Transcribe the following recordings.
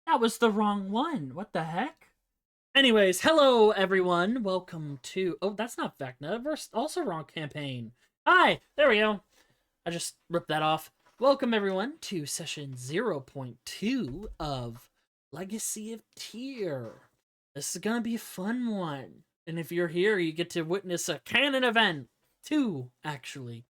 That was the wrong one. What the heck? Anyways, hello everyone. Welcome to. Oh, that's not Vecna. We're also wrong campaign. Hi. There we go. I just ripped that off. Welcome everyone to session 0.2 of Legacy of Thyr. This is gonna be a fun one. And if you're here, you get to witness a canon event. Two, actually.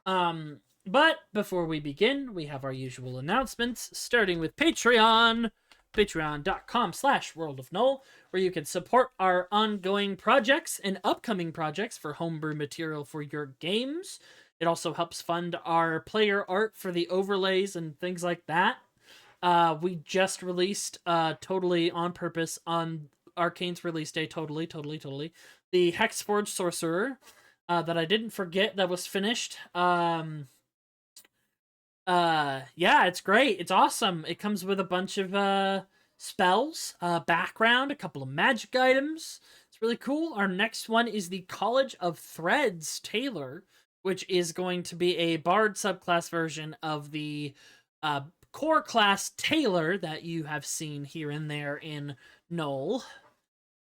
But before we begin, we have our usual announcements, starting with Patreon. Patreon.com/World of Null, where you can support our ongoing projects and upcoming projects for homebrew material for your games. It also helps fund our player art for the overlays and things like that. We just released, totally on purpose, on Arcane's release day, totally, the Hexforged Sorcerer, that I didn't forget that was finished. Yeah, it's great. It's awesome. It comes with a bunch of spells, background, a couple of magic items. It's really cool. Our next one is the College of Threads Tailor, which is going to be a bard subclass version of the core class Tailor that you have seen here and there in Null.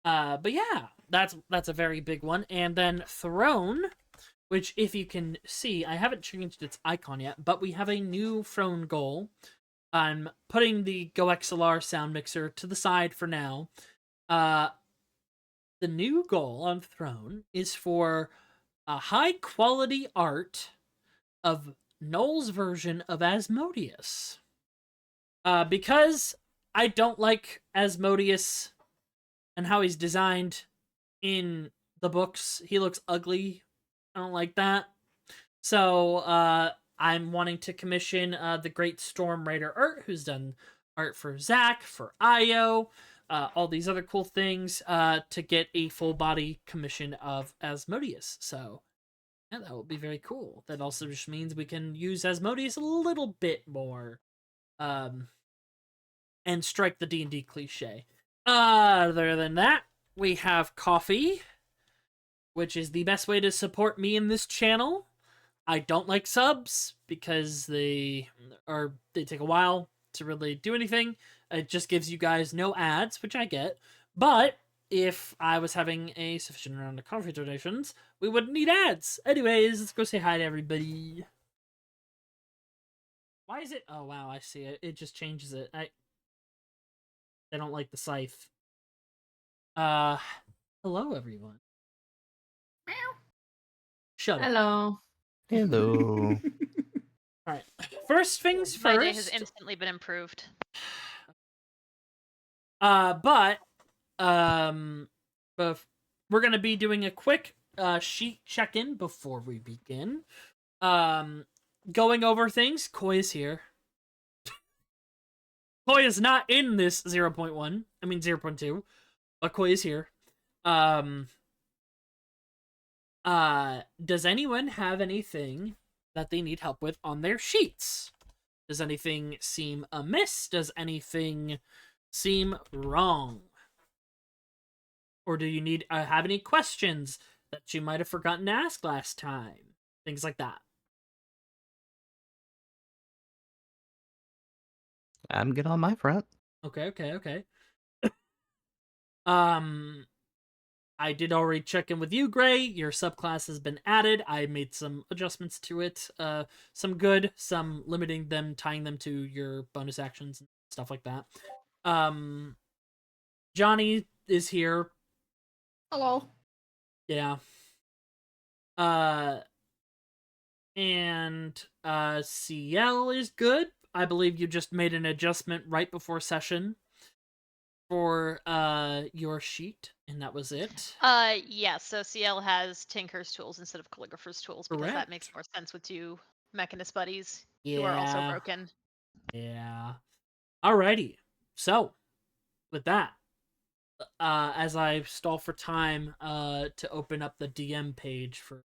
But yeah, that's a very big one. And then Throne, which, if you can see, I haven't changed its icon yet, but we have a new Throne goal. I'm putting the GoXLR sound mixer to the side for now. The new goal on Throne is for a high-quality art of Null's version of Asmodeus. Because I don't like Asmodeus and how he's designed in the books. He looks ugly. I don't like that. So, I'm wanting to commission the great Storm Raider Art, who's done art for Zack, for Io, all these other cool things, to get a full body commission of Asmodeus. So, yeah, that will be very cool. That also just means we can use Asmodeus a little bit more, and strike the D&D cliche. Other than that, we have coffee, which is the best way to support me in this channel. I don't like subs because they take a while to really do anything. It just gives you guys no ads, which I get. But if I was having a sufficient amount of coffee donations, we wouldn't need ads. Anyways, let's go say hi to everybody. Why is it? Oh wow, I see it. It just changes it. I don't like the scythe. Hello everyone. Shut up. Hello. Hello. Alright. First things My first. day has instantly been improved. But we're gonna be doing a quick sheet check-in before we begin. Going over things. Koi is here. Koi is not in this 0.1. I mean 0.2. But Koi is here. Does anyone have anything that they need help with on their sheets? Does anything seem amiss? Does anything seem wrong? Or do you need have any questions that you might have forgotten to ask last time? Things like that. I'm good on my front. Okay. I did already check in with you, Gray. Your subclass has been added. I made some adjustments to it. Some good, some limiting them, tying them to your bonus actions and stuff like that. Johnny is here. Hello. Yeah. And Ciel is good. I believe you just made an adjustment right before session for your sheet, and that was it. Yeah, so Ciel has Tinker's tools instead of Calligrapher's tools because Correct. that makes more sense with two Mechanist buddies who are also broken. Yeah. Alrighty. So, with that, as I stall for time to open up the DM page for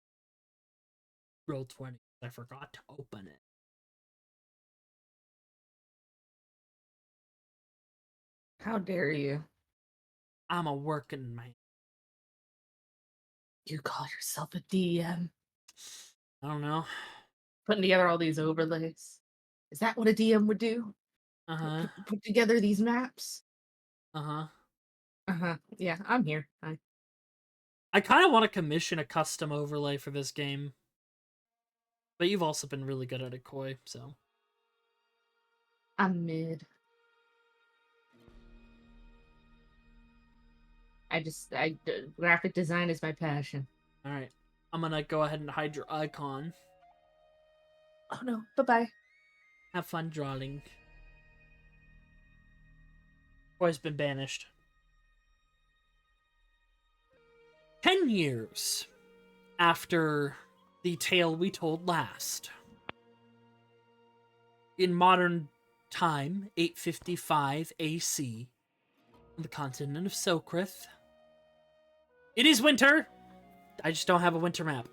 Roll20, I forgot to open it. How dare you? I'm a working man. You call yourself a DM? I don't know. Putting together all these overlays. Is that what a DM would do? Uh-huh. put together these maps. Uh-huh. Yeah, I'm here. I kind of want to commission a custom overlay for this game. But you've also been really good at it, Koi, so. I'm mid. Graphic design is my passion. Alright. I'm gonna go ahead and hide your icon. Oh no, bye-bye. Have fun drawing. Koi's been banished. 10 years after the tale we told last. In modern time, 855 AC, on the continent of Sokrith. It is winter! I just don't have a winter map.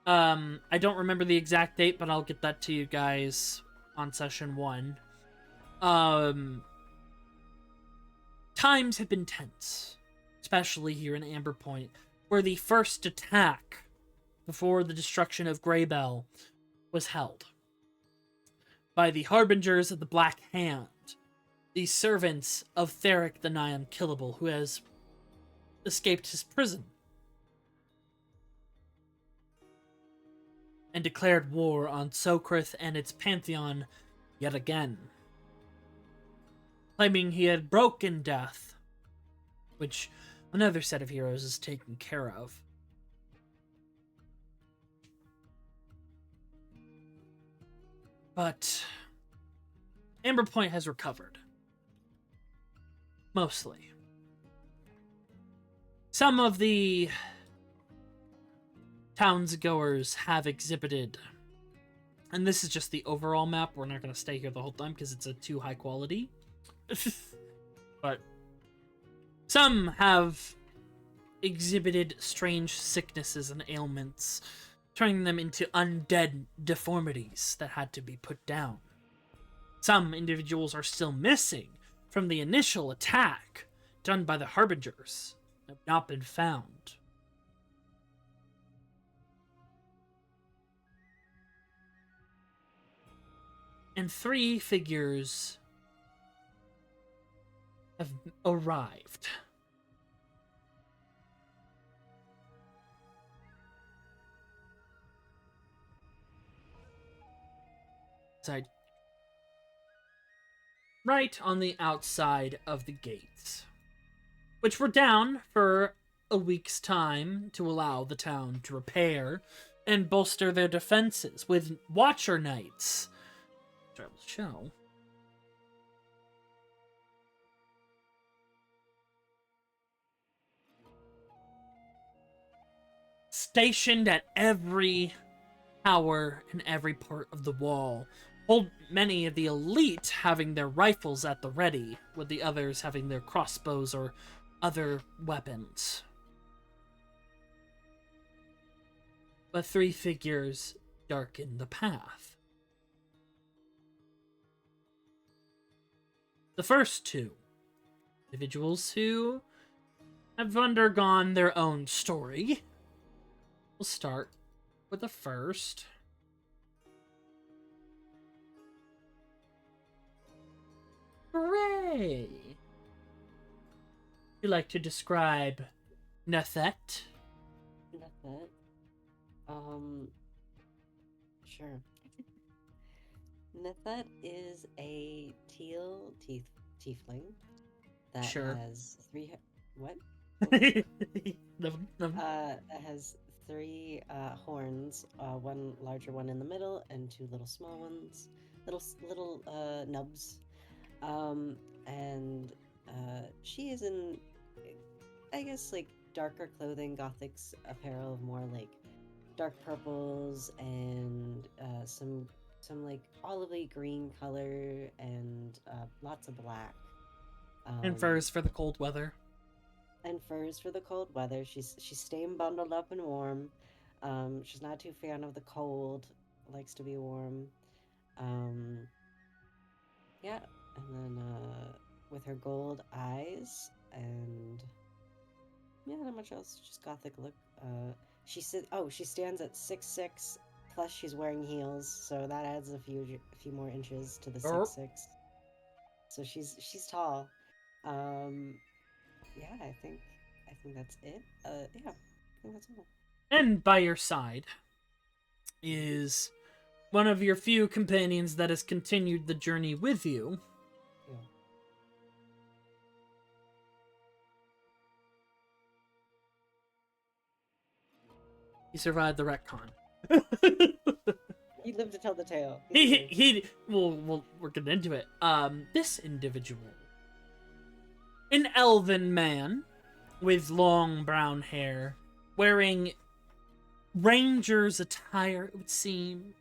I don't remember the exact date, but I'll get that to you guys on session 1. Times have been tense, especially here in Amberpoint, where the first attack before the destruction of Greybell was held by the Harbingers of the Black Hand, the servants of Thyr the Nigh Unkillable, who has escaped his prison and declared war on Sokrith and its pantheon yet again, claiming he had broken death, which another set of heroes is taken care of. But Amberpoint has recovered. Mostly. Some of the townsgoers have exhibited, and this is just the overall map, we're not going to stay here the whole time because it's a too high quality. But some have exhibited strange sicknesses and ailments, turning them into undead deformities that had to be put down. Some individuals are still missing from the initial attack done by the Harbingers, have not been found. And 3 figures have arrived. Right on the outside of the gates, which were down for a week's time to allow the town to repair and bolster their defenses with Watcher Knights, which I will show. Stationed at every tower and every part of the wall, hold many of the elite having their rifles at the ready, with the others having their crossbows or other weapons. But 3 figures darken the path. The first 2 individuals who have undergone their own story. We'll start with the first. Hooray! You like to describe Nythett? Nythett? Sure. Nythett is a teal tiefling that Sure. has 3... What? No. That has 3 horns, one larger one in the middle, and 2 little small ones, little nubs. And she is in, I guess, like darker clothing, gothic apparel of more like dark purples and some like olivey green color and lots of black. And furs for the cold weather. And furs for the cold weather. She's staying bundled up and warm. She's not too fan of the cold. Likes to be warm. Yeah, and then with her gold eyes and yeah, not much else. Just gothic look. She stands at 6'6", plus she's wearing heels, so that adds a few more inches to the 6'6". So she's tall. Yeah, I think that's it. Yeah, I think that's all. And by your side is one of your few companions that has continued the journey with you. Yeah. He survived the retcon. He lived to tell the tale. Well, we're getting into it. This individual, an elven man with long brown hair, wearing ranger's attire, it would seem,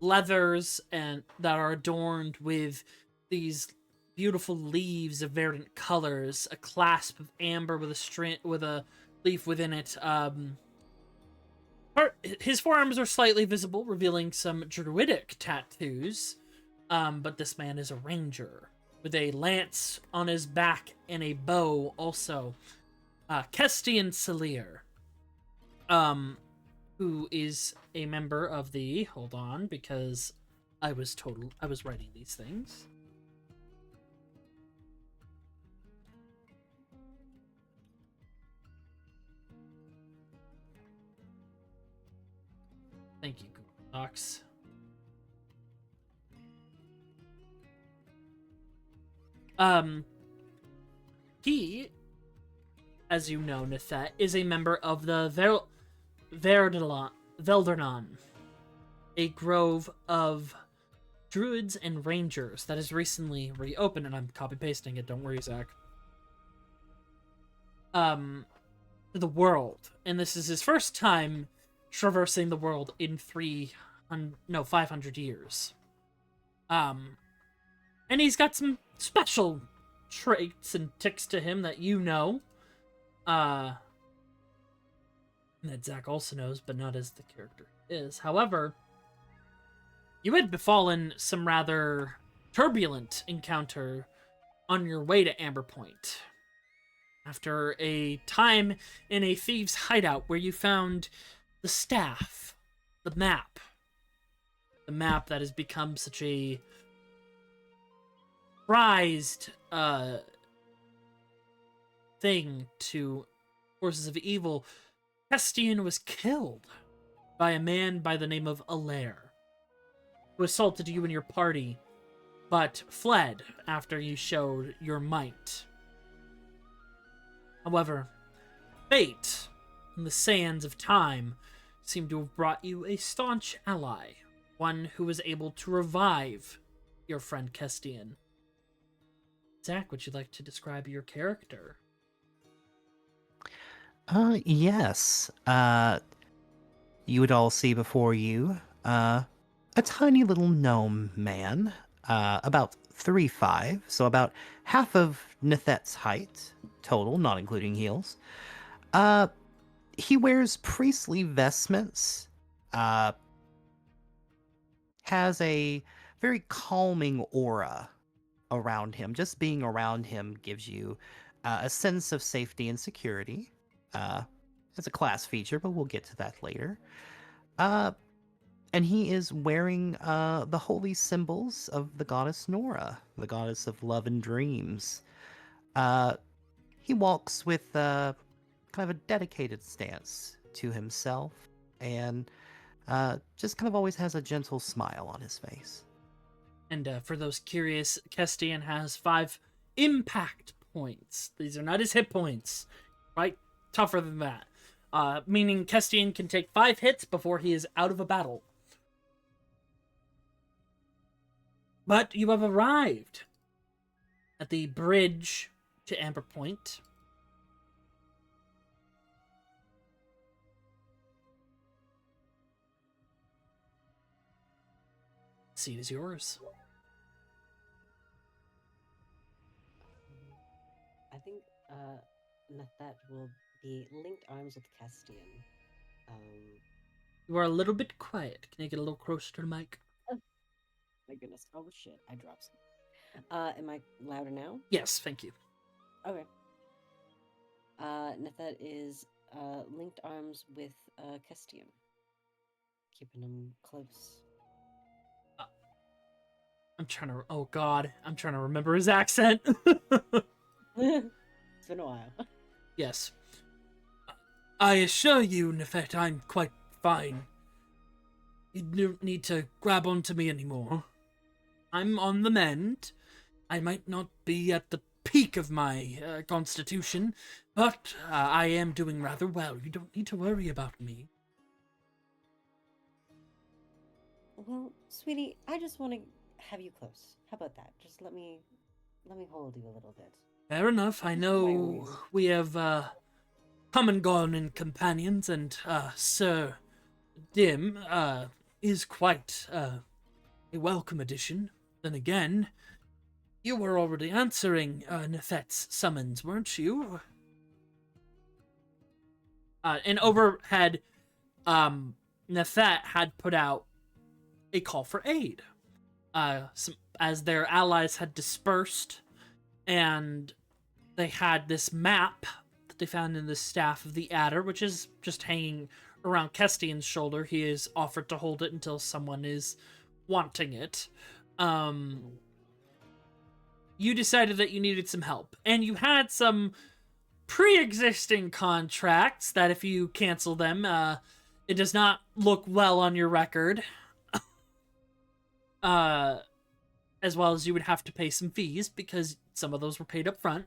leathers and that are adorned with these beautiful leaves of verdant colors, a clasp of amber with a leaf within it. His forearms are slightly visible, revealing some druidic tattoos. But this man is a ranger with a lance on his back and a bow also. Estienne Thyr, who is a member of the, hold on, because I was writing these things. Thank you, Google Docs. He, as you know, Nythett, is a member of the Veldernon, a grove of druids and rangers that has recently reopened, and I'm copy-pasting it, don't worry, Zach. To the world, and this is his first time traversing the world in 500 years. And he's got some special traits and ticks to him that you know. That Zach also knows, but not as the character is. However, you had befallen some rather turbulent encounter on your way to Amberpoint. After a time in a thieves' hideout where you found the staff, the map that has become such a prized thing to forces of evil, Estienne was killed by a man by the name of Allaire, who assaulted you and your party, but fled after you showed your might. However, fate and the sands of time seem to have brought you a staunch ally, one who was able to revive your friend Estienne. Zach, would you like to describe your character? Yes. You would all see before you, a tiny little gnome man, about 3'5", so about half of Nythet's height, total, not including heels. He wears priestly vestments, has a very calming aura around him. Just being around him gives you a sense of safety and security. It's a class feature, but we'll get to that later. And he is wearing the holy symbols of the goddess Nora, the goddess of love and dreams. He walks with kind of a dedicated stance to himself, and just kind of always has a gentle smile on his face. And for those curious, Estienne has 5 impact points. These are not his hit points, right? Tougher than that. Meaning Estienne can take 5 hits before he is out of a battle. But you have arrived at the bridge to Amberpoint. Seat is yours. I think Nythett will be linked arms with Estienne. You are a little bit quiet. Can you get a little closer to the mic? My goodness. Oh shit, I dropped some. Am I louder now? Yes, thank you. Okay. Nythett is linked arms with Estienne, keeping them close. Oh God, I'm trying to remember his accent. It's been a while. Yes. I assure you, Nythett, I'm quite fine. You don't need to grab onto me anymore. I'm on the mend. I might not be at the peak of my constitution, but I am doing rather well. You don't need to worry about me. Well, sweetie, I just want to have you close. How about that? Just let me hold you a little bit. Fair enough. I Just know my ways. we have come and gone in companions, and Sir Dim is quite a welcome addition. Then again, you were already answering Nythet's summons, weren't you? And overhead, Nythett had put out a call for aid. As their allies had dispersed, and they had this map that they found in the staff of the Adder, which is just hanging around Kestian's shoulder. He is offered to hold it until someone is wanting it. You decided that you needed some help, and you had some pre-existing contracts that if you cancel them, it does not look well on your record. As well as you would have to pay some fees because some of those were paid up front.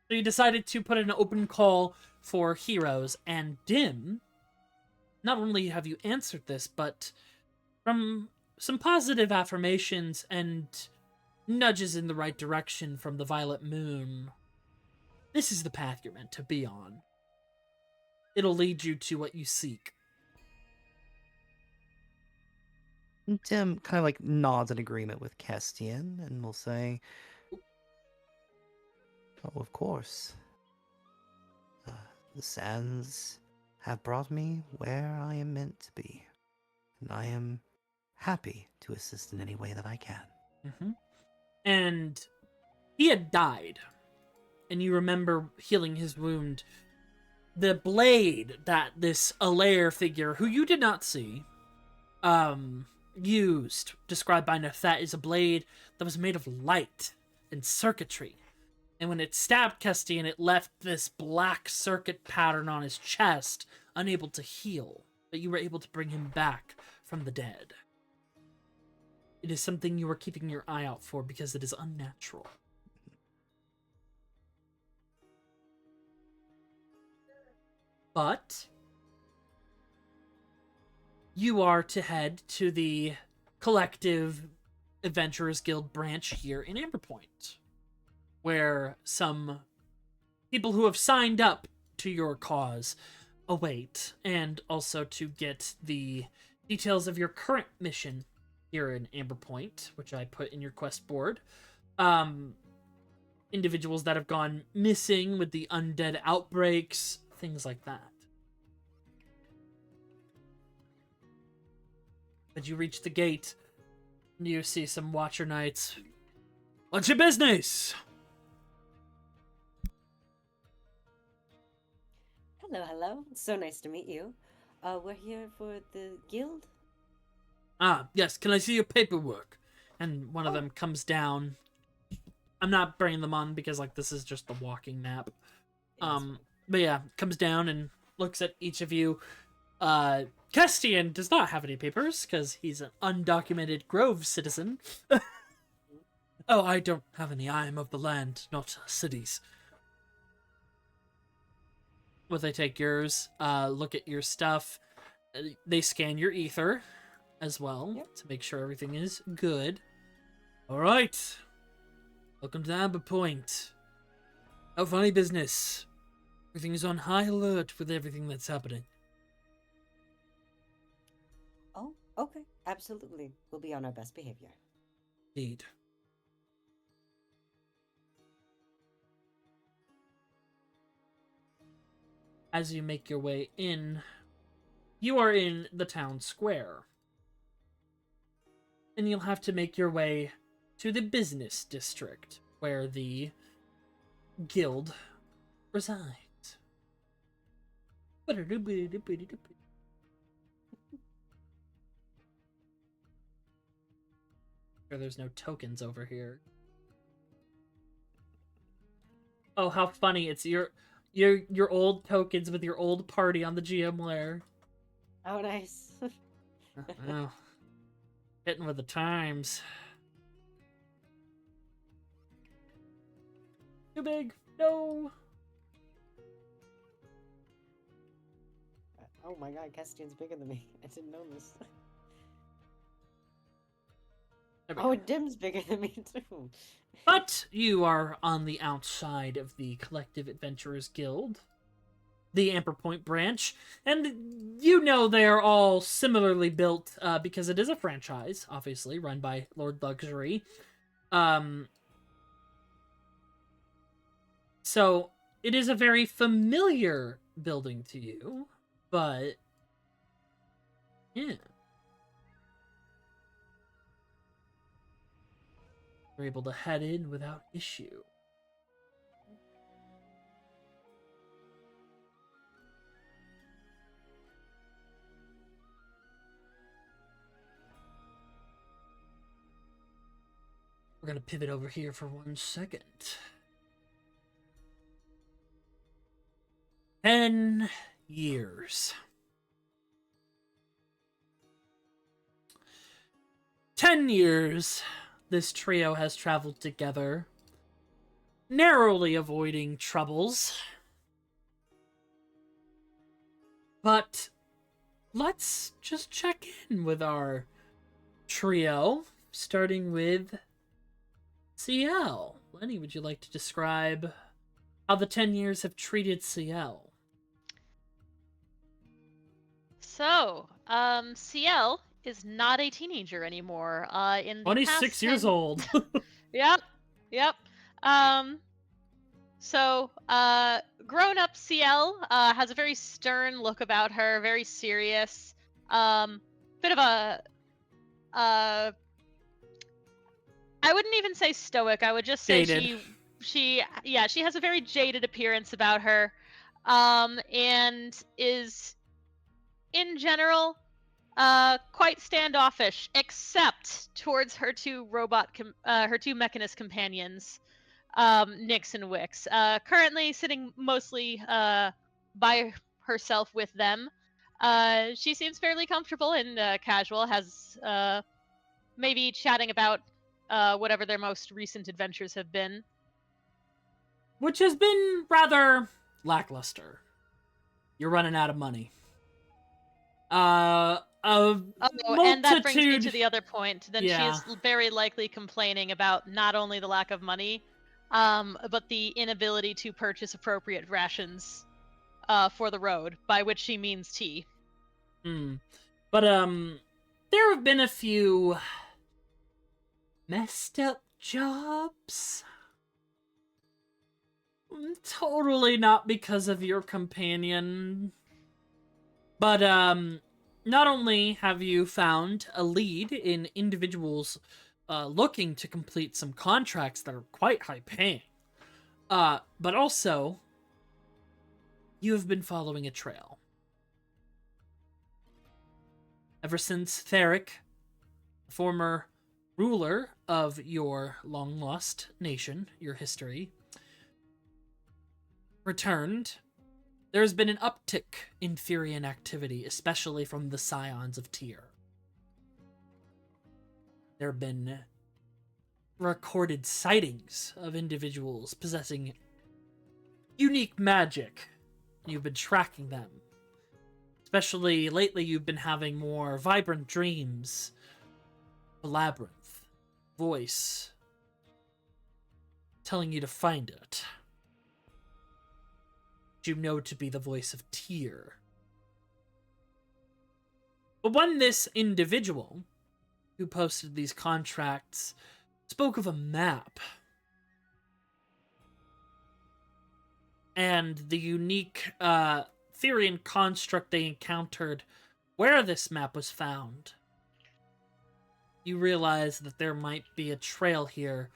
So you decided to put an open call for heroes, and Dim, not only have you answered this, but from some positive affirmations and nudges in the right direction from the Violet Moon, this is the path you're meant to be on. It'll lead you to what you seek. Tim kind of like nods in agreement with Kestian and will say, "Oh, of course. The sands have brought me where I am meant to be, and I am happy to assist in any way that I can." Mm-hmm. And he had died, and you remember healing his wound. The blade that this Alair figure, who you did not see, used, described by Nythett, is a blade that was made of light and circuitry. And when it stabbed Kestian, it left this black circuit pattern on his chest, unable to heal. But you were able to bring him back from the dead. It is something you are keeping your eye out for because it is unnatural. But you are to head to the Collective Adventurers Guild branch here in Amberpoint, where some people who have signed up to your cause await, and also to get the details of your current mission here in Amberpoint, which I put in your quest board. Individuals that have gone missing with the undead outbreaks, things like that. But you reach the gate, and you see some Watcher Knights. What's your business? Hello, hello. It's so nice to meet you. We're here for the guild. Ah, yes, can I see your paperwork? And one of them comes down. I'm not bringing them on because, like, this is just the walking map. But yeah, comes down and looks at each of you. Kestian does not have any papers because he's an undocumented Grove citizen. Oh, I don't have any. I am of the land, not cities. Well, they take yours, look at your stuff. They scan your ether as well to make sure everything is good. All right. Welcome to Amberpoint. How funny business. Everything is on high alert with everything that's happening. Oh, okay. Absolutely. We'll be on our best behavior. Indeed. As you make your way in, you are in the town square. And you'll have to make your way to the business district, where the guild resides. Sure, there's no tokens over here. Oh, how funny! It's your old tokens with your old party on the GM layer. Oh, nice. Oh, hitting with the times. Too big. No. Oh my god, Castian's bigger than me. I didn't know this. Oh, Dim's bigger than me too. But you are on the outside of the Collective Adventurers Guild, the Amberpoint branch, and you know they are all similarly built because it is a franchise, obviously, run by Lord Luxury. So it is a very familiar building to you, but yeah. We're able to head in without issue. We're going to pivot over here for 1 second. 10 years. 10 years this trio has traveled together, narrowly avoiding troubles. But let's just check in with our trio, starting with Ciel. Lenny, would you like to describe how the 10 years have treated Ciel? So, Ciel is not a teenager anymore. In the 26 past years 10 old. Yep. So, grown-up Ciel has a very stern look about her, very serious. Bit of a, I wouldn't even say stoic. I would just say Jaded. she has a very jaded appearance about her, and is, in general, quite standoffish, except towards her two mechanist companions, Nyx and Wixx. Currently sitting mostly by herself with them. She seems fairly comfortable and casual, has maybe chatting about whatever their most recent adventures have been. Which has been rather lackluster. You're running out of money. A And that brings me multitude. to the other point. Then Yeah. she is very likely complaining about not only the lack of money, but the inability to purchase appropriate rations for the road, by which she means tea. But there have been a few messed up jobs. Totally not because of your companion. But not only have you found a lead in individuals looking to complete some contracts that are quite high paying, but also you have been following a trail. Ever since Thyr, former ruler of your long-lost nation, your history, returned, there has been an uptick in Thyrian activity, especially from the scions of Thyr. There have been recorded sightings of individuals possessing unique magic. You've been tracking them. Especially lately, you've been having more vibrant dreams. A labyrinth. Voice. Telling you to find it. You know to be the voice of Thyr. But when this individual who posted these contracts spoke of a map and the unique Thyrian construct they encountered where this map was found, you realize that there might be a trail here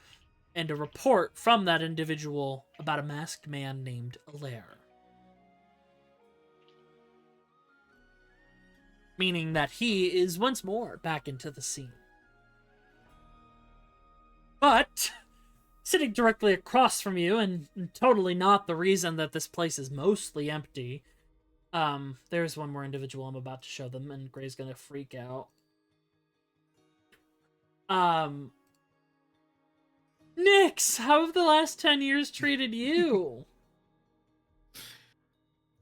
and a report from that individual about a masked man named Allaire. Meaning that he is once more back into the scene. But sitting directly across from you, and totally not the reason that this place is mostly empty, there's one more individual I'm about to show them, and Gray's gonna freak out. Nyx, how have the last 10 years treated you?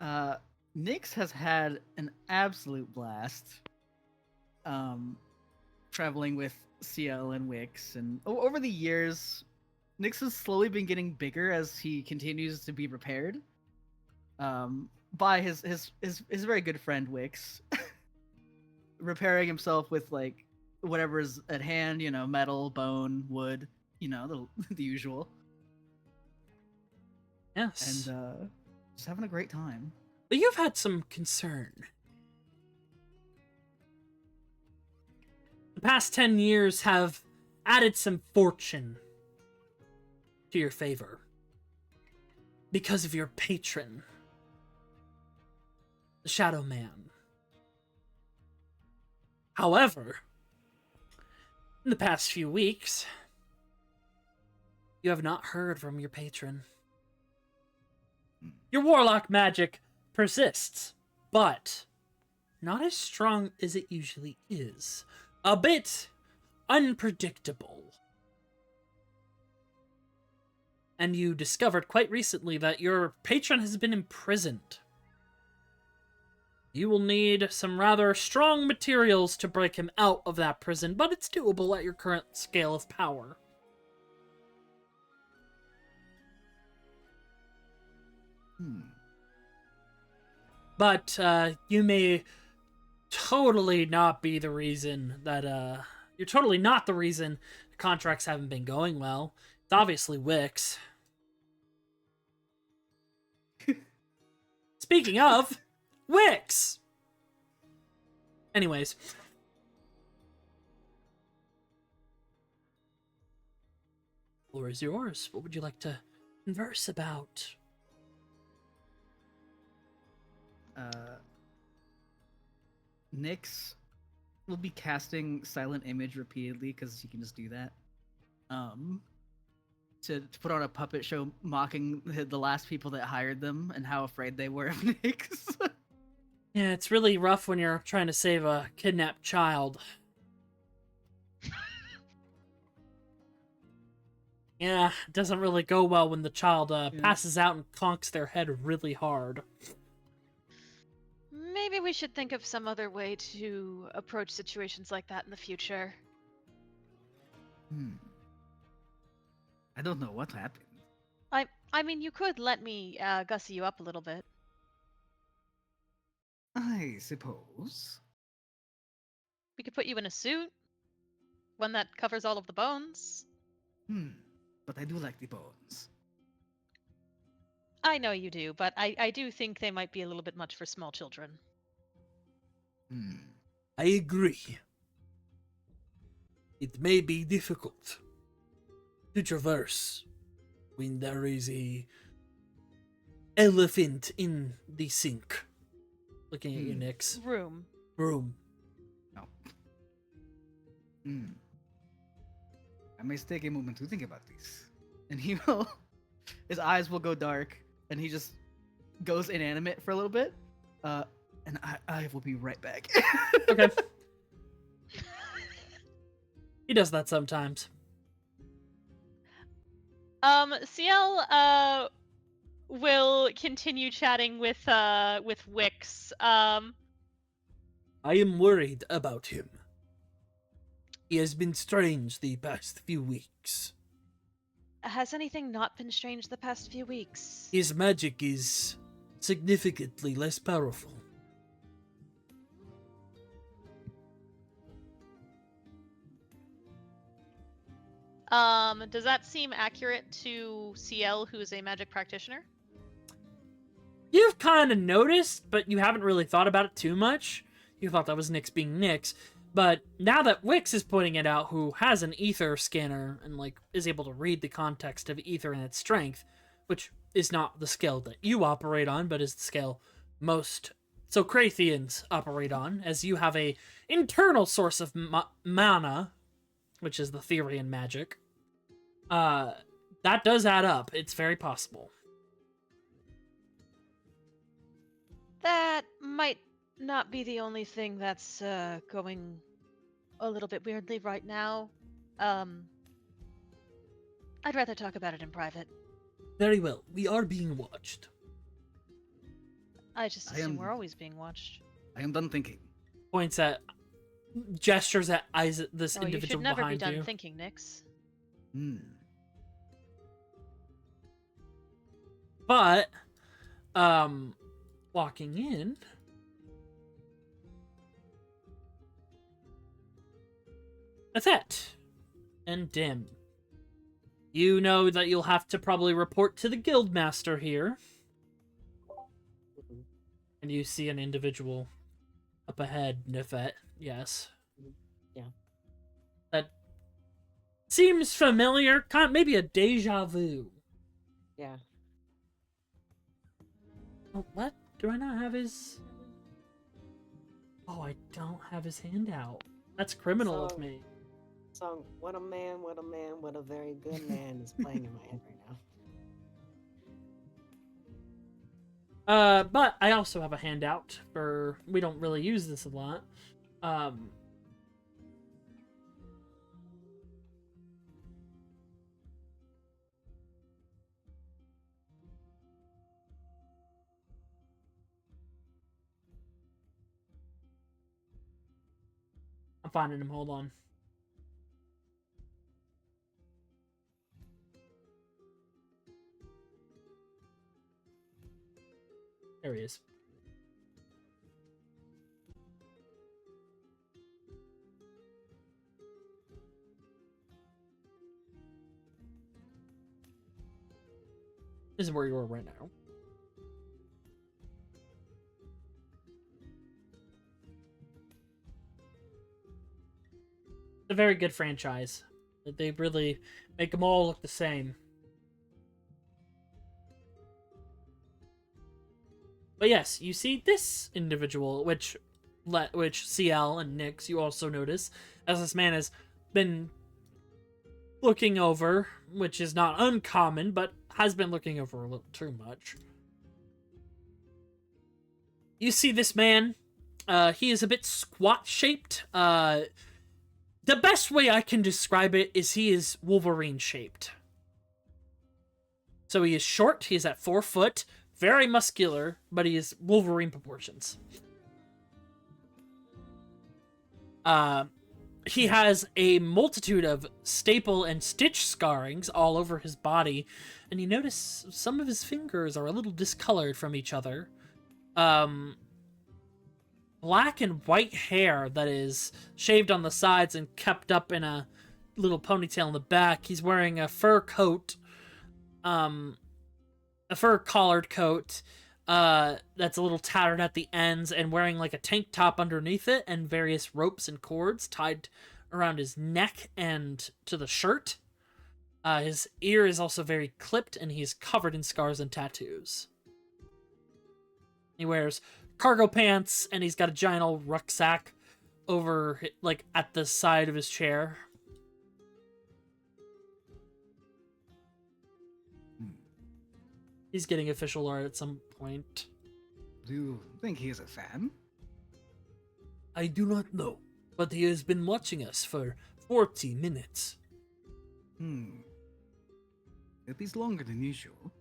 Nyx has had an absolute blast. Traveling with Ciel and Wixx, and over the years, Nyx has slowly been getting bigger as he continues to be repaired. By his very good friend Wixx, repairing himself with like whatever's at hand, you know, metal, bone, wood, you know, the usual. Yes. And just having a great time. But you've had some concern. The past 10 years have added some fortune to your favor. Because of your patron, the Shadow Man. However, in the past few weeks, you have not heard from your patron. Your Warlock magic persists, but not as strong as it usually is. A bit unpredictable. And you discovered quite recently that your patron has been imprisoned. You will need some rather strong materials to break him out of that prison, but it's doable at your current scale of power. But you may totally not be the reason that you're totally not the reason the contracts haven't been going well. It's obviously Wixx. Speaking of Wixx. Anyways, floor is yours. What would you like to converse about? Nyx will be casting Silent Image repeatedly because he can just do that. To put on a puppet show mocking the last people that hired them and how afraid they were of Nyx. Yeah, it's really rough when you're trying to save a kidnapped child. Yeah, it doesn't really go well when the child passes out and conks their head really hard. Maybe we should think of some other way to approach situations like that in the future. I don't know what happened. I mean, you could let me gussy you up a little bit. I suppose. We could put you in a suit, one that covers all of the bones. But I do like the bones. I know you do, but I do think they might be a little bit much for small children. I agree. It may be difficult to traverse when there is a elephant in the sink. Looking at you, Nyx. Room. No. I may take a moment to think about this. And he will... His eyes will go dark, and he just goes inanimate for a little bit. And I will be right back. Okay. He does that sometimes. Ciel will continue chatting with Wixx. I am worried about him. He has been strange the past few weeks. Has anything not been strange the past few weeks? His magic is significantly less powerful. Does that seem accurate to Ciel, who is a magic practitioner? You've kind of noticed, but you haven't really thought about it too much. You thought that was Nyx being Nyx. But now that Wixx is pointing it out, who has an ether scanner and like is able to read the context of ether and its strength, which is not the scale that you operate on, but is the scale most Socrathians operate on, as you have a internal source of mana, which is the Thyrian magic. That does add up. It's very possible. That might not be the only thing that's going a little bit weirdly right now. I'd rather talk about it in private. Very well. We are being watched. I just I assume am- we're always being watched. I am done thinking. Points at, gestures at eyes at this Oh, you individual should never be behind done you. thinking, Nyx. Hmm. But, walking in, Nythett and Dim. You know that you'll have to probably report to the guildmaster here. Mhm. And you see an individual up ahead, Nythett, yes. Yeah. That seems familiar, kind of, maybe a deja vu. Yeah. Oh, what? Do I not have his... Oh, I don't have his handout. That's criminal of So- me. Song "What a Man, What a Man, What a Very Good Man" is playing in my head right now. But I also have a handout for... We don't really use this a lot. I'm finding him, hold on. There he is. This is where you are right now. It's a very good franchise. They really make them all look the same. But yes, you see this individual, which Ciel and Nyx, you also notice, as this man has been looking over, which is not uncommon, but has been looking over a little too much. You see this man, he is a bit squat-shaped. The best way I can describe it is he is Wolverine-shaped. So he is short, he is at 4 foot, very muscular, but he is Wolverine proportions. He has a multitude of staple and stitch scarrings all over his body, and you notice some of his fingers are a little discolored from each other. Black and white hair that is shaved on the sides and kept up in a little ponytail in the back. He's wearing a fur coat, a fur collared coat, that's a little tattered at the ends, and wearing like a tank top underneath it, and various ropes and cords tied around his neck and to the shirt. His ear is also very clipped, and he's covered in scars and tattoos. He wears cargo pants, and he's got a giant old rucksack over, like, at the side of his chair. He's getting official art at some point. Do you think he is a fan? I do not know, but he has been watching us for 40 minutes. At least longer than usual.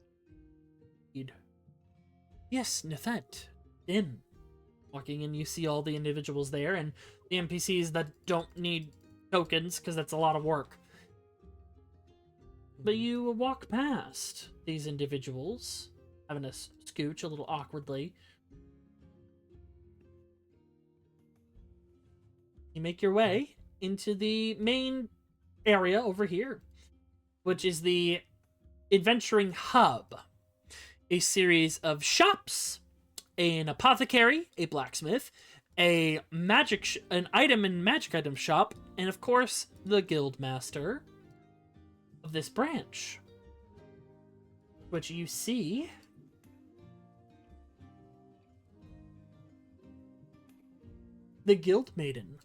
Yes, Nythett. Dim. Walking in, you see all the individuals there, and the NPCs that don't need tokens, because that's a lot of work. But you walk past these individuals, having a scooch a little awkwardly. You make your way into the main area over here, which is the Adventuring Hub. A series of shops, an apothecary, a blacksmith, a an item and magic item shop, and of course, the guild master of this branch, which you see the guild maiden.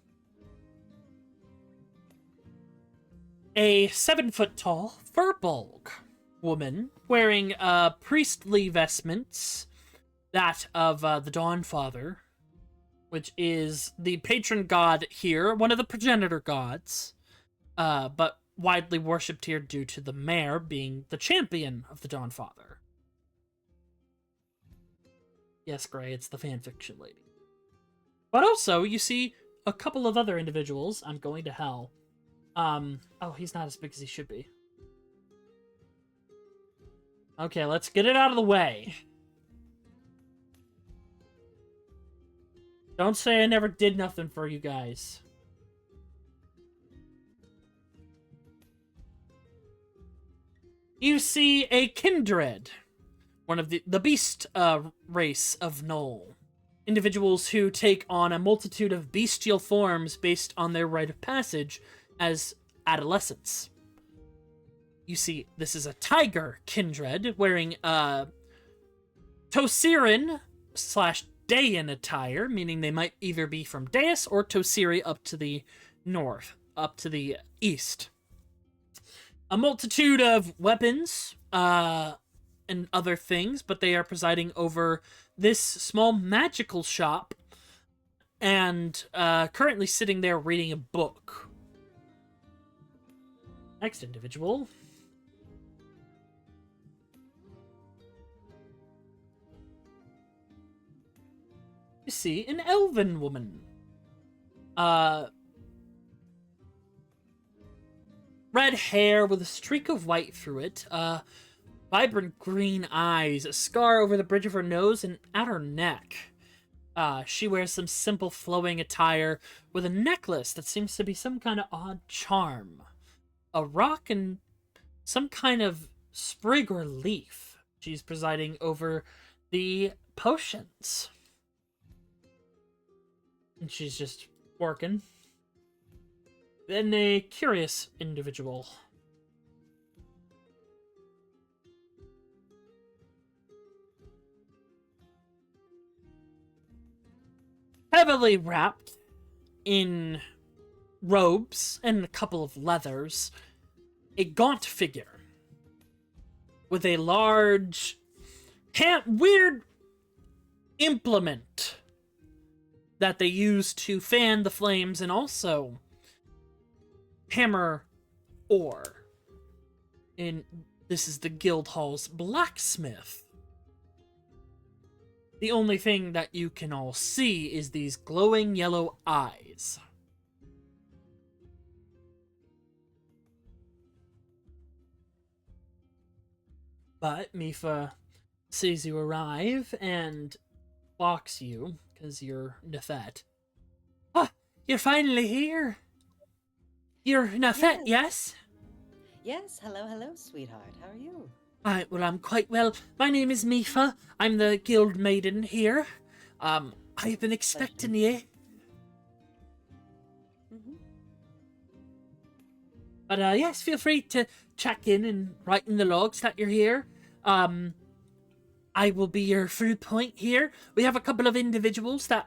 a 7-foot-tall furbolg woman wearing priestly vestments, that of the Dawnfather, which is the patron god here, one of the progenitor gods, but widely worshipped here due to the mayor being the champion of the Dawnfather. Yes, Gray, it's the fanfiction lady. But also, you see a couple of other individuals. I'm going to hell. Oh, he's not as big as he should be. Okay, let's get it out of the way. Don't say I never did nothing for you guys. You see a kindred, one of the beast race of Null. Individuals who take on a multitude of bestial forms based on their rite of passage as adolescents. You see, this is a tiger kindred wearing Tosirin / Daean attire, meaning they might either be from Deus or Tosiri up to the north, up to the east. A multitude of weapons and other things, but they are presiding over this small magical shop and currently sitting there reading a book. Next individual. You see an elven woman. Red hair with a streak of white through it. Vibrant green eyes, a scar over the bridge of her nose and at her neck. She wears some simple flowing attire with a necklace that seems to be some kind of odd charm. A rock and some kind of sprig or leaf. She's presiding over the potions. And she's just working. Then a curious individual. Heavily wrapped in robes and a couple of leathers, a gaunt figure with a large, weird implement that they use to fan the flames and also hammer ore. And this is the Guildhall's blacksmith. The only thing that you can all see is these glowing yellow eyes. But Mifa sees you arrive and blocks you, because you're Nythett. Ah, you're finally here! You're Nythett, yes? Yes, hello, sweetheart. How are you? Well, I'm quite well. My name is Mifa. I'm the guild maiden here. I've been expecting you. Mm-hmm. But, yes, feel free to check in and write in the logs that you're here. I will be your food point here. We have a couple of individuals that,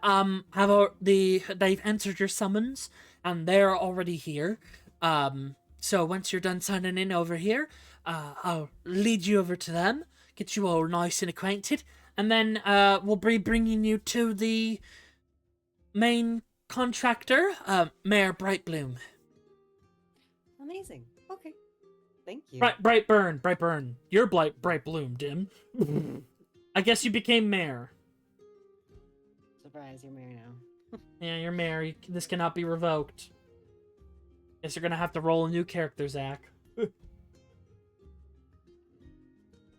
they've answered your summons, and they're already here. So once you're done signing in over here, I'll lead you over to them, get you all nice and acquainted, and then we'll be bringing you to the main contractor, Mayor Brightbloom. Amazing. Okay. Thank you. Brightburn. You're Brightbloom, Dim. I guess you became mayor. Surprise, you're mayor now. Yeah, you're mayor. This cannot be revoked. Guess you're gonna have to roll a new character, Zach.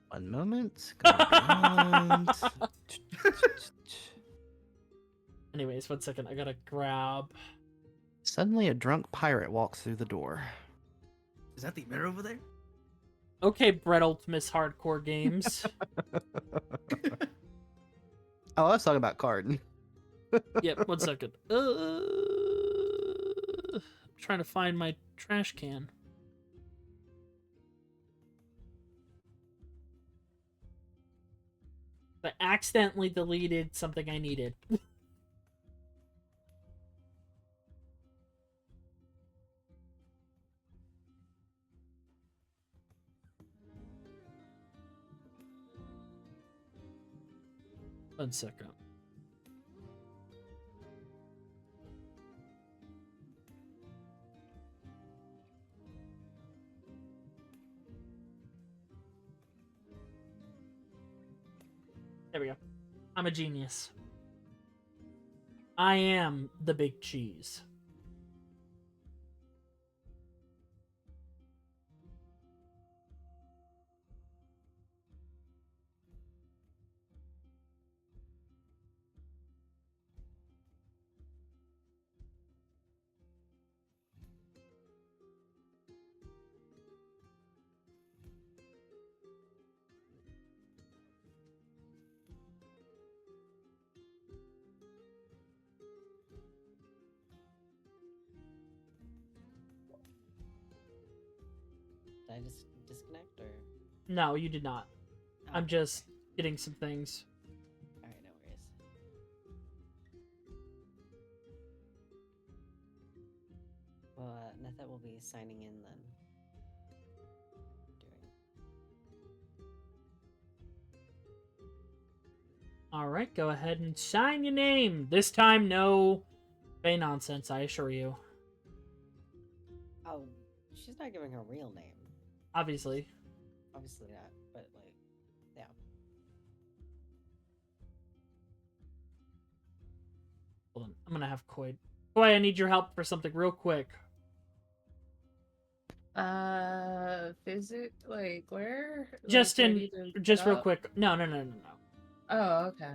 One moment. Go around. Anyways, 1 second. I gotta grab. Suddenly, a drunk pirate walks through the door. Is that the mirror over there? Okay, Brett Ultimus Hardcore Games. Oh, I was talking about Card. Yep, 1 second. I'm trying to find my trash can. I accidentally deleted something I needed. 1 second. There we go. I'm a genius. I am the big cheese. Did I just disconnect or? No, you did not. Oh, I'm just getting some things. Alright, no worries. Well, Nythett will be signing in then. All right, go ahead and sign your name. This time, no Bay nonsense, I assure you. Oh, she's not giving her real name. Obviously. Obviously not, but like, yeah. Hold on, I'm gonna have Koi. Koi, I need your help for something real quick. Visit, like, where? Just Like, in, ready to just real go? quick. No. Oh, okay.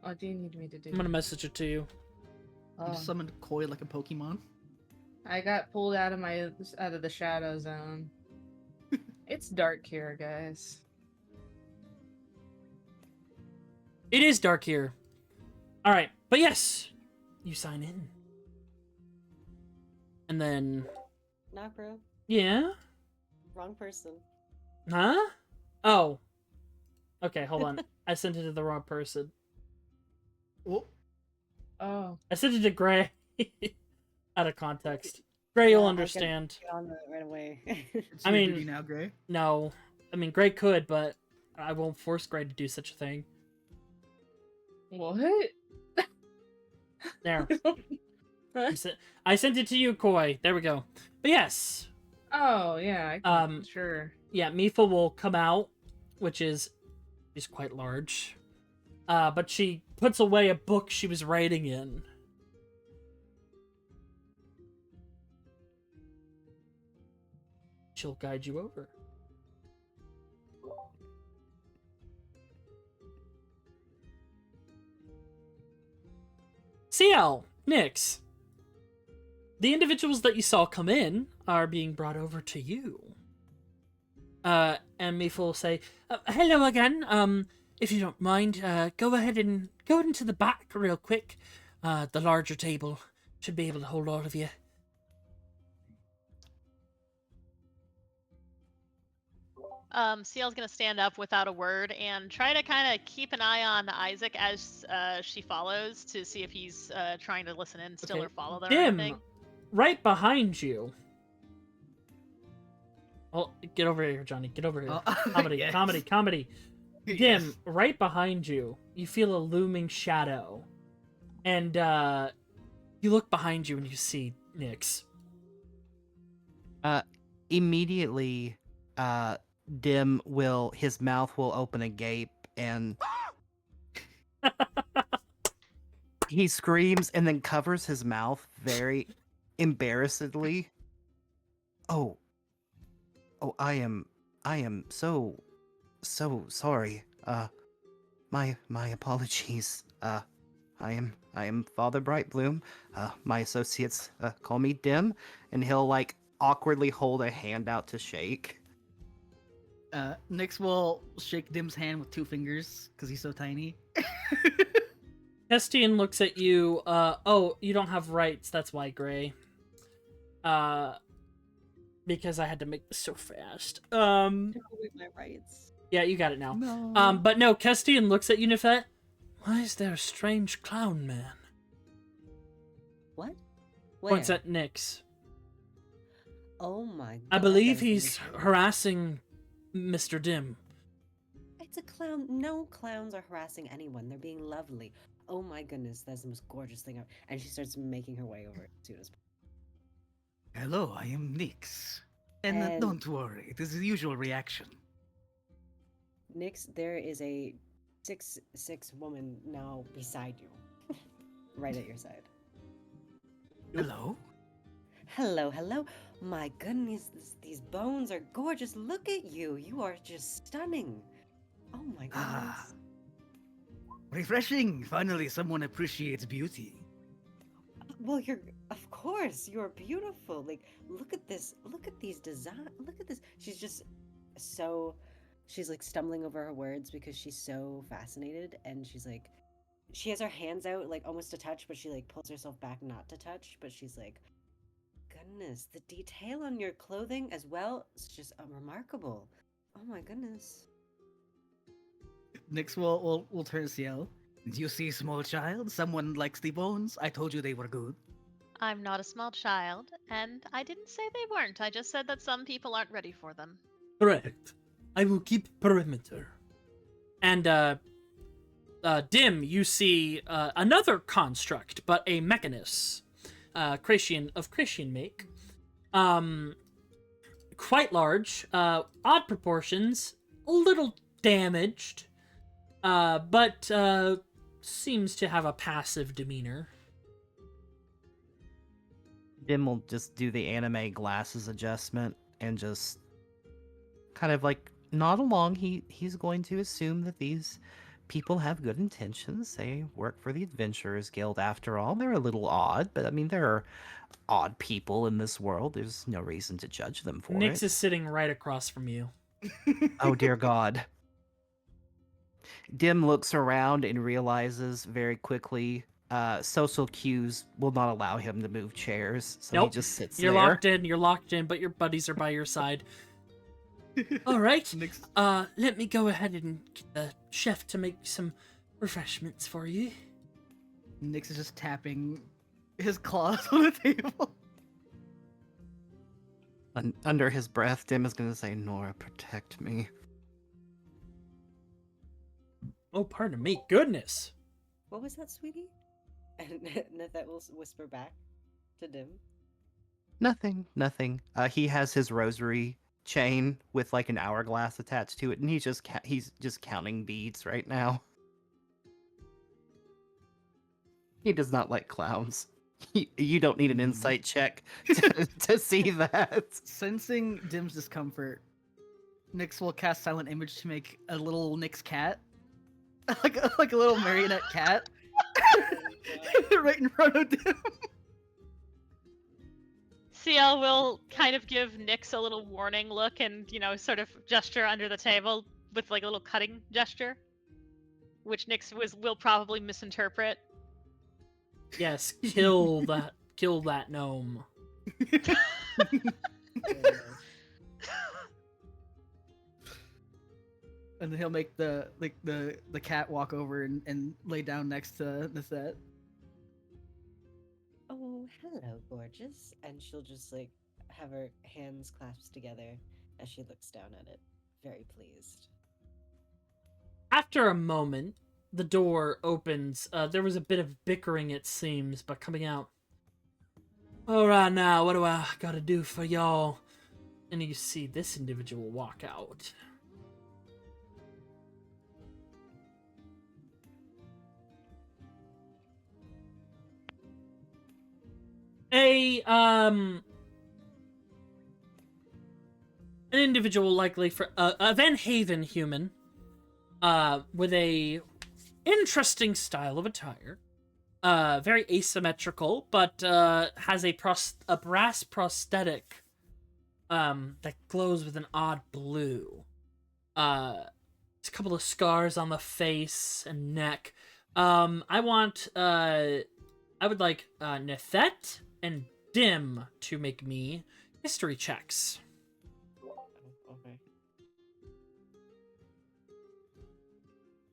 What do you need me to do? I'm gonna message it to you. You Oh, summoned Koi like a Pokemon. I got pulled out of the shadow zone. It's dark here, guys. It is dark here. All right, but yes, you sign in, and then Nah, bro. yeah, Wrong person. huh? Oh, okay. Hold on. I sent it to the wrong person. Oh, Oh, I sent it to Gray. Out of context. Gray, Yeah, you'll I can understand. Get on that right away. it's I your mean- duty now, Gray. No, I mean Gray could, but I won't force Gray to do such a thing. what? There. I sent it to you, Koi. There we go. But yes, Oh, yeah. I can, sure. yeah, Mifa will come out, which is quite large. But she puts away a book she was writing in. She'll guide you over. Ciel, Nyx. The individuals that you saw come in are being brought over to you. And Mifa will say, hello again. If you don't mind, go ahead and go into the back real quick. The larger table should be able to hold all of you. Ciel's gonna stand up without a word and try to kind of keep an eye on Isaac as she follows to see if he's trying to listen in still Okay. or follow them or Dim, anything. right behind you. Oh, get over here, Johnny. Get over here. Oh, Comedy, yes. comedy. Dim, Yes. right behind you, you feel a looming shadow. And you look behind you and you see Nyx. Immediately, Dim his mouth will open agape and he screams and then covers his mouth very embarrassedly. Oh, I am so sorry. My apologies. I am Father Brightbloom. My associates call me Dim, and he'll like awkwardly hold a hand out to shake. Nyx will shake Dim's hand with 2 fingers because he's so tiny. Estienne looks at you. Oh, you don't have rights. That's why, Gray. Because I had to make this so fast. With my rights. Yeah, you got it now. No. But no, Kestian looks at you, Nythett. Why is there a strange clown man? What? Points Where? at Nyx. Oh my god. I believe that is he's amazing. harassing Mr. Dim. I It's a clown. No clowns are harassing anyone. They're being lovely. Oh my goodness, that's the most gorgeous thing ever. And she starts making her way over as soon as Hello, I am Nyx. And And- don't worry, it is the usual reaction. Nyx, there is a 6'6" woman now beside you. Right at your side. Hello? Hello, hello. My goodness, these bones are gorgeous. Look at you. You are just stunning. Oh my goodness. Ah. Refreshing. Finally, someone appreciates beauty. Well, of course, you're beautiful. Like, look at this. Look at these design. Look at this. She's like stumbling over her words because she's so fascinated, and she has her hands out like almost to touch, but she like pulls herself back not to touch, but she's like, goodness, the detail on your clothing as well is just remarkable. Oh my goodness. Nyx will turn to Ciel. Do you see, small child? Someone likes the bones. I told you they were good. I'm not a small child, and I didn't say they weren't. I just said that some people aren't ready for them. Correct. I will keep perimeter. And, Dim, you see another construct, but a mechanus. Cratian make. Quite large, odd proportions, a little damaged, but seems to have a passive demeanor. Dim will just do the anime glasses adjustment and just kind of like nod along. He's going to assume that these people have good intentions. They work for the Adventurers Guild after all. They're a little odd, but I mean, there are odd people in this world. There's no reason to judge them for Nyx it. is sitting right across from you. Oh, dear God. Dim looks around and realizes very quickly social cues will not allow him to move chairs, so Nope. he just sits You're there. you're locked in, but your buddies are by your side. All right. Nyx, Let me go ahead and get the chef to make some refreshments for you. Nyx is just tapping his claws on the table. Under his breath, Dim is going to say, Nora, protect me. Oh, pardon me. Goodness. What was that, sweetie? And Nythett will whisper back to Dim. Nothing. He has his rosary chain with like an hourglass attached to it, and he's just counting beads right now. He does not like clowns. You don't need an insight check to see that. Sensing Dim's discomfort, Nyx will cast Silent Image to make a little Nyx cat. like a little marionette cat. Right in front of Dim. Ciel will kind of give Nyx a little warning look and, sort of gesture under the table with like a little cutting gesture, which Nyx will probably misinterpret. Yes, kill that gnome. And then he'll make the cat walk over and lay down next to Nythett. Oh, hello, gorgeous. And she'll just like have her hands clasped together as she looks down at it, very pleased. After a moment, the door opens. There was a bit of bickering, it seems, but coming out. All right, now, what do I gotta do for y'all? And you see this individual walk out. An individual likely for a Van Haven human, with a interesting style of attire, very asymmetrical, but has a brass prosthetic that glows with an odd blue. There's a couple of scars on the face and neck. I would like Nythett and Dim to make me history checks. Okay.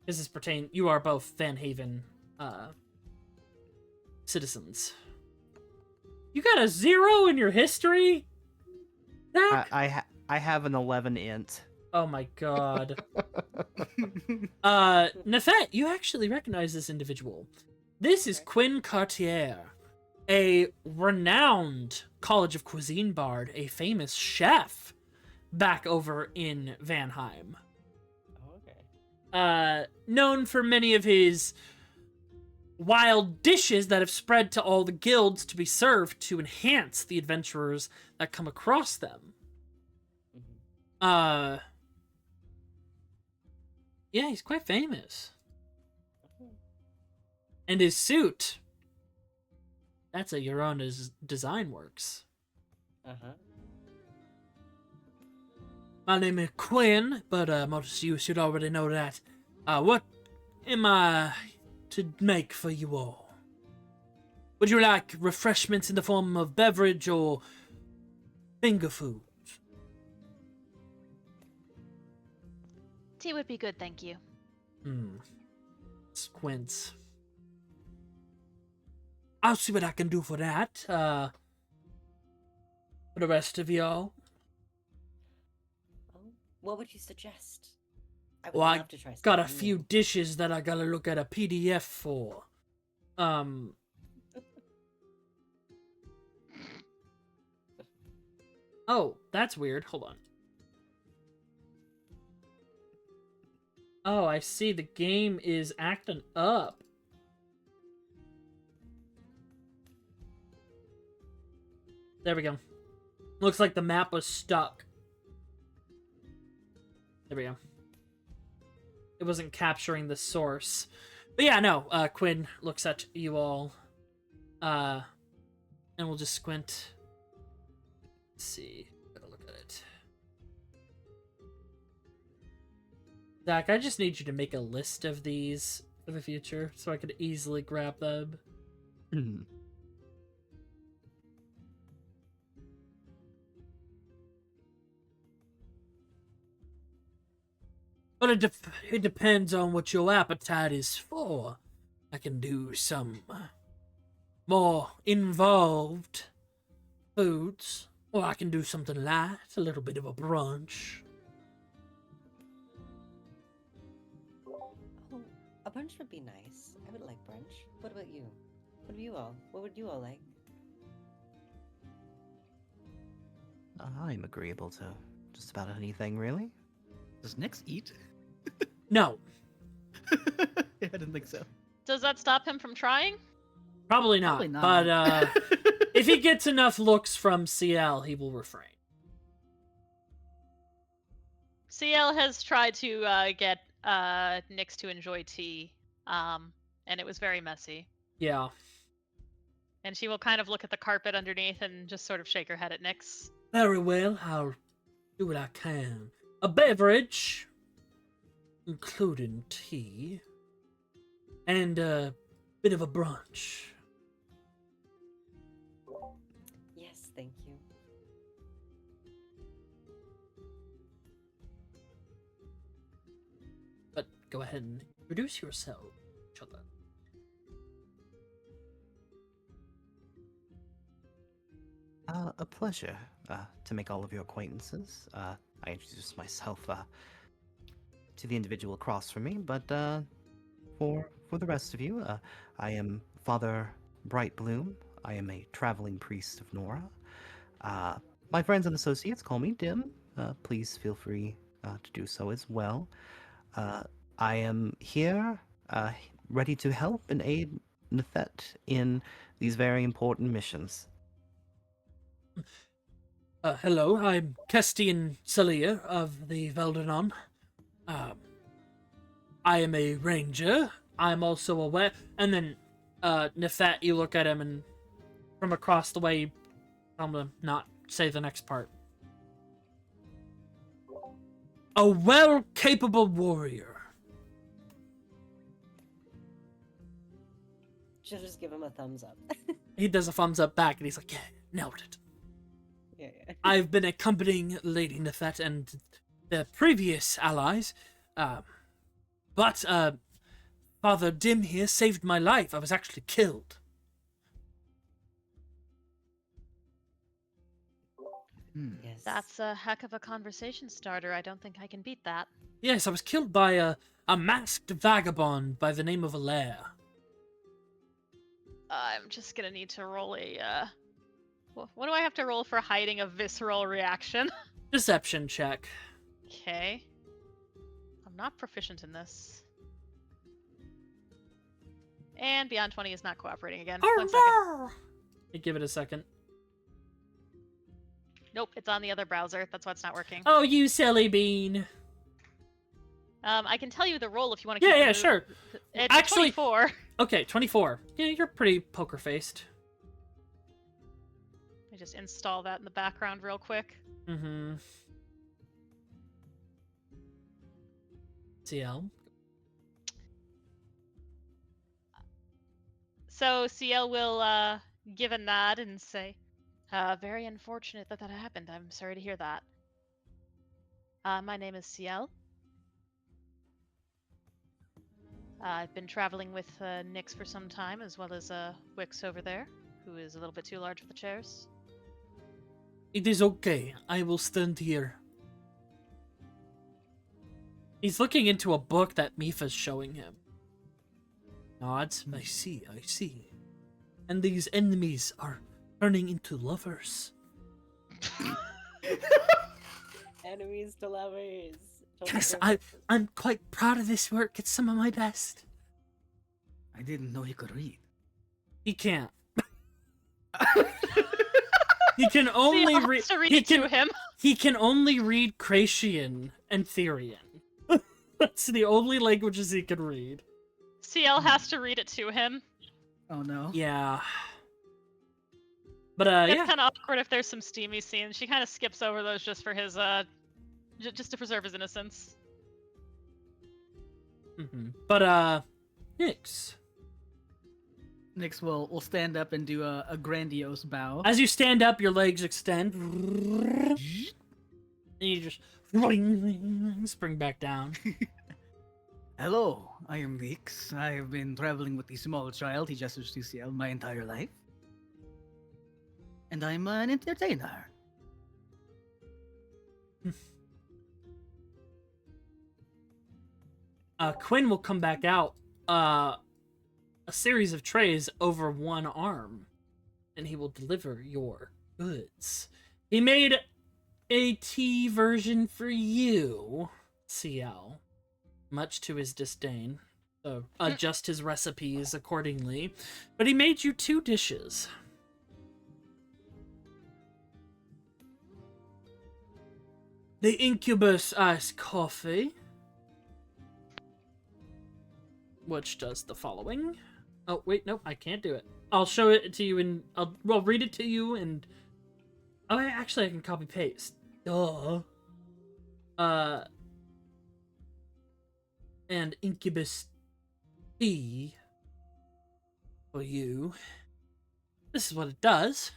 Does this pertain? You are both Van Haven citizens. You got a 0 in your history? Zach? I have an 11 int. Oh my god. Nythett, you actually recognize this individual. This is Okay. Quinn Cartier, a renowned College of Cuisine bard, a famous chef back over in Vanheim. Oh, okay. Known for many of his wild dishes that have spread to all the guilds to be served to enhance the adventurers that come across them. Mhm. Yeah, he's quite famous. Mhm. And his suit, that's a Euronna's design works. Uh-huh. My name is Quinn, but most of you should already know that. What am I to make for you all? Would you like refreshments in the form of beverage or finger food? Tea would be good, thank you. Squints. I'll see what I can do for that. For the rest of y'all. Oh, what would you suggest? I would Well, I love to try got a something few new. dishes that I gotta look at a PDF for. Oh, that's weird. Hold on. Oh, I see. The game is acting up. There we go. Looks like the map was stuck. There we go. It wasn't capturing the source. But yeah, no, Quinn looks at you all. And we'll just squint. Let's see. Gotta look at it. Zach, I just need you to make a list of these for the future so I could easily grab them. Hmm. But it depends on what your appetite is for. I can do some more involved foods, or I can do something light, a little bit of a brunch. Oh, a brunch would be nice. I would like brunch. What about you? What would you all like? I'm agreeable to just about anything, really. Does Nyx eat? No, Yeah, I didn't think so. Does that stop him from trying? probably not. Probably not. But if he gets enough looks from Ciel, he will refrain. Ciel has tried to get Nyx to enjoy tea, and it was very messy. Yeah. And she will kind of look at the carpet underneath and just sort of shake her head at Nyx. Very well, I'll do what I can. A beverage, including tea, and a bit of a brunch. Yes, thank you. But go ahead and introduce yourself to each other. A pleasure to make all of your acquaintances. I introduced myself to the individual across from me, but for the rest of you, I am Father Brightbloom. I am a traveling priest of Nora. My friends and associates call me Dim. Please feel free to do so as well. I am here, ready to help and aid Nythett in these very important missions. Hello, I'm Estienne Seiya of the Veldenon. I am a ranger. I'm also aware. And then, Nythett, you look at him and from across the way, I'm gonna not say the next part. A well-capable warrior. She'll just give him a thumbs up. He does a thumbs up back and he's like, yeah, nailed it. Yeah. I've been accompanying Lady Nythett and the previous allies, but Father Dim here saved my life. I was actually killed. Yes. That's a heck of a conversation starter. I don't think I can beat that. Yes, I was killed by a masked vagabond by the name of Alaire. I'm just gonna need to roll a, what do I have to roll for hiding a visceral reaction? Deception check. Okay. I'm not proficient in this. And Beyond 20 is not cooperating again. Oh, 1 second. no! Hey, give it a second. Nope, it's on the other browser. That's why it's not working. Oh, you silly bean. I can tell you the roll if you want to. Yeah, sure. It's Actually- 24. Okay, 24. Yeah, you're pretty poker-faced. I just install that in the background real quick. Mm-hmm. Ciel. So Ciel will give a nod and say, very unfortunate that happened. I'm sorry to hear that. My name is Ciel. I've been traveling with Nyx for some time, as well as Wixx over there, who is a little bit too large for the chairs. It is okay. I will stand here. He's looking into a book that Mifa's showing him. Nods. I see, I see. And these enemies are turning into lovers. Enemies to lovers. Yes, I'm quite proud of this work. It's some of my best. I didn't know he could read. He can't. He can only Ciel read. has to read it to him. He can only read Crathian and Thyrian. That's the only languages he can read. Ciel has to read it to him. Oh no. Yeah. But It's yeah. kind of awkward if there's some steamy scenes. She kind of skips over those just for his just to preserve his innocence. But Nyx. Nyx will stand up and do a grandiose bow. As you stand up, your legs extend. And you just spring back down. Hello, I am Wixx. I have been traveling with the small child, he gestures to Ciel, my entire life. And I'm an entertainer. Quinn will come back out. A series of trays over one arm, and he will deliver your goods. He made a tea version for you, Ciel, much to his disdain. So adjust his recipes accordingly. But he made you 2 dishes. The Incubus iced coffee, which does the following. Oh, wait, nope, I can't do it. I'll show it to you and I'll read it to you and... Oh, actually, I can copy paste. Duh. And Incubus tea for you. This is what it does.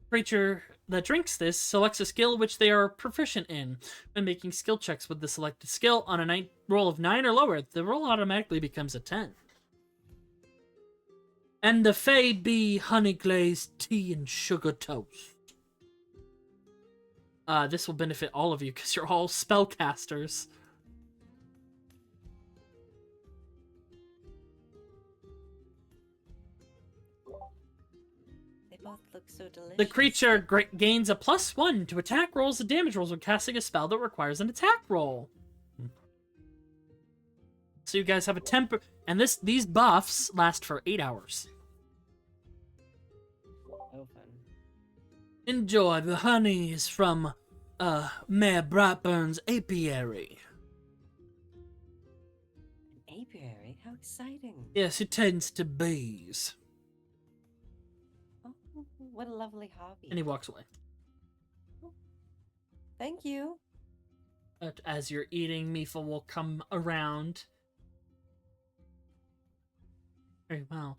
Creature that drinks this selects a skill which they are proficient in. When making skill checks with the selected skill on a roll of 9 or lower, the roll automatically becomes a 10. And the Fade be honey glazed tea and sugar toast. This will benefit all of you because you're all spellcasters. They both look so delicious. The creature gains a +1 to attack rolls and damage rolls when casting a spell that requires an attack roll. So you guys have a temper, and these buffs last for 8 hours. Oh, fun. Enjoy. The honey is from Mayor Brightburn's apiary. An apiary? How exciting. Yes, it tends to bees. Oh, what a lovely hobby. And he walks away. Thank you. But as you're eating, Mifa will come around. Very well.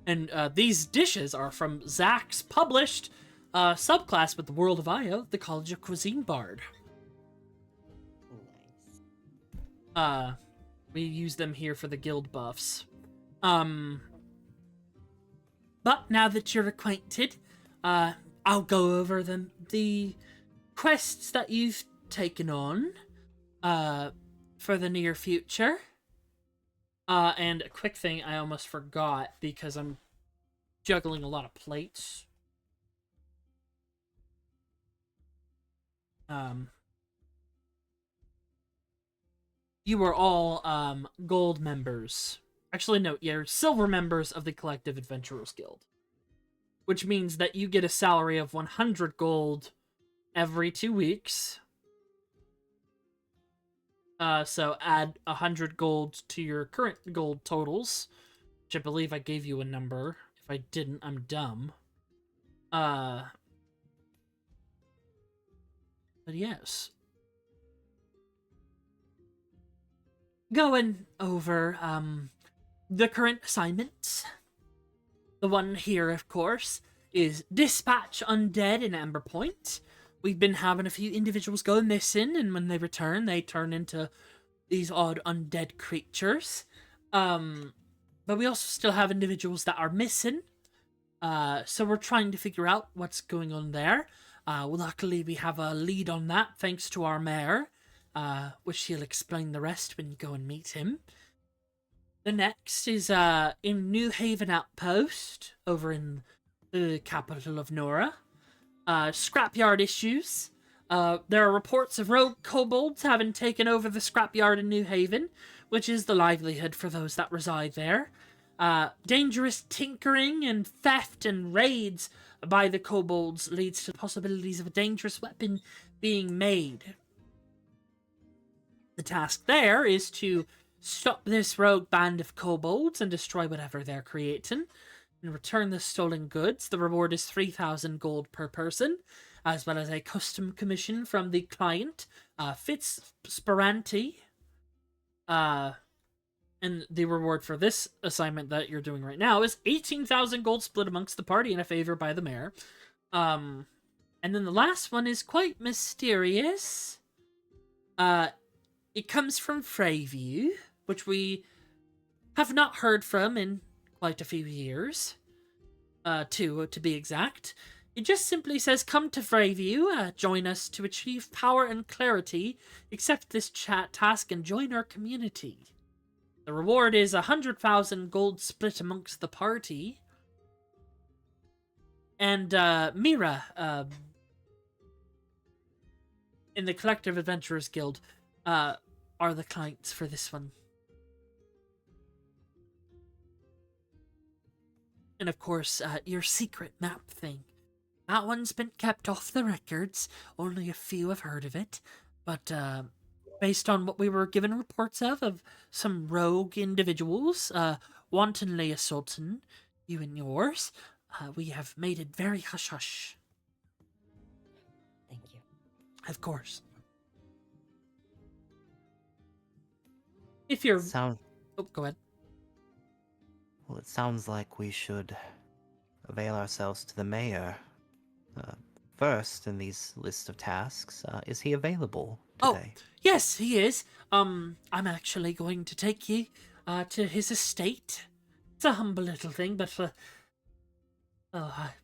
And these dishes are from Zach's published subclass with the World of Io, the College of Cuisine Bard. Nice. We use them here for the guild buffs. But now that you're acquainted, I'll go over the quests that you've taken on for the near future. And a quick thing I almost forgot because I'm juggling a lot of plates. You are all gold members. Actually, no, you're silver members of the Collective Adventurers Guild. Which means that you get a salary of 100 gold every 2 weeks. So add 100 gold to your current gold totals, which I believe I gave you a number. If I didn't, I'm dumb. But yes. Going over, the current assignments. The one here, of course, is Dispatch Undead in Amberpoint. We've been having a few individuals go missing, and when they return, they turn into these odd undead creatures. But we also still have individuals that are missing. So we're trying to figure out what's going on there. Luckily, we have a lead on that, thanks to our mayor, which he'll explain the rest when you go and meet him. The next is in New Haven Outpost, over in the capital of Nora. Scrapyard issues. There are reports of rogue kobolds having taken over the scrapyard in New Haven, which is the livelihood for those that reside there. Dangerous tinkering and theft and raids by the kobolds leads to possibilities of a dangerous weapon being made. The task there is to stop this rogue band of kobolds and destroy whatever they're creating, and return the stolen goods. The reward is 3,000 gold per person, as well as a custom commission from the client, Fitzsperanti. And the reward for this assignment that you're doing right now is 18,000 gold split amongst the party in a favor by the mayor. And then the last one is quite mysterious. It comes from Freyview, which we have not heard from in quite a few years. To be exact. It just simply says, come to Freyview, join us to achieve power and clarity, accept this chat task, and join our community. The reward is 100,000 gold split amongst the party. And, Mira, in the Collective Adventurers Guild, are the clients for this one. And of course, your secret map thing. That one's been kept off the records. Only a few have heard of it. But, based on what we were given reports of some rogue individuals, wantonly assaulting you and yours, we have made it very hush-hush. Thank you. Of course. If you're... Oh, go ahead. Well, it sounds like we should avail ourselves to the mayor. First in these list of tasks, is he available today? Oh, yes, he is. I'm actually going to take you to his estate. It's a humble little thing, but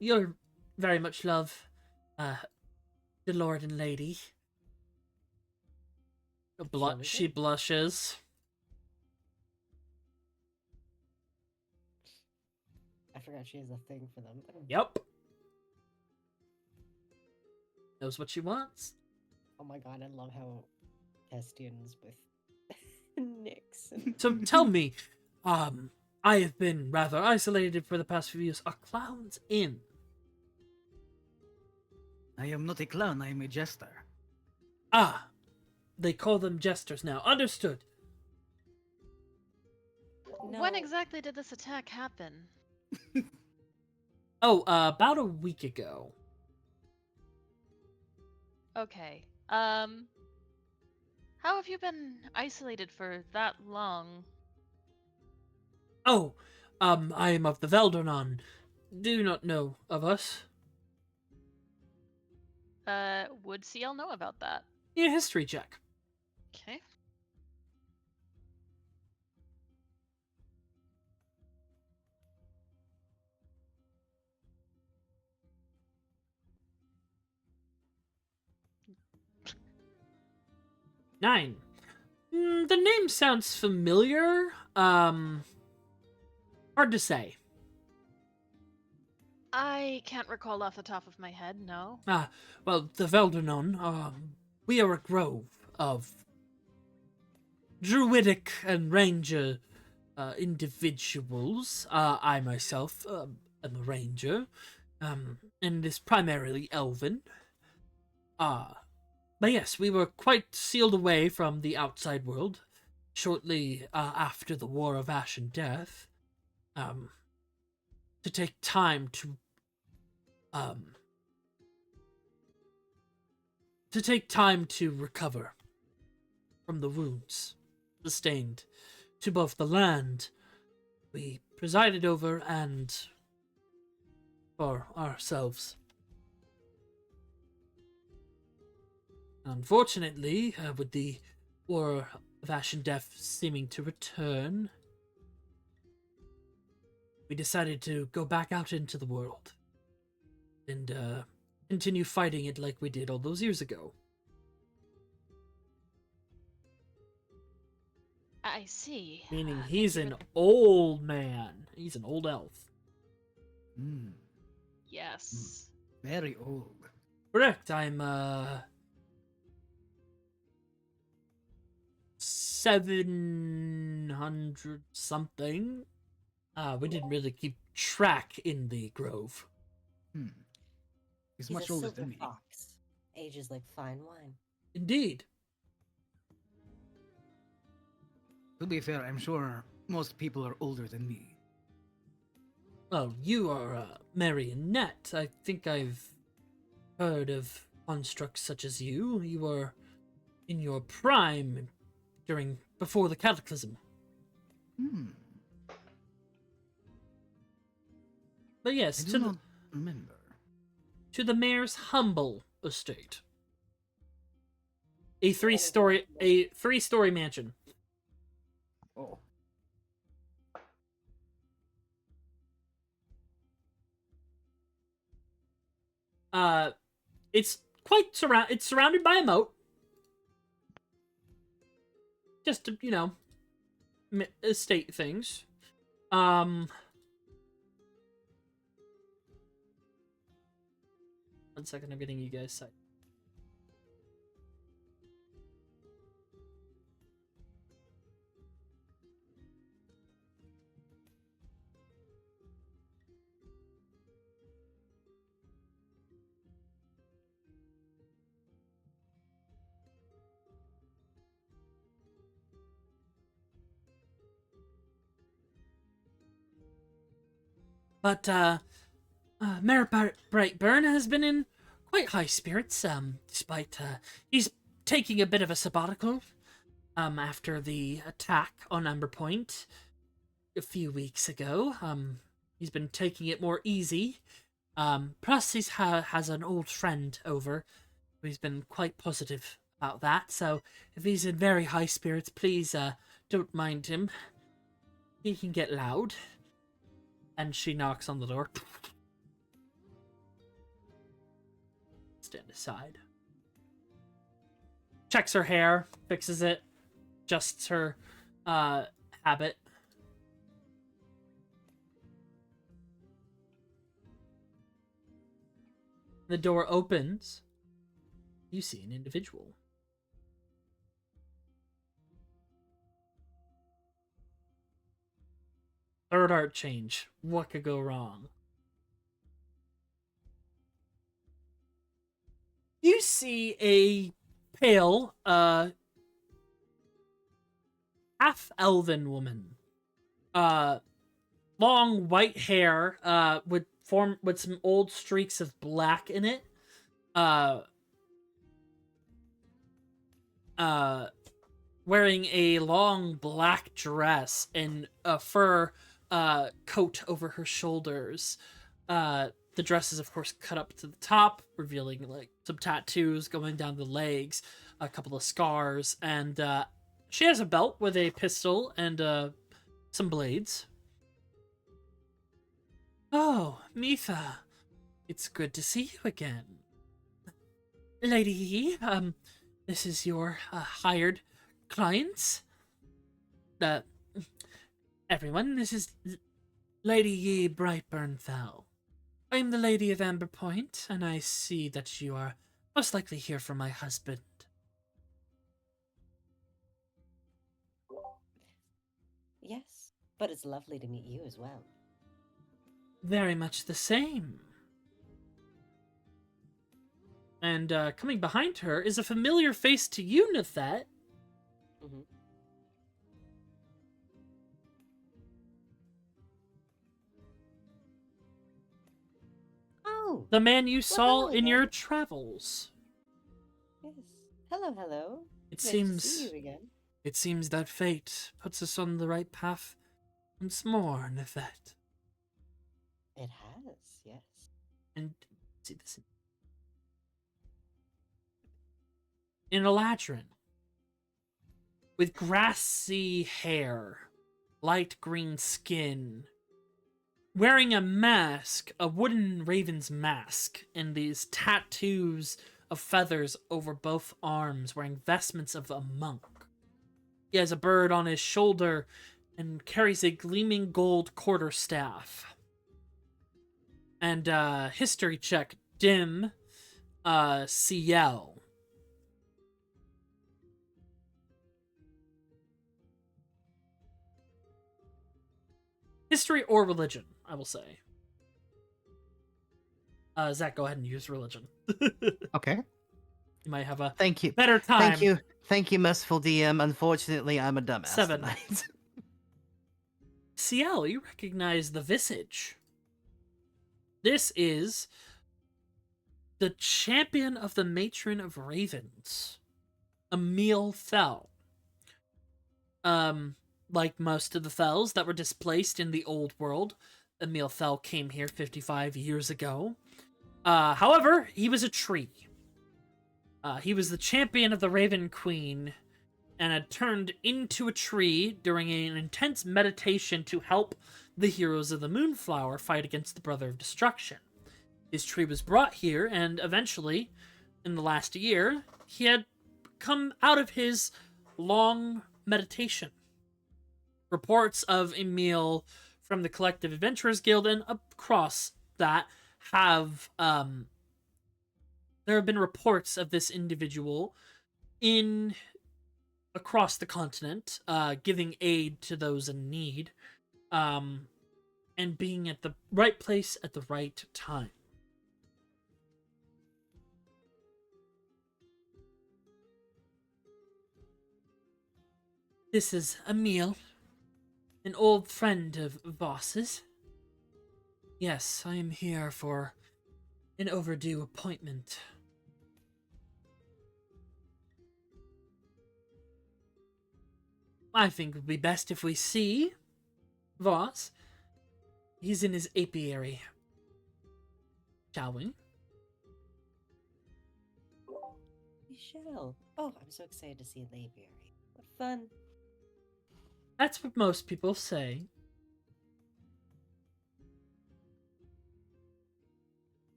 you'll very much love the lord and lady. She blushes. I forgot she has a thing for them. Yep. Knows what she wants. Oh my god, I love how Estienne's with Nyx. So tell me, I have been rather isolated for the past few years. Are clowns in? I am not a clown, I am a jester. Ah, they call them jesters now. Understood. When exactly did this attack happen? Oh, about a week ago. Okay. How have you been isolated for that long? Oh, I am of the Veldernon. Do not know of us. Would Ciel know about that? Yeah, history check. Okay. 9. The name sounds familiar. Hard to say. I can't recall off the top of my head, no. Well, the Veldernon, we are a grove of druidic and ranger individuals. I myself am a ranger, and is primarily elven. But yes, we were quite sealed away from the outside world shortly after the War of Ash and Death, to take time to recover from the wounds sustained to both the land we presided over and for ourselves. Unfortunately, with the War of Ash and Death seeming to return, we decided to go back out into the world and continue fighting it like we did all those years ago. I see. Meaning Thank he's you an for the- old man. He's an old elf. Yes. Very old. Correct, I'm 700 something. We didn't really keep track in the grove. He's He's much a older silver than me. fox. Ages like fine wine. Indeed. To be fair, I'm sure most people are older than me. Well, you are Marionette. I think I've heard of constructs such as you. You were in your prime before the Cataclysm. But yes, I do not remember. to the mayor's humble estate. A three-story mansion. Oh. It's it's surrounded by a moat. Just to, estate things. One second, I'm getting you guys set. But Mayor Brightburn has been in quite high spirits, despite he's taking a bit of a sabbatical after the attack on Amberpoint a few weeks ago. He's been taking it more easy. Plus he has an old friend over who's been quite positive about that. So if he's in very high spirits, please don't mind him. He can get loud. And she knocks on the door. Stand aside. Checks her hair, fixes it, adjusts her habit. The door opens. You see an individual. Third art change. What could go wrong? You see a pale, half-elven woman. Long white hair, with some old streaks of black in it. Wearing a long black dress and a fur coat over her shoulders. The dress is, of course, cut up to the top, revealing like some tattoos going down the legs, a couple of scars, and she has a belt with a pistol and some blades. Oh, Mitha, it's good to see you again. Lady, this is your hired clients. Uh, everyone, this is Lady Ye Brightburnfell. I am the Lady of Amberpoint, and I see that you are most likely here for my husband. Yes, but it's lovely to meet you as well. Very much the same. And coming behind her is a familiar face to you, Nythett. Mm-hmm. Oh, The man you saw hello in there. your travels. yes. Hello, hello. It Nice to seems see you again. it seems that fate puts us on the right path once more, Nythett. It has, yes. And see this in Eladrin, with grassy hair, light green skin, wearing a mask, a wooden raven's mask, and these tattoos of feathers over both arms, wearing vestments of a monk. He has a bird on his shoulder and carries a gleaming gold quarterstaff. And history check, dim, Ciel. History or religion, I will say. Zach, go ahead and use religion. Okay. You might have a Thank you. better time. Thank you. Thank you, merciful DM. Unfortunately, I'm a dumbass 7. tonight. Ciel, you recognize the visage. This is the champion of the Matron of Ravens, Emil Thel. Like most of the Thels that were displaced in the old world, Emil Thel came here 55 years ago. However, he was a tree. He was the champion of the Raven Queen and had turned into a tree during an intense meditation to help the heroes of the Moonflower fight against the Brother of Destruction. His tree was brought here, and eventually, in the last year, he had come out of his long meditation. Reports of Emil from the Collective Adventurers Guild and across that have there have been reports of this individual across the continent, giving aid to those in need, and being at the right place at the right time. This is Emil, an old friend of Voss's. Yes, I am here for an overdue appointment. I think it would be best if we see Voss. He's in his apiary. Shall we? Michelle. Oh, I'm so excited to see an apiary. What fun. That's what most people say.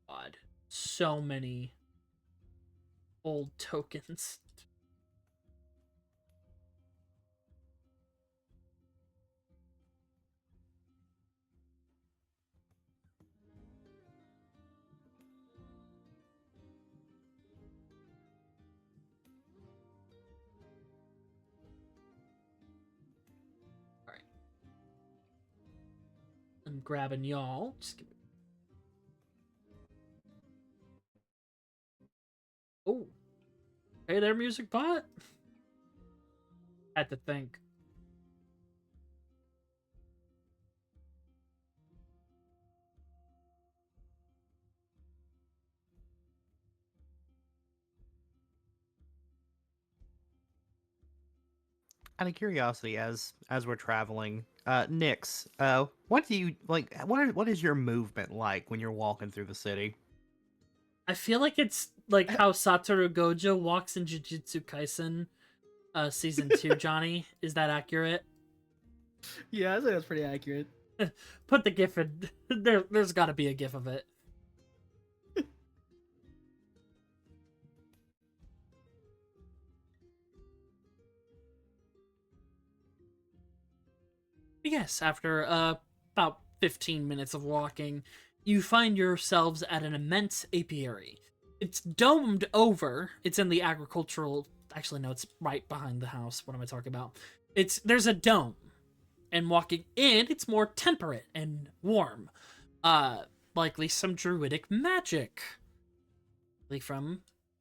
God, so many old tokens. Alright. I'm grabbing y'all. Just give me... Oh. Hey there, music bot. Had to think. Out of curiosity, as we're traveling, Nyx, what do you like? What is your movement like when you're walking through the city? I feel like it's like how Satoru Gojo walks in Jujutsu Kaisen season 2, Johnny. Is that accurate? Yeah, I think that's pretty accurate. Put the gif in. There's got to be a gif of it. Yes, after about 15 minutes of walking, you find yourselves at an immense apiary. It's domed over. It's in the agricultural. Actually, no, it's right behind the house. What am I talking about? There's a dome, and walking in, it's more temperate and warm. Likely some druidic magic, likely from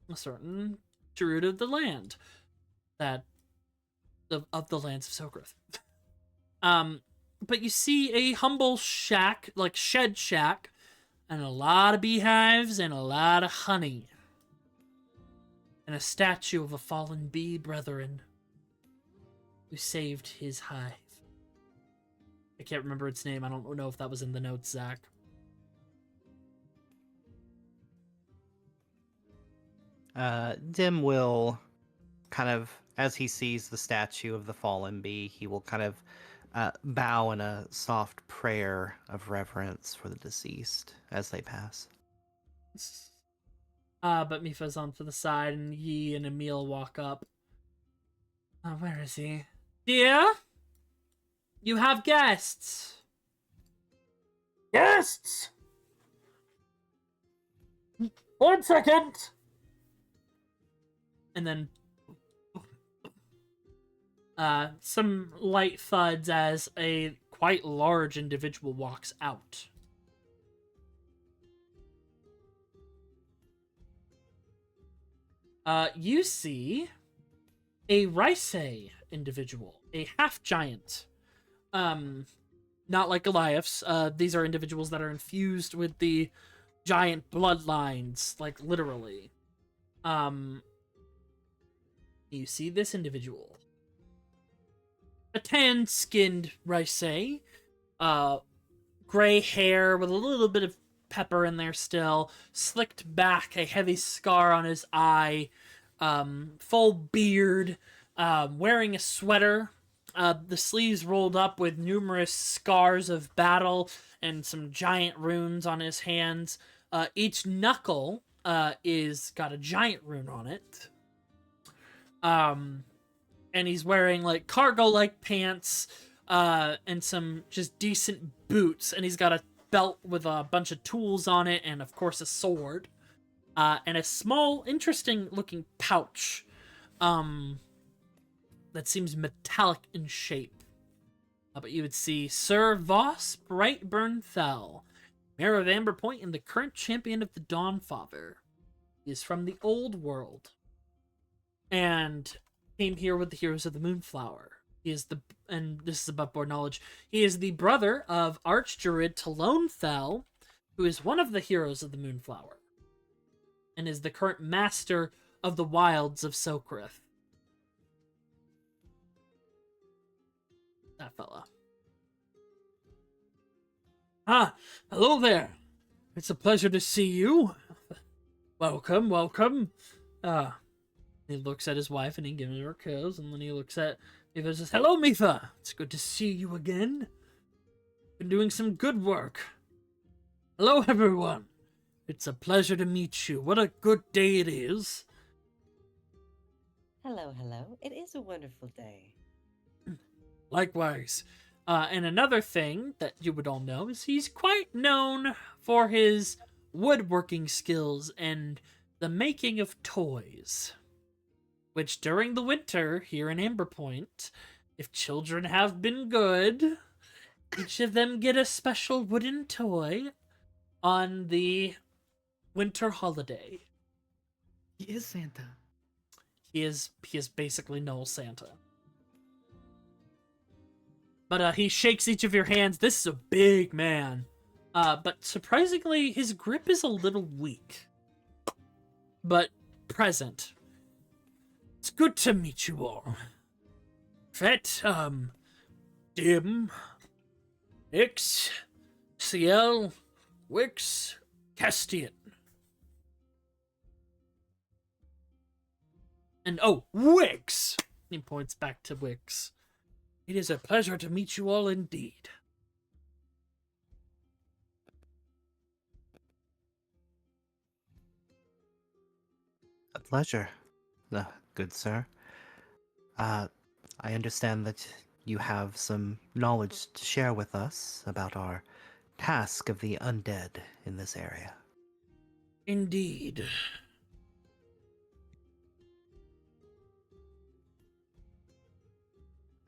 a certain druid of the land, that of the lands of Sogrith. But you see a humble shack, like shed shack, and a lot of beehives and a lot of honey. And a statue of a fallen bee brethren who saved his hive. I can't remember its name. I don't know if that was in the notes, Zach. Dim will kind of, as he sees the statue of the fallen bee, he will kind of bow in a soft prayer of reverence for the deceased as they pass. But Mifa's on to the side, and Yi and Emil walk up. Where is he? Dear? You have guests! Guests! 1 second! And then some light thuds as a quite large individual walks out. You see a Ricey individual, a half-giant. Not like Goliaths. These are individuals that are infused with the giant bloodlines, like literally. You see this individual. A tan-skinned Ricey, gray hair with a little bit of pepper in there still, slicked back, a heavy scar on his eye, full beard, wearing a sweater, the sleeves rolled up with numerous scars of battle and some giant runes on his hands. Each knuckle is got a giant rune on it. And he's wearing like cargo-like pants, and some just decent boots, and he's got a belt with a bunch of tools on it, and of course a sword, and a small, interesting-looking pouch, that seems metallic in shape. But you would see Sir Voss Brightbloom, Mayor of Amberpoint and the current champion of the Dawnfather. He is from the old world, and came here with the Heroes of the Moonflower. He is and this is above board knowledge, he is the brother of Archdruid ThatoneGuyJonny, who is one of the Heroes of the Moonflower, and is the current master of the wilds of Sogrith. That fella. Hello there. It's a pleasure to see you. Welcome, welcome. He looks at his wife and he gives her a kiss, and then he looks at Mitha and says, "Hello, Mitha. It's good to see you again. Been doing some good work. Hello, everyone. It's a pleasure to meet you. What a good day it is." Hello, hello. It is a wonderful day. Likewise. And another thing that you would all know is he's quite known for his woodworking skills and the making of toys. Which during the winter here in Amberpoint, if children have been good, each of them get a special wooden toy on the winter holiday. He is Santa. He is basically Null Santa. But he shakes each of your hands. This is a big man. But surprisingly, his grip is a little weak. But present. It's good to meet you all. Fet, Dim, Ix, Ciel, Wixx, Estienne. And oh, Wixx! He points back to Wixx. It is a pleasure to meet you all indeed. A pleasure, good sir. I understand that you have some knowledge to share with us about our task of the undead in this area. Indeed.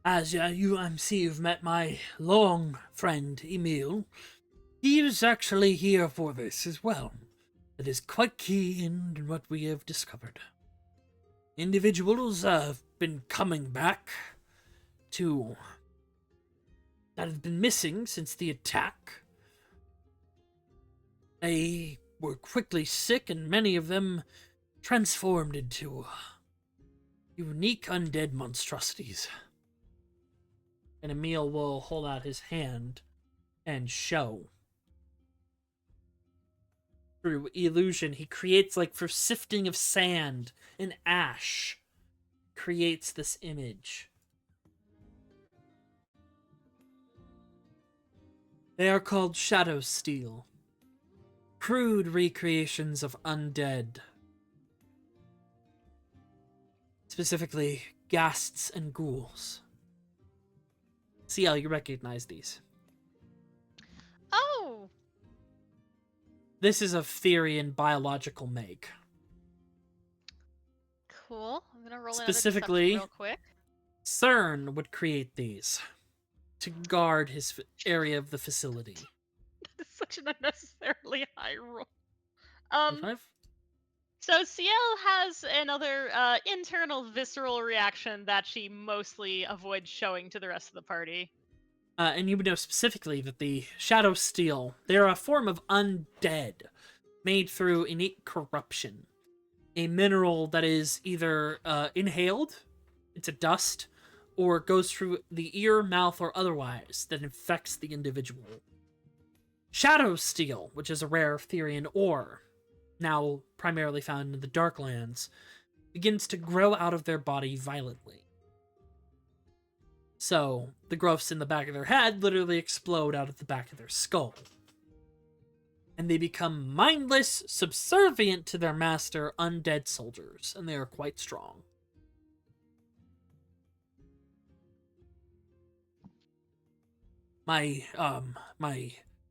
As you've met my long friend, Emil. He is actually here for this as well. It is quite key in what we have discovered. Individuals have been coming back that have been missing since the attack. They were quickly sick, and many of them transformed into unique undead monstrosities. And Emil will hold out his hand and show. Through illusion, he creates, like, for sifting of sand and ash, creates this image. They are called Shadow Steel. Crude recreations of undead. Specifically, ghasts and ghouls. Ciel, you recognize these. Oh! This is a Thyrian biological make. Cool. I'm gonna roll Specifically, another deception real quick. CERN would create these to guard his area of the facility. That is such an unnecessarily high roll. 25? So Ciel has another internal visceral reaction that she mostly avoids showing to the rest of the party. And you would know specifically that the Shadow Steel, they're a form of undead made through innate corruption. A mineral that is either inhaled, it's a dust, or goes through the ear, mouth, or otherwise that infects the individual. Shadow Steel, which is a rare Thyrian ore, now primarily found in the Darklands, begins to grow out of their body violently. So, the growths in the back of their head literally explode out of the back of their skull. And they become mindless, subservient to their master, undead soldiers, and they are quite strong. My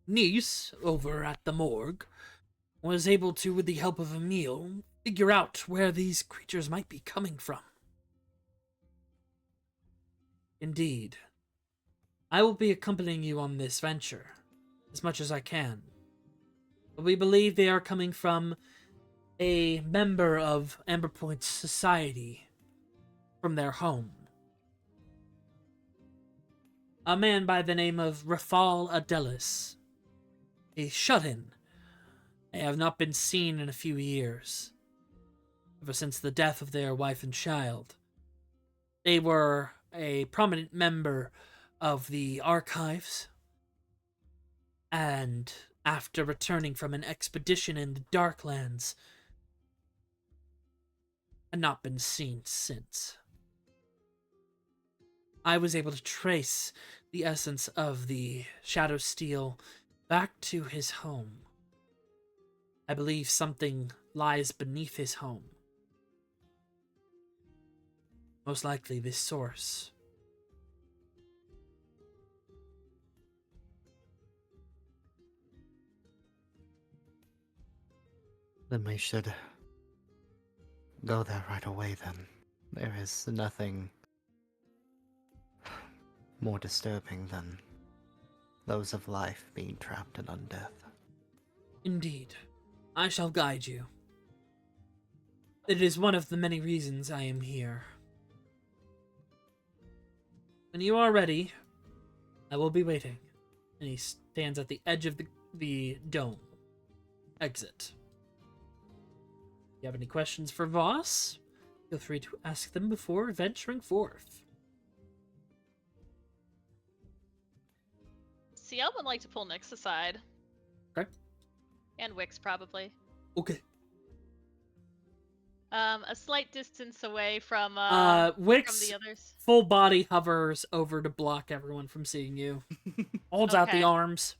niece, over at the morgue, was able to, with the help of Emil, figure out where these creatures might be coming from. Indeed. I will be accompanying you on this venture, as much as I can. But we believe they are coming from a member of Amberpoint's society, from their home. A man by the name of Rafal Adelis. A shut-in. They have not been seen in a few years, ever since the death of their wife and child. They were a prominent member of the archives, and after returning from an expedition in the Darklands, had not been seen since. I was able to trace the essence of the Shadow Steel back to his home. I believe something lies beneath his home. Most likely this source. Then we should go there right away then. There is nothing more disturbing than those of life being trapped in undeath. Indeed. I shall guide you. It is one of the many reasons I am here. When you are ready, I will be waiting. And he stands at the edge of the dome. Exit. If you have any questions for Voss, feel free to ask them before venturing forth. Ciel would like to pull Nyx aside. Okay. And Wixx, probably. Okay. A slight distance away from Wixx the others. full body hovers over to block everyone from seeing you. Holds out the Okay. arms.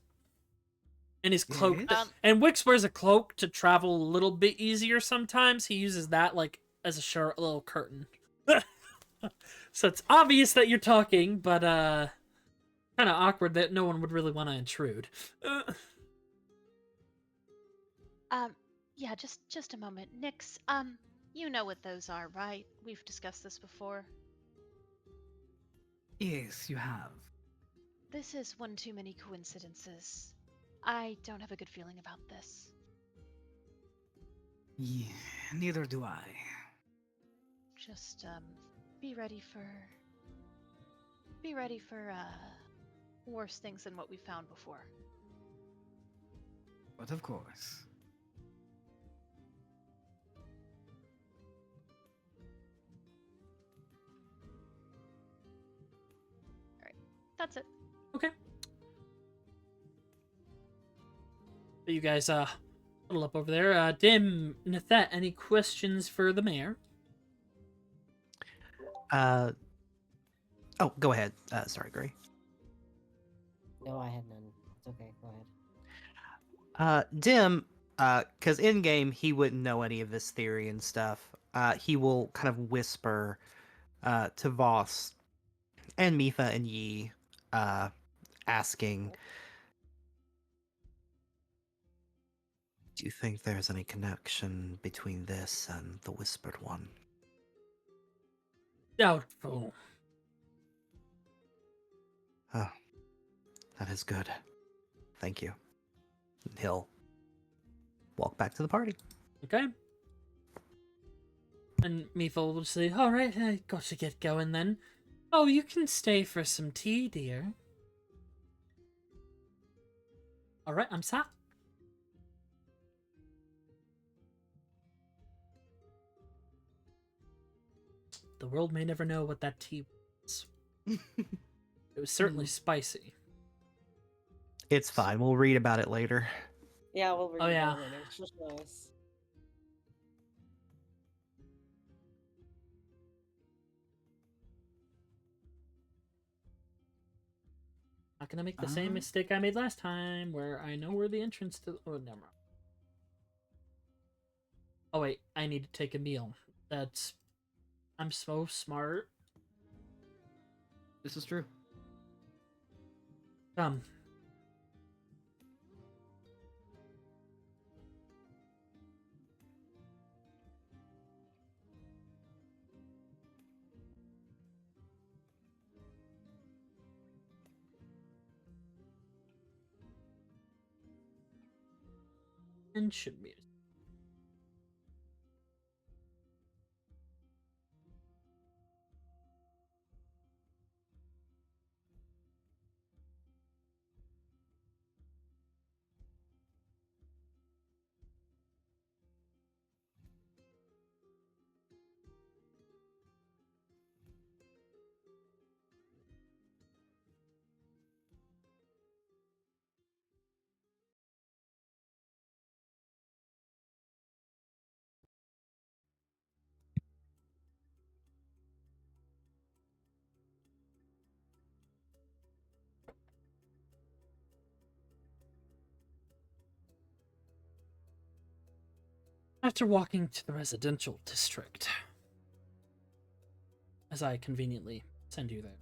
And his cloak. Yes. And Wixx wears a cloak to travel a little bit easier sometimes. He uses that like as a little curtain. So it's obvious that you're talking, but kind of awkward that no one would really want to intrude. Yeah, just a moment. Nyx, you know what those are, right? We've discussed this before. Yes, you have. This is one too many coincidences. I don't have a good feeling about this. Yeah, neither do I. Just be ready for worse things than what we found before. But of course. That's it. Okay. So you guys huddle up over there. Dim, Nythett, any questions for the mayor? Oh, go ahead. Sorry, Gray. No, I had none. It's okay. Go ahead. Dim, because in game he wouldn't know any of this theory and stuff. He will kind of whisper to Voss and Mifa and Yi, asking, "Do you think there's any connection between this and the Whispered One?" Doubtful. Oh, that is good. Thank you. And he'll walk back to the party. Okay. And Mifa will say, "Alright, I got to get going then. Oh, you can stay for some tea, dear." Alright, I'm sat. The world may never know what that tea was. It was certainly spicy. It's fine. We'll read about it later. Yeah, we'll read Oh, about yeah. it later. It's just nice. Not gonna make the same mistake I made last time, where I know where the entrance to. Oh, never mind. Oh wait, I need to take a meal. I'm so smart. This is true. Come. And should be. After walking to the residential district, as I conveniently send you there,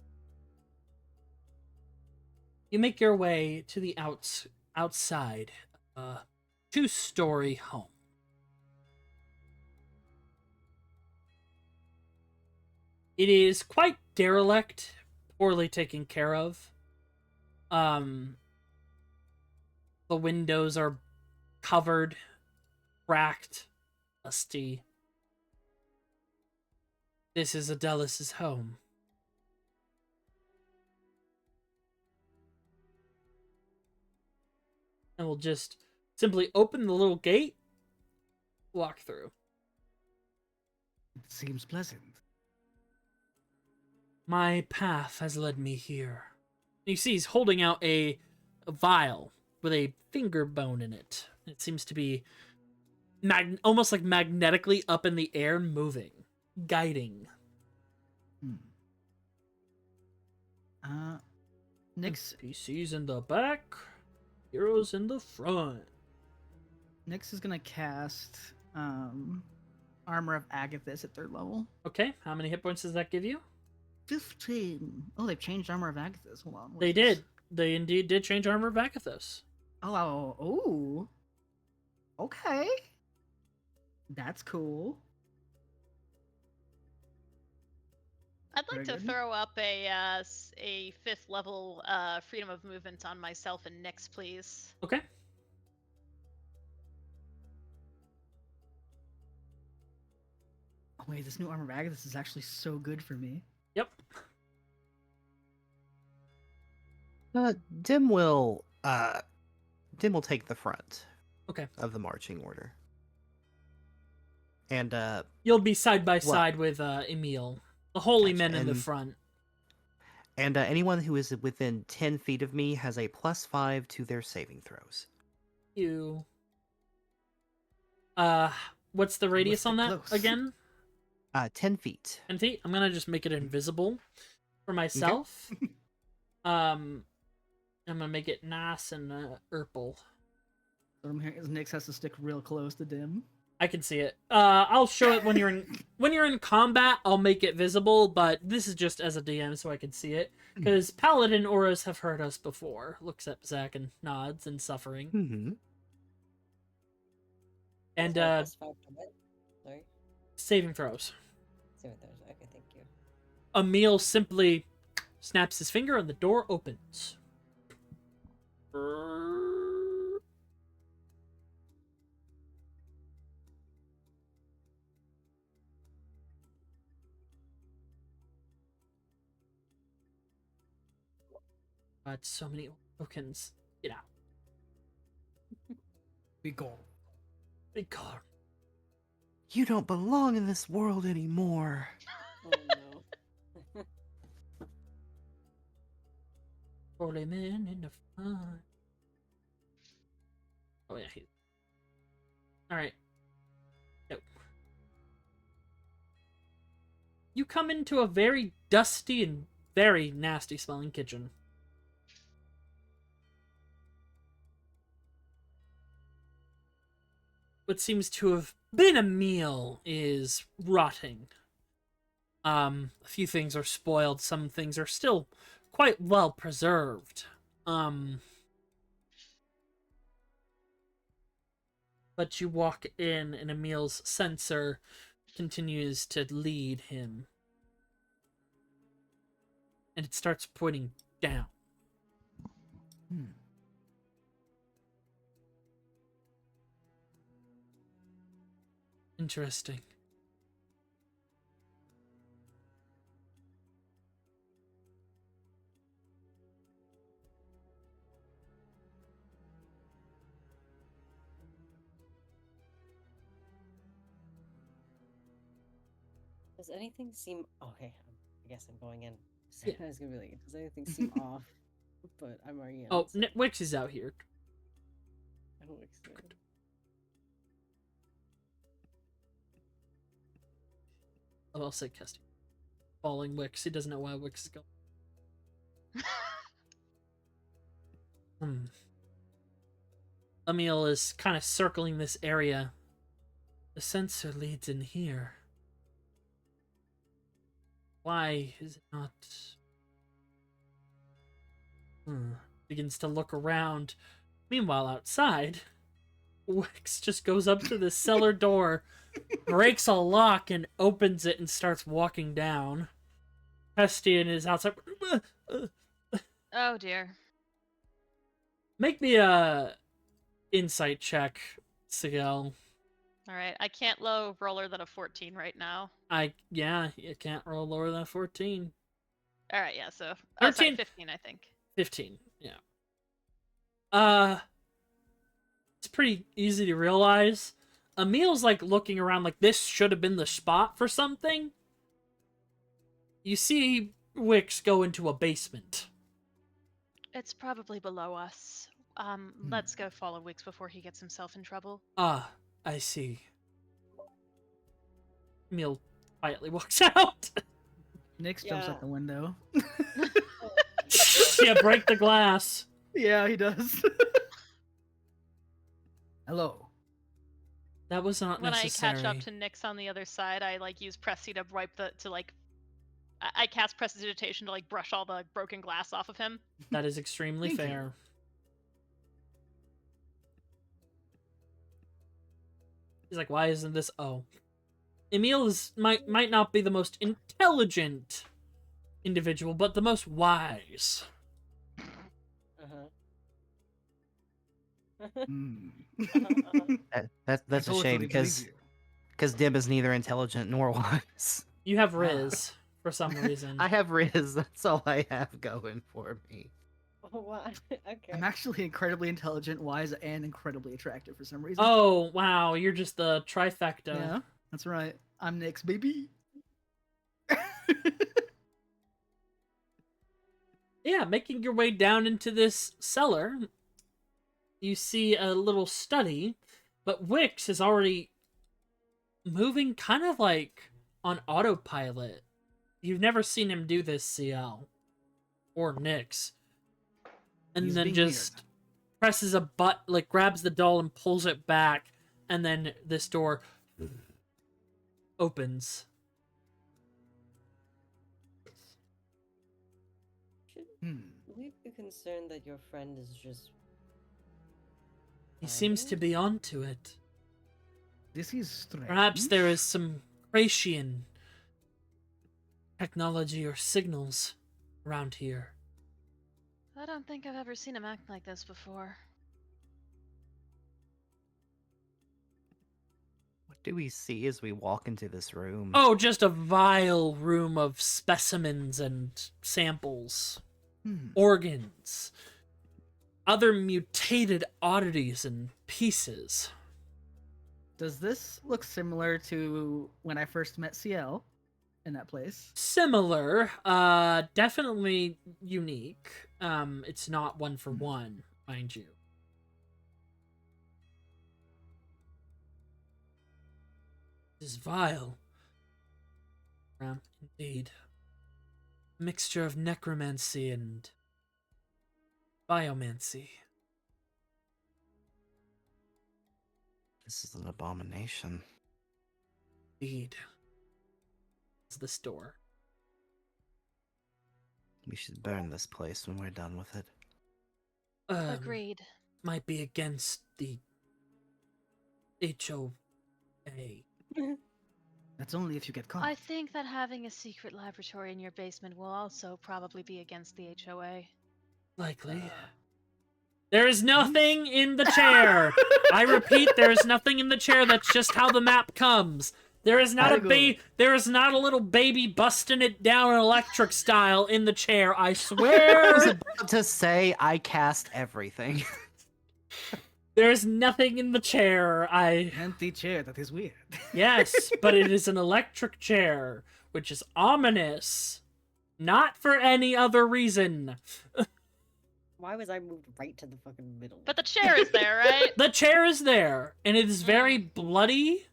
you make your way to the outside, two-story home. It is quite derelict, poorly taken care of. The windows are covered, cracked, musty. This is Adelis's home. And we'll just simply open the little gate, walk through. It seems pleasant. My path has led me here. You see he's holding out a vial with a finger bone in it. It seems to be almost like magnetically up in the air, moving, guiding. Nyx PC's in the back, heroes in the front. Nyx is gonna cast Armor of Agathis at 3rd level. Okay, how many hit points does that give you? 15. Oh, they've changed Armor of Agathis. Hold on. They what's this? did. They indeed did change Armor of Agathis. Oh, ooh. Okay. That's cool. I'd like Very to good. throw up a 5th level freedom of movement on myself and Nyx, please. Okay. Oh wait, this new Armor of Agathis is actually so good for me. Yep. Dim will take the front. Okay. Of the marching order. And You'll be side by side with Emil. The holy Gotcha, men in the and- front. and anyone who is within 10 feet of me has a +5 to their saving throws. You. What's the radius stick on that close. again? 10 feet. 10 feet? I'm gonna just make it invisible for myself. I'm gonna make it nice and purple. What I'm hearing is Nyx has to stick real close to Dim. I can see it. I'll show it when you're in combat. I'll make it visible, but this is just as a DM so I can see it. Because Paladin auras have hurt us before. Looks at Zach and nods in suffering. Mm-hmm. And Sorry, +5 to what? Sorry. saving throws. Saving throws. Okay, thank you. Emil simply snaps his finger and the door opens. God, so many tokens. Get out. Be gone. Big car. You don't belong in this world anymore. Oh no. Holy man in the front. Oh yeah, Alright. Nope. You come into a very dusty and very nasty smelling kitchen. What seems to have been a meal is rotting. A few things are spoiled, some things are still quite well preserved. But you walk in and Emil's sensor continues to lead him. And it starts pointing down. Interesting. Does anything seem okay? I guess I'm going in. Yeah. I was gonna be like, does anything seem off? But I'm already in. Oh, so- Wixx is out here. Oh, excellent. Oh, I'll say Kesty. Following Wixx. He doesn't know why Wixx is going. Emil is kind of circling this area. The sensor leads in here. Why is it not... Begins to look around. Meanwhile, outside, Wixx just goes up to the cellar door, breaks a lock, and opens it and starts walking down. Estienne is outside. Oh dear. Make me a insight check, Ciel. All right, I can't low roller than a 14 right now. Yeah, you can't roll lower than 14. All right, yeah, so 13? 15, I think. 15, yeah. It's pretty easy to realize. Emil's like looking around like this should have been the spot for something. You see Wixx go into a basement. It's probably below us. Let's go follow Wixx before he gets himself in trouble. Ah, I see. Emil quietly walks out. Nyx jumps Yeah. out the window. Yeah, break the glass. Yeah, he does. Hello. That was not When necessary. I catch up to Nyx on the other side, I like use Pressy to wipe the I cast Prestidigitation to like brush all the broken glass off of him. That is extremely Thank you. fair. He's like, why isn't this? Oh, Emil might not be the most intelligent individual, but the most wise. Hmm. That's a shame because Dim is neither intelligent nor wise. You have Riz for some reason. I have Riz. That's all I have going for me. What? Okay. I'm actually incredibly intelligent, wise, and incredibly attractive for some reason. Oh wow, you're just the trifecta. Yeah, that's right. I'm Nyx, baby. Yeah, making your way down into this cellar, you see a little study, but Wixx is already moving kind of like on autopilot. You've never seen him do this, Ciel. Or Nyx. And He's then being just presses a like grabs the doll and pulls it back, and then this door opens. Should Hmm. we be concerned that your friend is just... He seems to be onto it. This is strange. Perhaps there is some Thracian technology or signals around here. I don't think I've ever seen him act like this before. What do we see as we walk into this room? Oh, just a vile room of specimens and samples, organs, other mutated oddities and pieces. Does this look similar to when I first met Ciel in that place? Similar, definitely unique. It's not one for one, mind you. This is vile. Indeed. Mixture of necromancy and biomancy. This is an abomination. Indeed. It's this door. We should burn this place when we're done with it. Agreed. Might be against the HOA. That's only if you get caught. I think that having a secret laboratory in your basement will also probably be against the HOA. Likely. There is nothing in the chair. I repeat, there is nothing in the chair. That's just how the map comes. There is not there is not a little baby busting it down electric style in the chair. I I was swear. about to say I cast everything. There is nothing in the chair. Empty chair, that is weird. Yes, but it is an electric chair, which is ominous. Not for any other reason. Why was I moved right to the fucking middle? But the chair is there, right? The chair is there, and it is very bloody,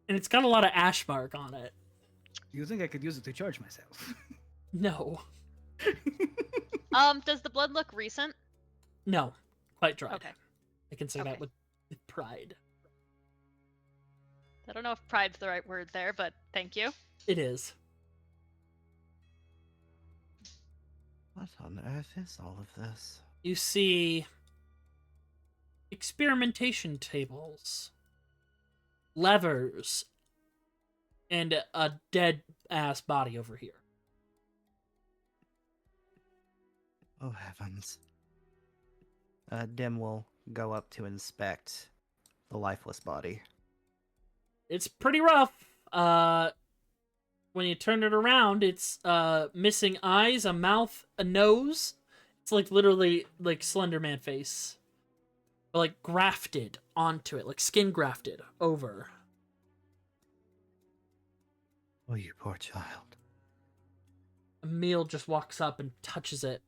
and it's got a lot of ash mark on it. You think I could use it to charge myself? No. Does the blood look recent? No. Quite dry. Okay. I can say that Okay. with pride. I don't know if pride's the right word there, but thank you. It is. What on earth is all of this? You see experimentation tables, levers, and a dead ass body over here. Oh heavens. Dim will go up to inspect the lifeless body. It's pretty rough. When you turn it around, it's missing eyes, a mouth, a nose. It's like literally like Slender Man face. But like grafted onto it, like skin grafted over. Oh, you poor child. Emil just walks up and touches it,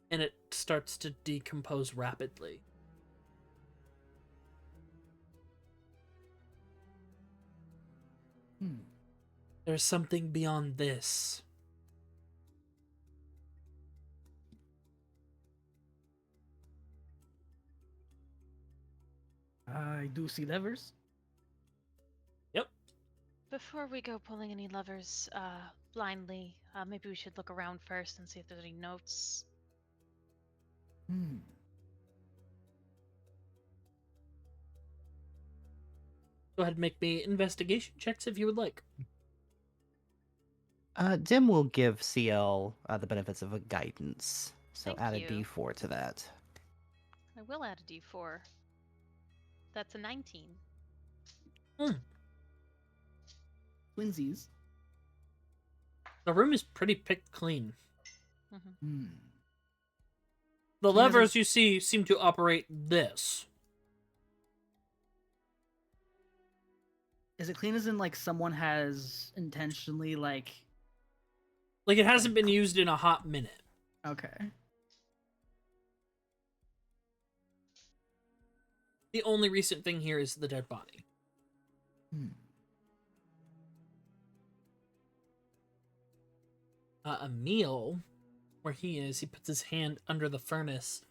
and it starts to decompose rapidly. There's something beyond this. I do see levers. Before we go pulling any levers blindly, maybe we should look around first and see if there's any notes. Hmm. Go ahead and make me investigation checks if you would like. Dim will give Ciel the benefits of a guidance. So Thank add a you. d4 to that. I will add a d4. That's a 19. Twinsies. The room is pretty picked clean. Hmm. The Clean as in- levers you see seem to operate this. Is it clean as in like someone has intentionally like? Like, it hasn't been used in a hot minute. Okay. The only recent thing here is the dead body. Hmm. Emil, where he is, he puts his hand under the furnace,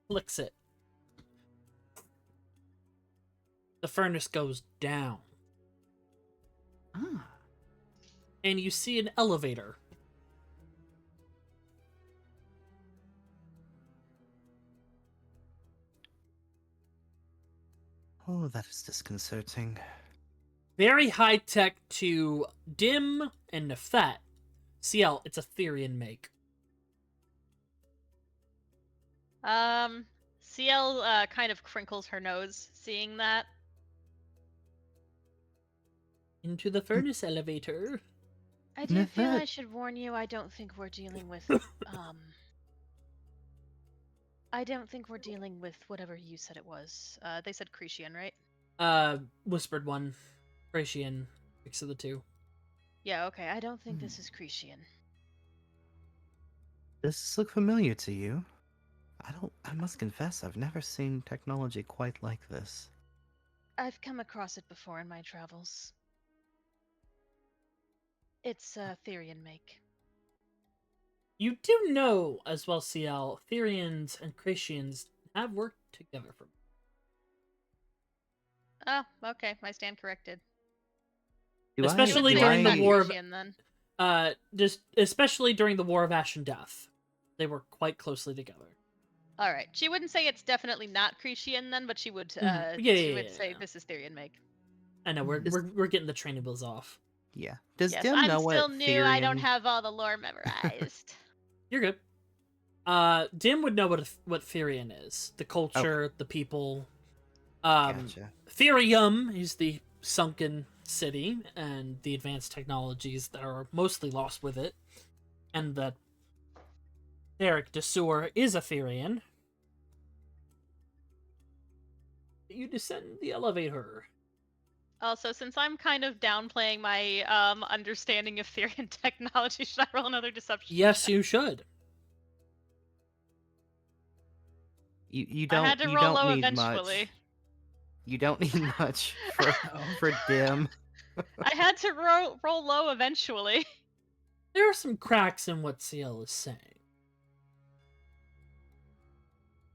flicks it. The furnace goes down, Ah. and you see an elevator. Oh, that is disconcerting. Very high tech to Dim and Nythett. Ciel, it's a Thyrian make. Ciel kind of crinkles her nose, seeing that. Into the furnace elevator. I do feel I Nythett. should warn you, I don't think we're dealing with, I don't think we're dealing with whatever you said it was. They said Cretian, right? Whispered one. Thracian. Mix of the two. Yeah, okay, I don't think this is Cretian. Does this look familiar to you? I must confess, I've never seen technology quite like this. I've come across it before in my travels. It's a Thyrian make. You do know, as well, Ciel, Thyrians and Cretians have worked together for. Oh, okay, I stand corrected. Especially Say during it's the not War of Cretian, then. just especially during the War of Ash and Death, they were quite closely together. All right, she wouldn't say it's definitely not Cretian then, but she would. Yeah, She yeah, would yeah, say yeah. this is Thyrian make. I know we're getting the training wheels off. Yeah. Does Yes, Dim I'm know still what new. I don't Tyrian- have all the lore memorized. You're good. Dim would know what Thyrian is. The culture, the people. Gotcha. Therium is the sunken city and the advanced technologies that are mostly lost with it. And that Eric Desur is a Therian. You descend the elevator. Also, since I'm kind of downplaying my understanding of Thyrian technology, should I roll another deception? Yes, you should. You I don't had to you roll don't low need eventually. much. You don't need much for Dim. I had to roll low eventually. There are some cracks in what Ciel is saying.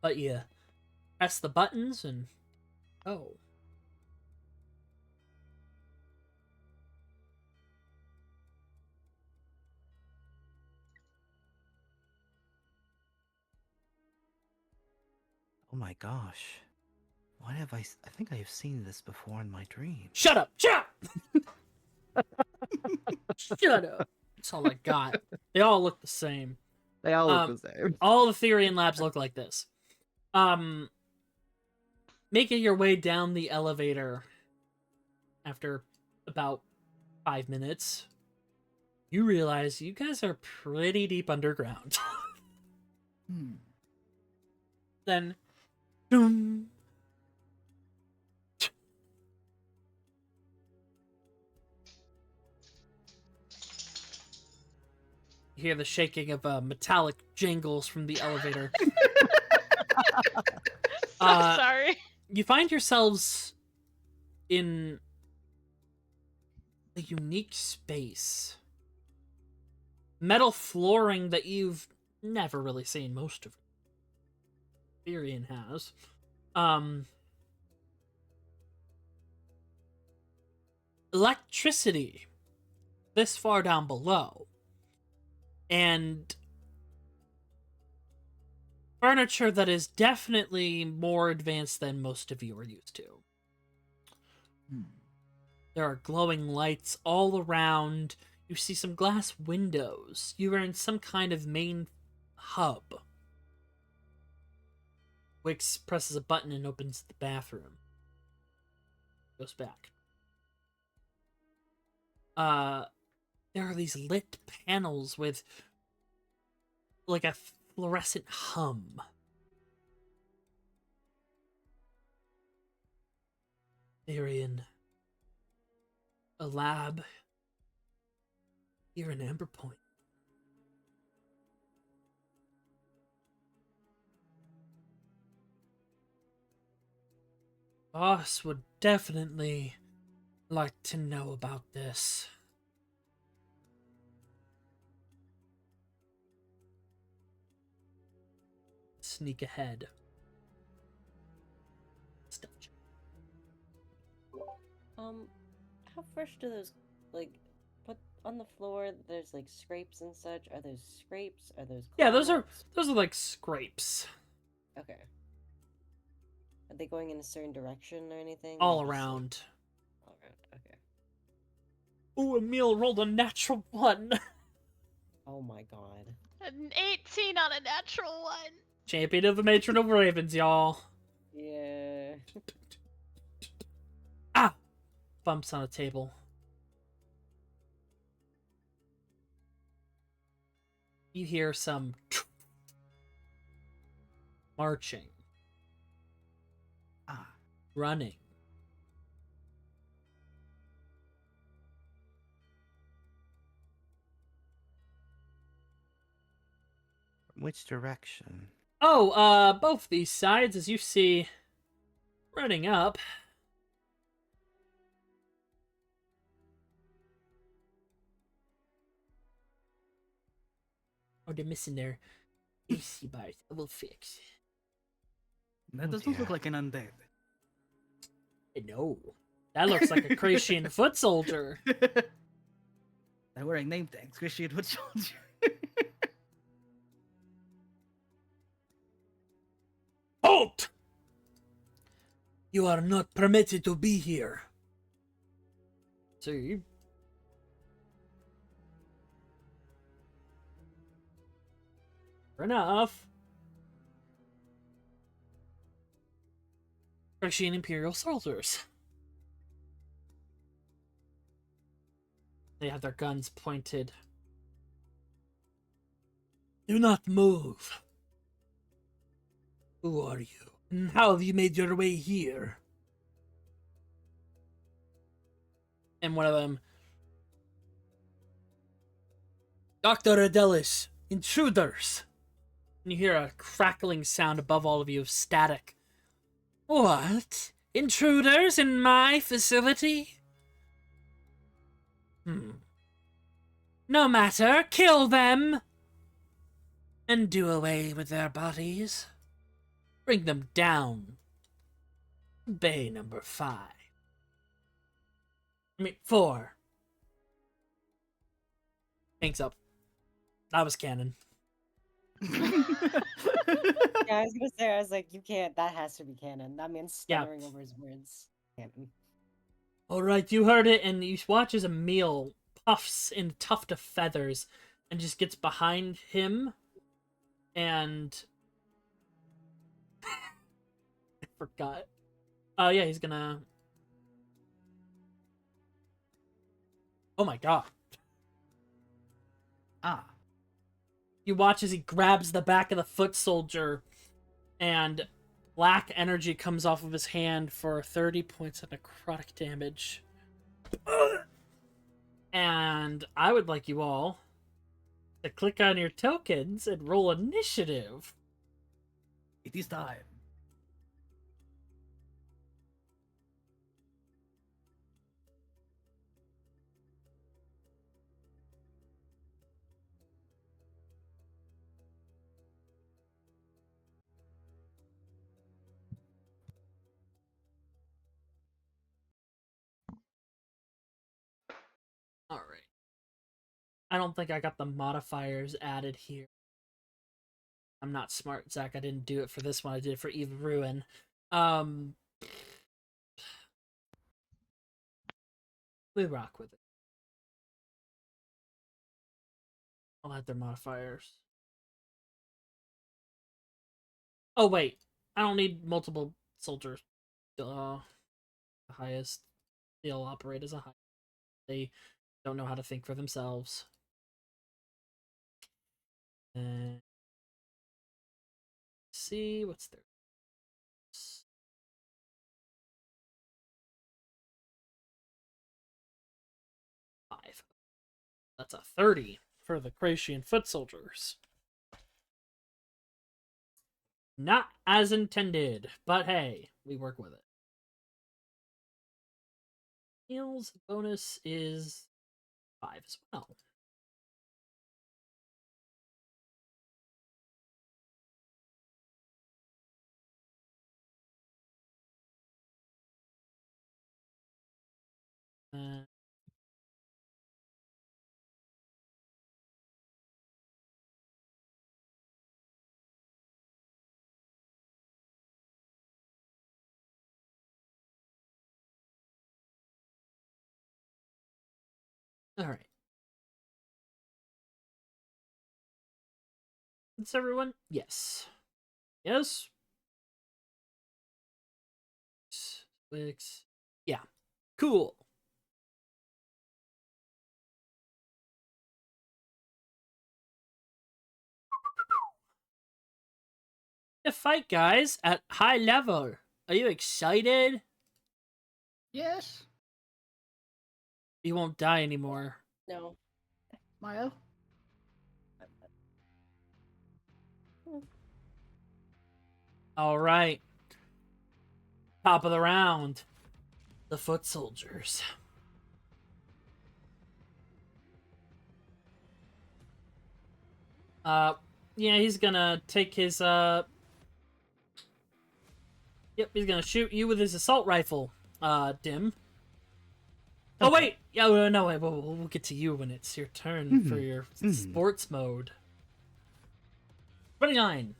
But yeah, press the buttons and oh. Oh my gosh. Why have I think I have seen this before in my dream. Shut up! Shut up! Shut up! That's all I got. They all look the same. They all look the same. All the Therian labs look like this. Making your way down the elevator after about 5 minutes, you realize you guys are pretty deep underground. Then, boom. You hear the shaking of metallic jangles from the elevator. Sorry. You find yourselves in a unique space. Metal flooring that you've never really seen most of. Tyrion has. electricity this far down below, and furniture that is definitely more advanced than most of you are used to. There are glowing lights all around. You see some glass windows. You are in some kind of main hub. Wixx presses a button and opens the bathroom. Goes back. There are these lit panels with like a fluorescent hum. They're in a lab here in Amberpoint. Boss would definitely like to know about this. Sneak ahead. Stealth check. How fresh do those, like, put on the floor? There's like scrapes and such. Are those scrapes? Are those? Yeah, claw those are marks? like scrapes Okay. Are they going in a certain direction or anything? all Or just, like, around. all around. Okay. Ooh, Emil rolled a natural 1. Oh my god. An 18 on a natural 1. Champion of the Matron of Ravens, y'all. Yeah. Ah! Bumps on a table. You hear some marching, running. Which direction? Oh, both these sides, as you see, running up. Oh, they're missing their AC bars. I will fix. That Oh, doesn't look dear. like an undead. No. That looks like a Kracian foot soldier. They're wearing name tags. Christian, what's your Halt! You are not permitted to be here. See? Fair enough. Russian Imperial soldiers. They have their guns pointed. Do not move. Who are you? And how have you made your way here? And one of them, Dr. Adelis, intruders. And you hear a crackling sound above all of you of static. What? Intruders in my facility? No matter, kill them! And do away with their bodies. Bring them down. Bay number 5. 4. Hangs up. That was canon. Yeah, I was gonna say, I was like, you can't, that has to be canon. That man's Yeah. stuttering over his words. Canon. Alright, you heard it, and you watch as Emil puffs in a tuft of feathers and just gets behind him, and... I forgot. Oh, yeah, he's gonna... Oh my god. You watch as he grabs the back of the foot soldier, and black energy comes off of his hand for 30 points of necrotic damage. And I would like you all to click on your tokens and roll initiative. It is time. I don't think I got the modifiers added here. I'm not smart, Zach. I didn't do it for this one. I did it for Eve of Ruin. We rock with it. I'll add their modifiers. Oh, wait. I don't need multiple soldiers. The highest. They'll operate as a high. They don't know how to think for themselves. And see what's there. 5. That's a 30 for the Thracian foot soldiers. Not as intended, but hey, we work with it. Heals bonus is 5 as well. All right. Is everyone? Yes. Yes. Wixx. Yeah. Cool. The fight, guys, at high level. Are you excited? Yes. You won't die anymore. No. Maya. All right. Top of the round. The foot soldiers. Yeah, he's gonna take his, Yep, he's gonna shoot you with his assault rifle, Dim. Oh, Okay. wait! Yeah, no, wait, we'll get to you when it's your turn for your sports mode. 29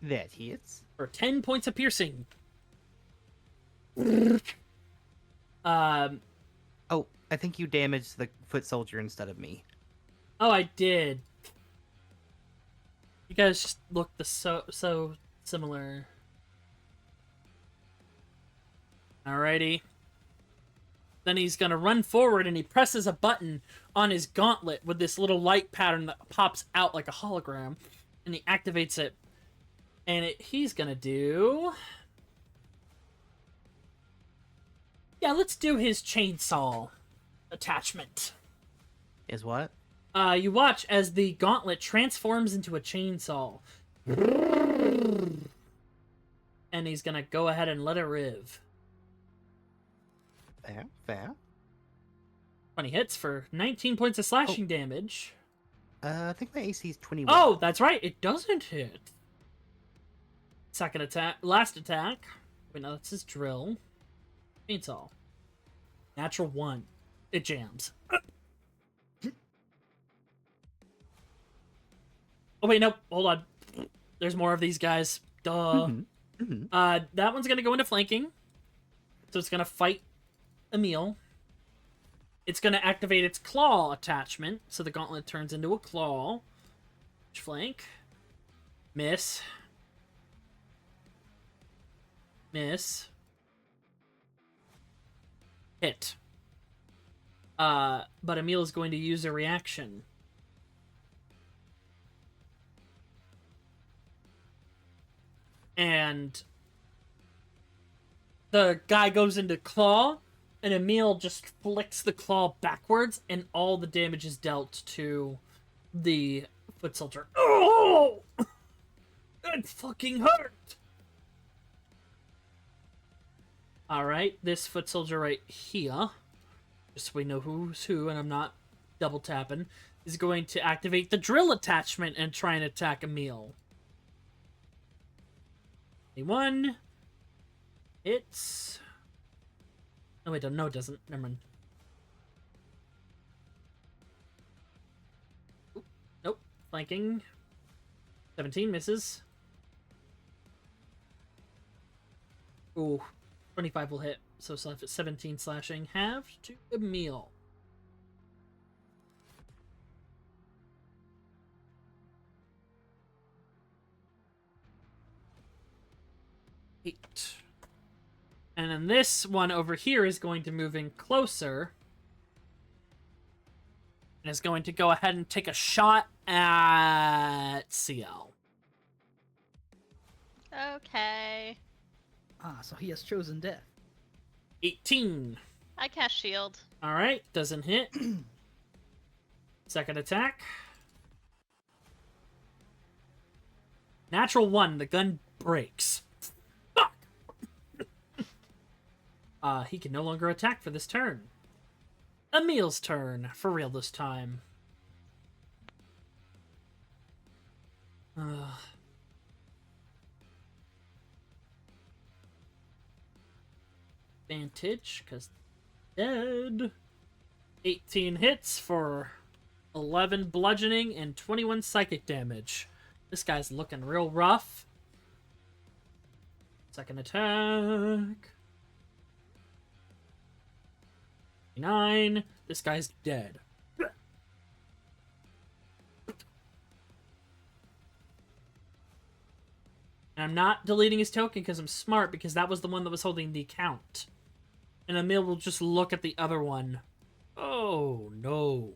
That hits. for 10 points of piercing. Oh, I think you damaged the foot soldier instead of me. Oh, I did. You guys just look so similar. Alrighty. Then he's gonna run forward and he presses a button on his gauntlet with this little light pattern that pops out like a hologram. And he activates it. And he's gonna do... Yeah, let's do his chainsaw attachment. Is what? You watch as the gauntlet transforms into a chainsaw. And he's gonna go ahead and let it riv. Fair. 20 hits for 19 points of slashing damage. I think my AC is 21. Oh, that's right. It doesn't hit. Second attack. Last attack. Wait, no, that's his drill. Chainsaw. Natural 1. It jams. Oh, wait, nope. Hold on. There's more of these guys. Duh. That one's going to go into flanking. So it's going to fight Emil. It's going to activate its claw attachment. So the gauntlet turns into a claw. Flank. Miss. Miss. Hit. But Emil is going to use a reaction. And the guy goes into claw, and Emil just flicks the claw backwards, and all the damage is dealt to the foot soldier. Oh! It fucking hurt! Alright, this foot soldier right here, just so we know who's who, and I'm not double tapping, is going to activate the drill attachment and try and attack Emil. 21. It's... Oh, wait, no, it doesn't. Never mind. Flanking. 17 misses. Ooh, 25 will hit. So it's left at 17 slashing. Halved to Emil. Eight. And then this one over here is going to move in closer. And is going to go ahead and take a shot at Ciel. Okay. Ah, so he has chosen death. 18. I cast shield. Alright, doesn't hit. Second attack. Natural 1, the gun breaks. Fuck! He can no longer attack for this turn. Emil's turn, for real this time. Advantage, because dead. 18 hits for 11 bludgeoning and 21 psychic damage. This guy's looking real rough. Second attack. 9. This guy's dead. And I'm not deleting his token because I'm smart, because that was the one that was holding the account. And Emil will just look at the other one. Oh, no.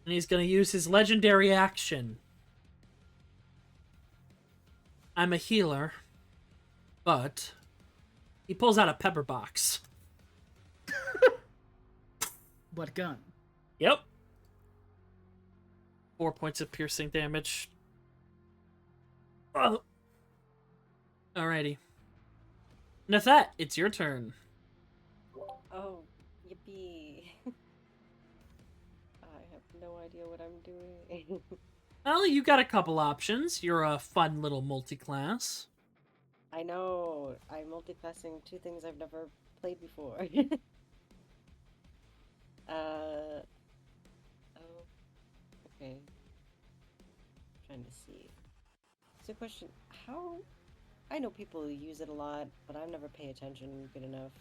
And he's going to use his legendary action. I'm a healer, but he pulls out a pepper box. What gun? Yep. 4 points of piercing damage. Oh. Alrighty. Nythett, it's your turn. Oh, yippee. I have no idea what I'm doing. Well, you got a couple options. You're a fun little multi-class. I know. I'm multiclassing two things I've never played before. Oh, okay. Trying to see. So, question: how? I know people use it a lot, but I never pay attention good enough.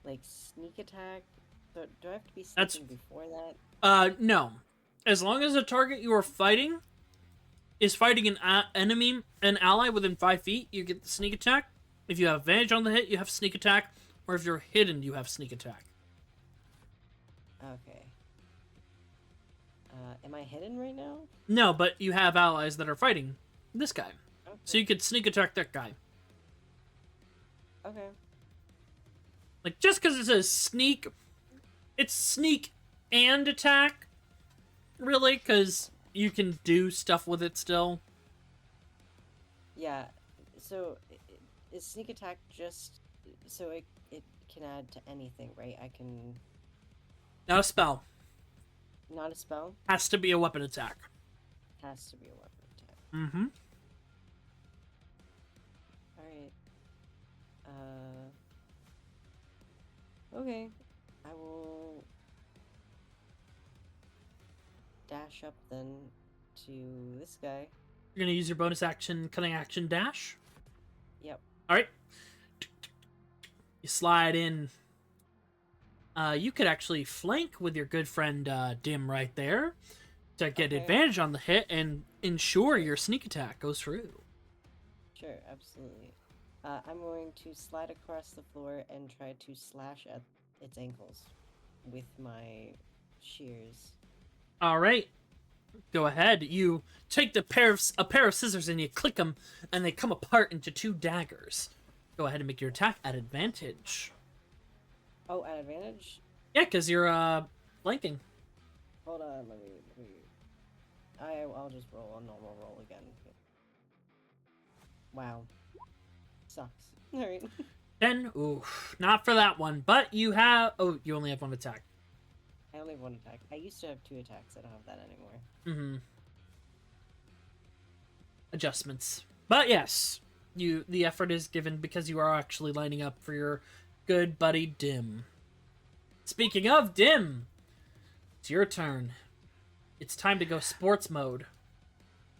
Like sneak attack. So, do I have to be That's- sneaking before that? No. As long as the target you are fighting is fighting an an ally within 5 feet, you get the sneak attack. If you have advantage on the hit, you have sneak attack. Or if you're hidden, you have sneak attack. Okay. Am I hidden right now? No, but you have allies that are fighting this guy. Okay. So you could sneak attack that guy. Okay. Like, just because it says sneak, it's sneak and attack, really, because you can do stuff with it still. Yeah. So, is sneak attack just so it can add to anything, right? I can. Not a spell. Not a spell? Has to be a weapon attack. Has to be a weapon attack. Mm-hmm. Alright. Okay. I will dash up then to this guy. You're going to use your bonus action, cunning action dash. Yep. Alright. You slide in. You could actually flank with your good friend Dim right there to get Okay. advantage on the hit and ensure your sneak attack goes through. Sure, absolutely. I'm going to slide across the floor and try to slash at its ankles with my shears. Alright. Go ahead. You take a pair of scissors and you click them, and they come apart into 2 daggers. Go ahead and make your attack at advantage. Oh, at advantage? Yeah, because you're flanking. Hold on, let me... I'll just roll a normal roll again. Wow. Sucks. Alright. 10. Oof. Not for that one. But you have... Oh, you only have 1 attack. I only have 1 attack. I used to have 2 attacks. I don't have that anymore. Mm-hmm. Adjustments. But yes, the effort is given because you are actually lining up for your good buddy Dim. Speaking of Dim, it's your turn. it's time to go sports mode.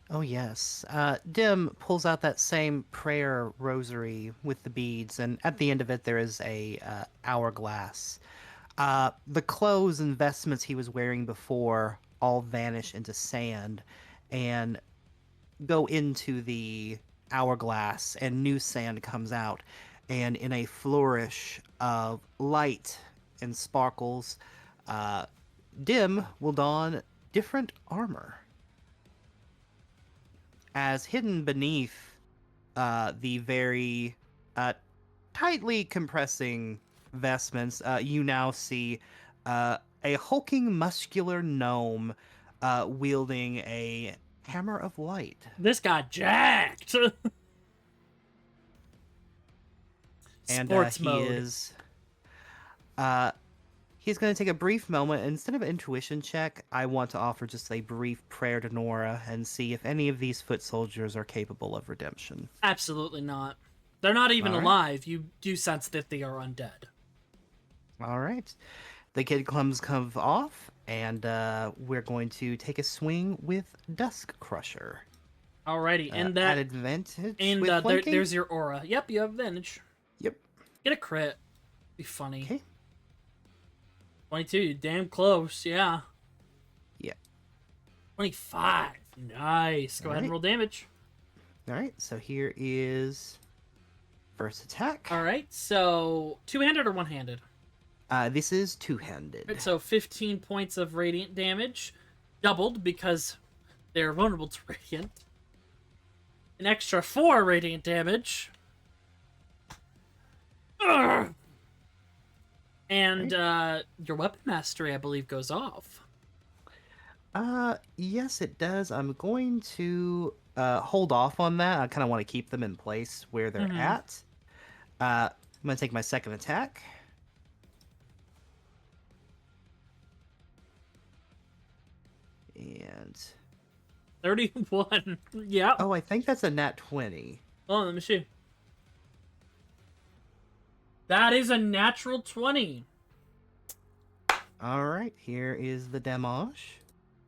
Oh, yes. Dim pulls out that same prayer rosary with the beads, and at the end of it, there is a hourglass. The clothes and vestments he was wearing before all vanish into sand and go into the hourglass, and new sand comes out. And in a flourish of light and sparkles, Dim will don different armor. As hidden beneath the very tightly compressing vestments, you now see a hulking, muscular gnome wielding a hammer of light. This got jacked. And Sports he mode. is. He's going to take a brief moment. Instead of an intuition check, I want to offer just a brief prayer to Nora and see if any of these foot soldiers are capable of redemption. Absolutely not. They're not even All right. alive. You do sense that they are undead. All right. The kid comes off, and we're going to take a swing with Dusk Crusher. Alrighty, and At that advantage and with flanking? there's your aura. Yep, you have advantage. Yep. Get a crit. Be funny. Okay. 22, you're damn close. Yeah. Yeah. 25. Nice. Go ahead and Alright. roll damage. All right. So here is first attack. All right. So two-handed or one-handed? This is two-handed. Right, so 15 points of radiant damage, doubled because they're vulnerable to radiant. An extra 4 radiant damage. Ugh! And your weapon mastery, I believe, goes off. Yes, it does. I'm going to hold off on that. I kind of want to keep them in place where they're Mhm. at. I'm going to take my second attack. And 31. Yeah. oh, I think that's a nat 20. Oh, let me see. That is a natural 20. All right, here is the damage.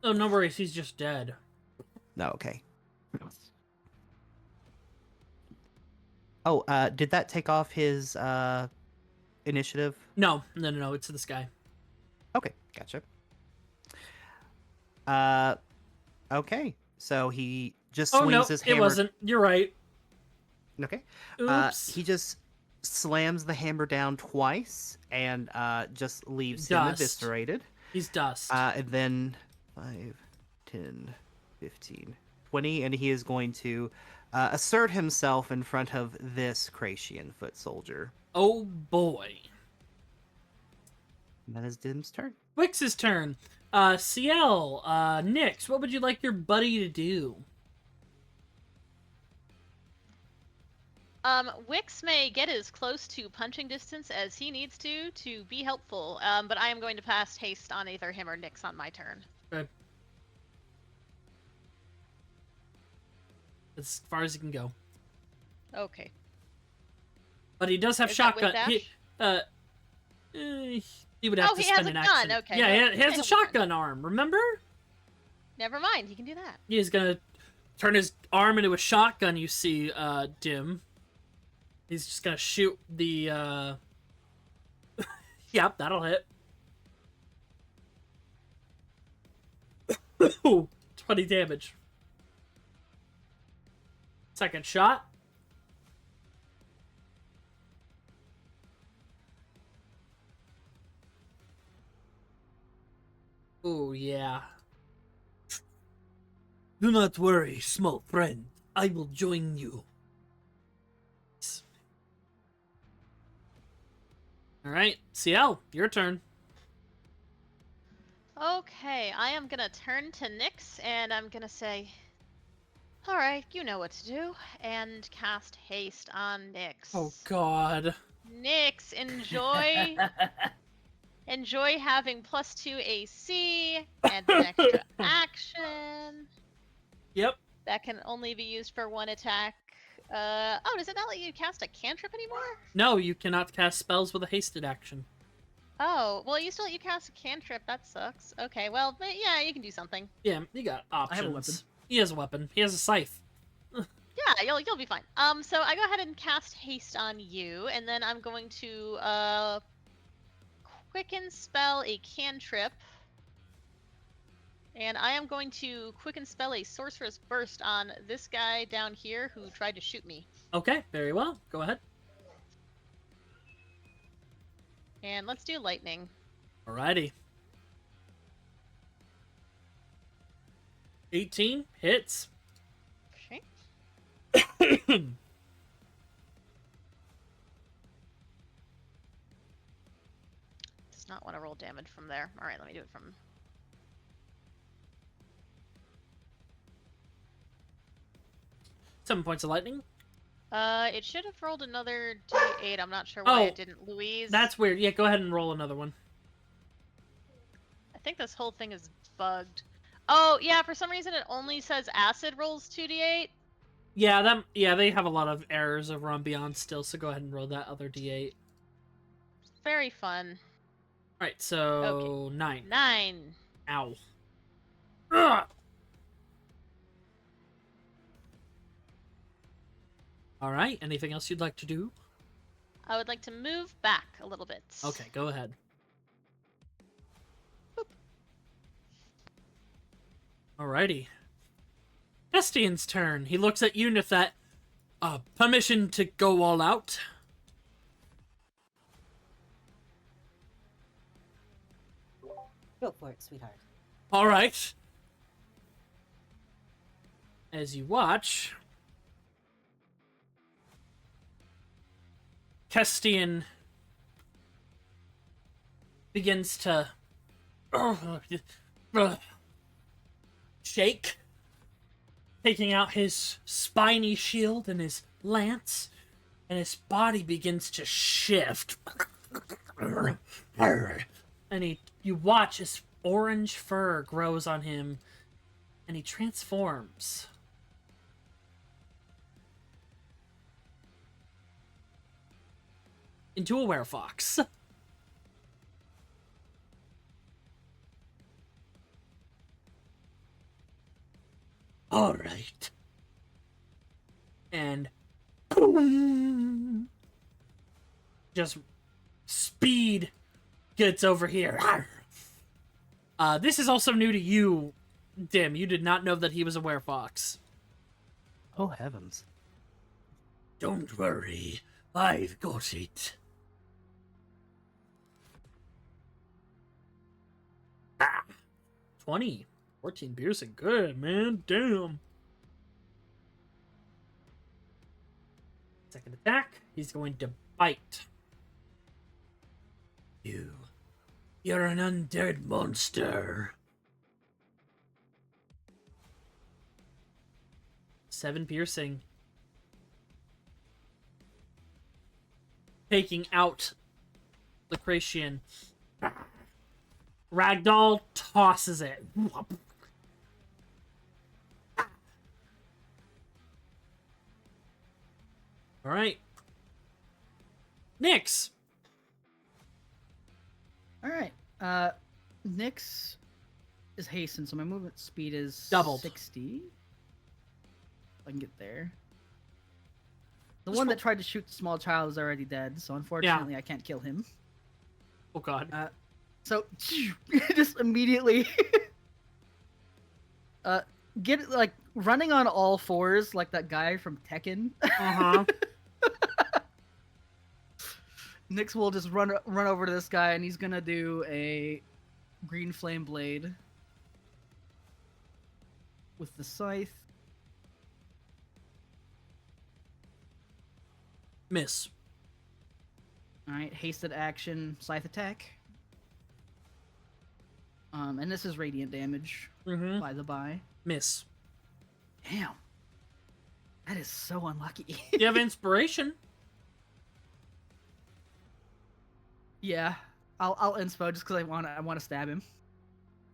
Oh, no worries. He's just dead. No, okay. Oh, did that take off his initiative? No. It's this guy. Okay, gotcha. Okay. So he just Oh, swings no. his It hammer. wasn't. You're right. Okay. Oops. He just slams the hammer down twice and just leaves him Dust. eviscerated. He's dust. And then 5, 10, 15, 20, and he is going to assert himself in front of this Kracian foot soldier. Oh, boy. And that is Dim's turn. Wix's turn. Ciel, Nyx, what would you like your buddy to do? Wixx may get as close to punching distance as he needs to be helpful, but I am going to cast haste on either him or Nyx on my turn. Okay. As far as he can go. Okay. But he does have Is that with shotgun. He would have Oh, to he has spend a an gun, action. okay. Yeah, Well, he has I a have a shotgun arm, remember? Never mind, he can do that. He's gonna turn his arm into a shotgun, you see, Dim. He's just gonna shoot the, Yep, that'll hit. 20 damage. Second shot. Oh, yeah. Do not worry, small friend. I will join you. Alright, Ciel, your turn. Okay, I am gonna turn to Nyx and I'm gonna say, alright, you know what to do, and cast haste on Nyx. Oh, God. Nyx, enjoy having +2 AC and an extra action. Yep. That can only be used for one attack. Oh, does it not let you cast a cantrip anymore? No, you cannot cast spells with a hasted action. Oh, well, you still let you cast a cantrip. That sucks. Okay, well, but yeah, you can do something. Yeah, you got options. I have a weapon. He has a weapon. He has a scythe. Yeah, you'll be fine. So I go ahead and cast haste on you, and then I'm going to quicken spell a cantrip, and I am going to quicken spell a sorcerer's burst on this guy down here who tried to shoot me. Okay, very well. Go ahead. And let's do lightning. Alrighty. 18 hits. Okay. Does not want to roll damage from there. All right, let me do it from. 7 points of lightning. It should have rolled another D8. I'm not sure why it didn't. Louise. That's weird. Yeah, go ahead and roll another one. I think this whole thing is bugged. Oh, yeah, for some reason it only says acid rolls 2d8. Yeah, they have a lot of errors over on Beyond still, so go ahead and roll that other D8. Very fun. Alright, so 9. 9. Ow. Ugh! Alright, anything else you'd like to do? I would like to move back a little bit. Okay, go ahead. Boop. Alrighty. Estienne's turn. He looks at you, Nythett. Permission to go all out? Go for it, sweetheart. Alright. As you watch, Estienne begins to shake, taking out his spiny shield and his lance, and his body begins to shift. And you watch as orange fur grows on him, and he transforms. Into a werefox. All right. And boom, just speed gets over here. This is also new to you, Dim. You did not know that he was a werefox. Oh, heavens. Don't worry. I've got it. 20. 14 piercing. Good, man. Damn. Second attack. He's going to bite. You're an undead monster. 7 piercing. Taking out Lucretian. Ragdoll tosses it. Alright. Nyx! Alright. Nyx is hastened, so my movement speed is Doubled. 60. If I can get there. The one that tried to shoot the small child is already dead, so unfortunately I can't kill him. Oh god. So just immediately get like running on all fours like that guy from Tekken. Uh-huh. Nyx will just run over to this guy, and he's gonna do a green flame blade with the scythe. Miss. Alright, hasted action, scythe attack. And this is radiant damage, Mm-hmm. by the by. Miss. Damn. That is so unlucky. You have inspiration. Yeah. I'll inspo just because I want to stab him.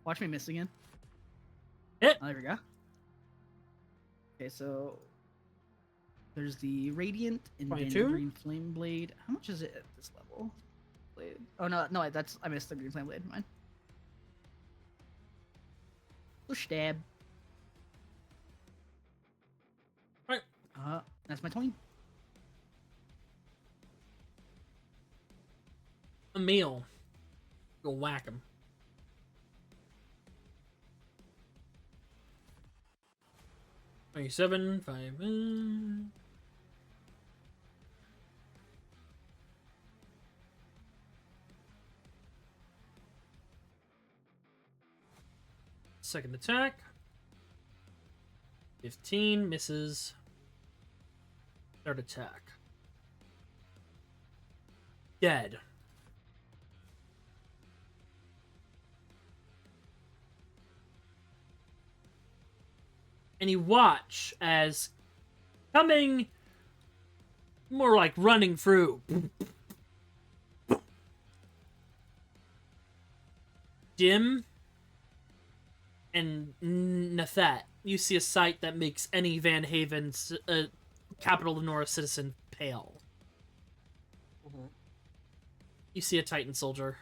Watch me miss again. Hit. Oh, there we go. Okay, so there's the radiant and then 22. green flame blade. How much is it at this level? blade. Oh no, no, I missed the green flame blade. Mine. So stab. Right. That's my 20. Emil. Go whack him. $27, 5. Second attack. 15 misses. Third attack. Dead. And you watch as coming more like running through Dim and Nythett. You see a sight that makes any Van Haven's capital of Nora citizen pale. Mhm. You see a Titan soldier.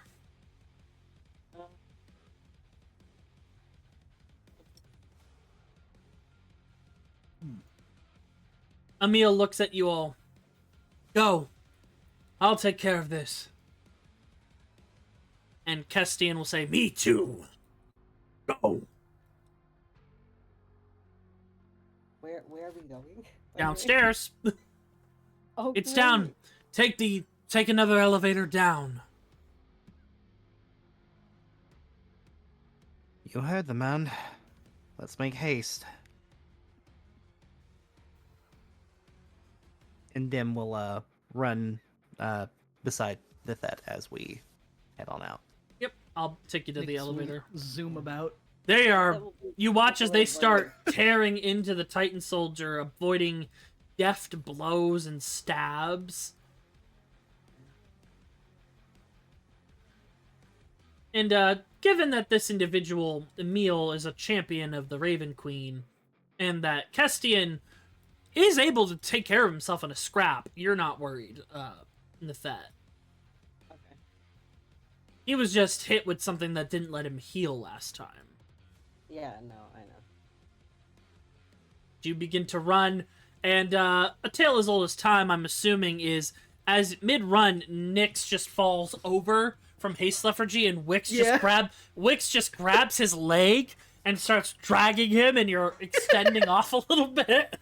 Um, Emil looks at you all. Go. I'll take care of this. And Estienne will say, me too. Go. where are we going? By the way? Downstairs. Oh, It's down. great. Take another elevator down. You heard the man. Let's make haste. And Dim will run beside Nythett as we head on out. Yep, I'll take you to the Nix will elevator. Zoom about. They That are. will be You watch as they really start tearing into the Titan soldier, avoiding deft blows and stabs. And given that this individual, Emil, is a champion of the Raven Queen, and that Estienne is able to take care of himself in a scrap, you're not worried, Nythett. Okay. He was just hit with something that didn't let him heal last time. Yeah, no, I know. You begin to run, and a tale as old as time, I'm assuming, is as mid-run, Nyx just falls over from haste lethargy, and Wixx just grabs his leg and starts dragging him, and you're extending off a little bit.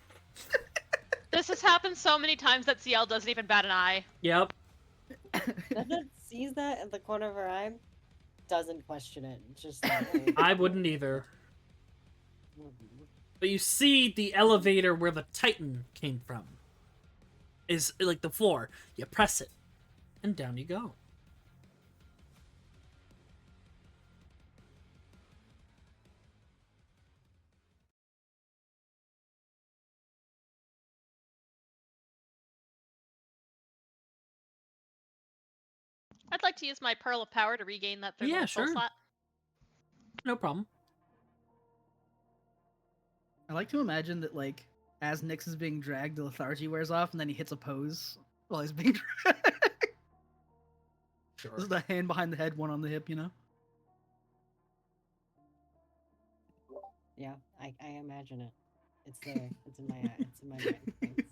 This has happened so many times that Ciel doesn't even bat an eye. Yep. Nythett sees that at the corner of her eye, doesn't question it. Just like, I wouldn't either. But you see the elevator where the Titan came from. Is like the floor. You press it, and down you go. I'd like to use my Pearl of Power to regain that third Yeah, level spell sure. slot. No problem. I like to imagine that, like, as Nyx is being dragged, the lethargy wears off, and then he hits a pose while he's being dragged. Sure. This is the hand behind the head, one on the hip, you know? yeah, I imagine it. It's there. It's in my eye. It's in my mind. Thanks.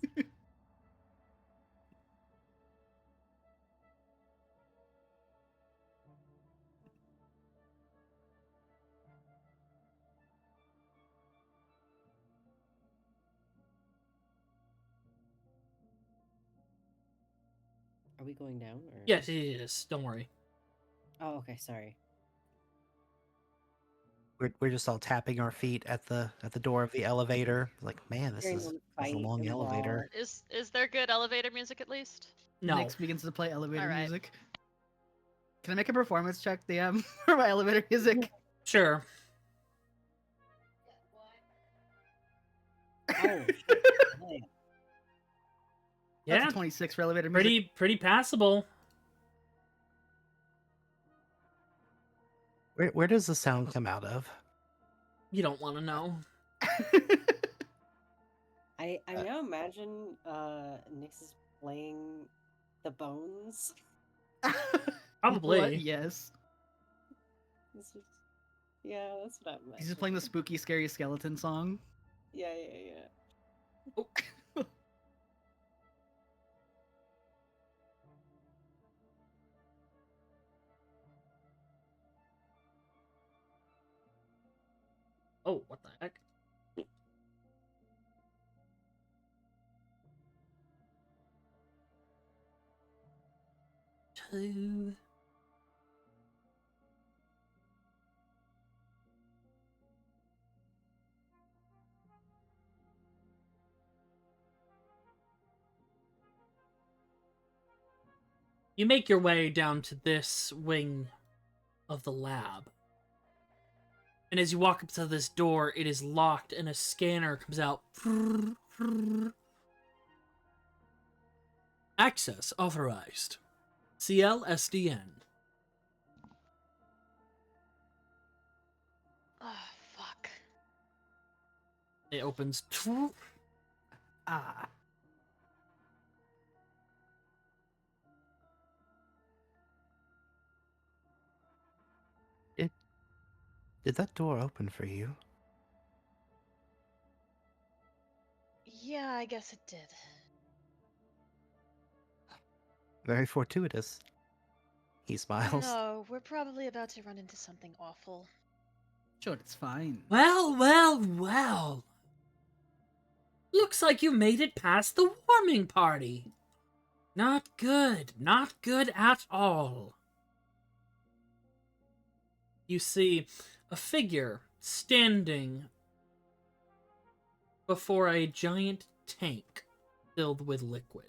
Are we going down? Or... Yes, it is. Don't worry. Oh, okay. Sorry. We're just all tapping our feet at the door of the elevator. Like, man, this Hearing is, them this is fight a long and elevator. Is there good elevator music at least? No. Nyx begins to play elevator Alright. music. Can I make a performance check, DM, for my elevator music? Sure. Oh, shit. Oh, yeah. Yeah. That's a 26 for elevator music. Pretty passable. Where does the sound come out of? You don't want to know. I now imagine Nyx is playing the bones. Probably. What? Yes. This is- Yeah, that's what I'm. He's just playing the spooky, scary skeleton song. Yeah, yeah, yeah. Oh. Oh, what the heck? Two. You make your way down to this wing of the lab. And as you walk up to this door, it is locked and a scanner comes out. Access authorized. Ciel, Estienne. Oh, fuck. It opens. Ah. Did that door open for you? Yeah, I guess it did. Very fortuitous. He smiles. No, we're probably about to run into something awful. Sure, it's fine. Well, well, well. Looks like you made it past the warming party. Not good. Not good at all. You see a figure standing before a giant tank filled with liquid.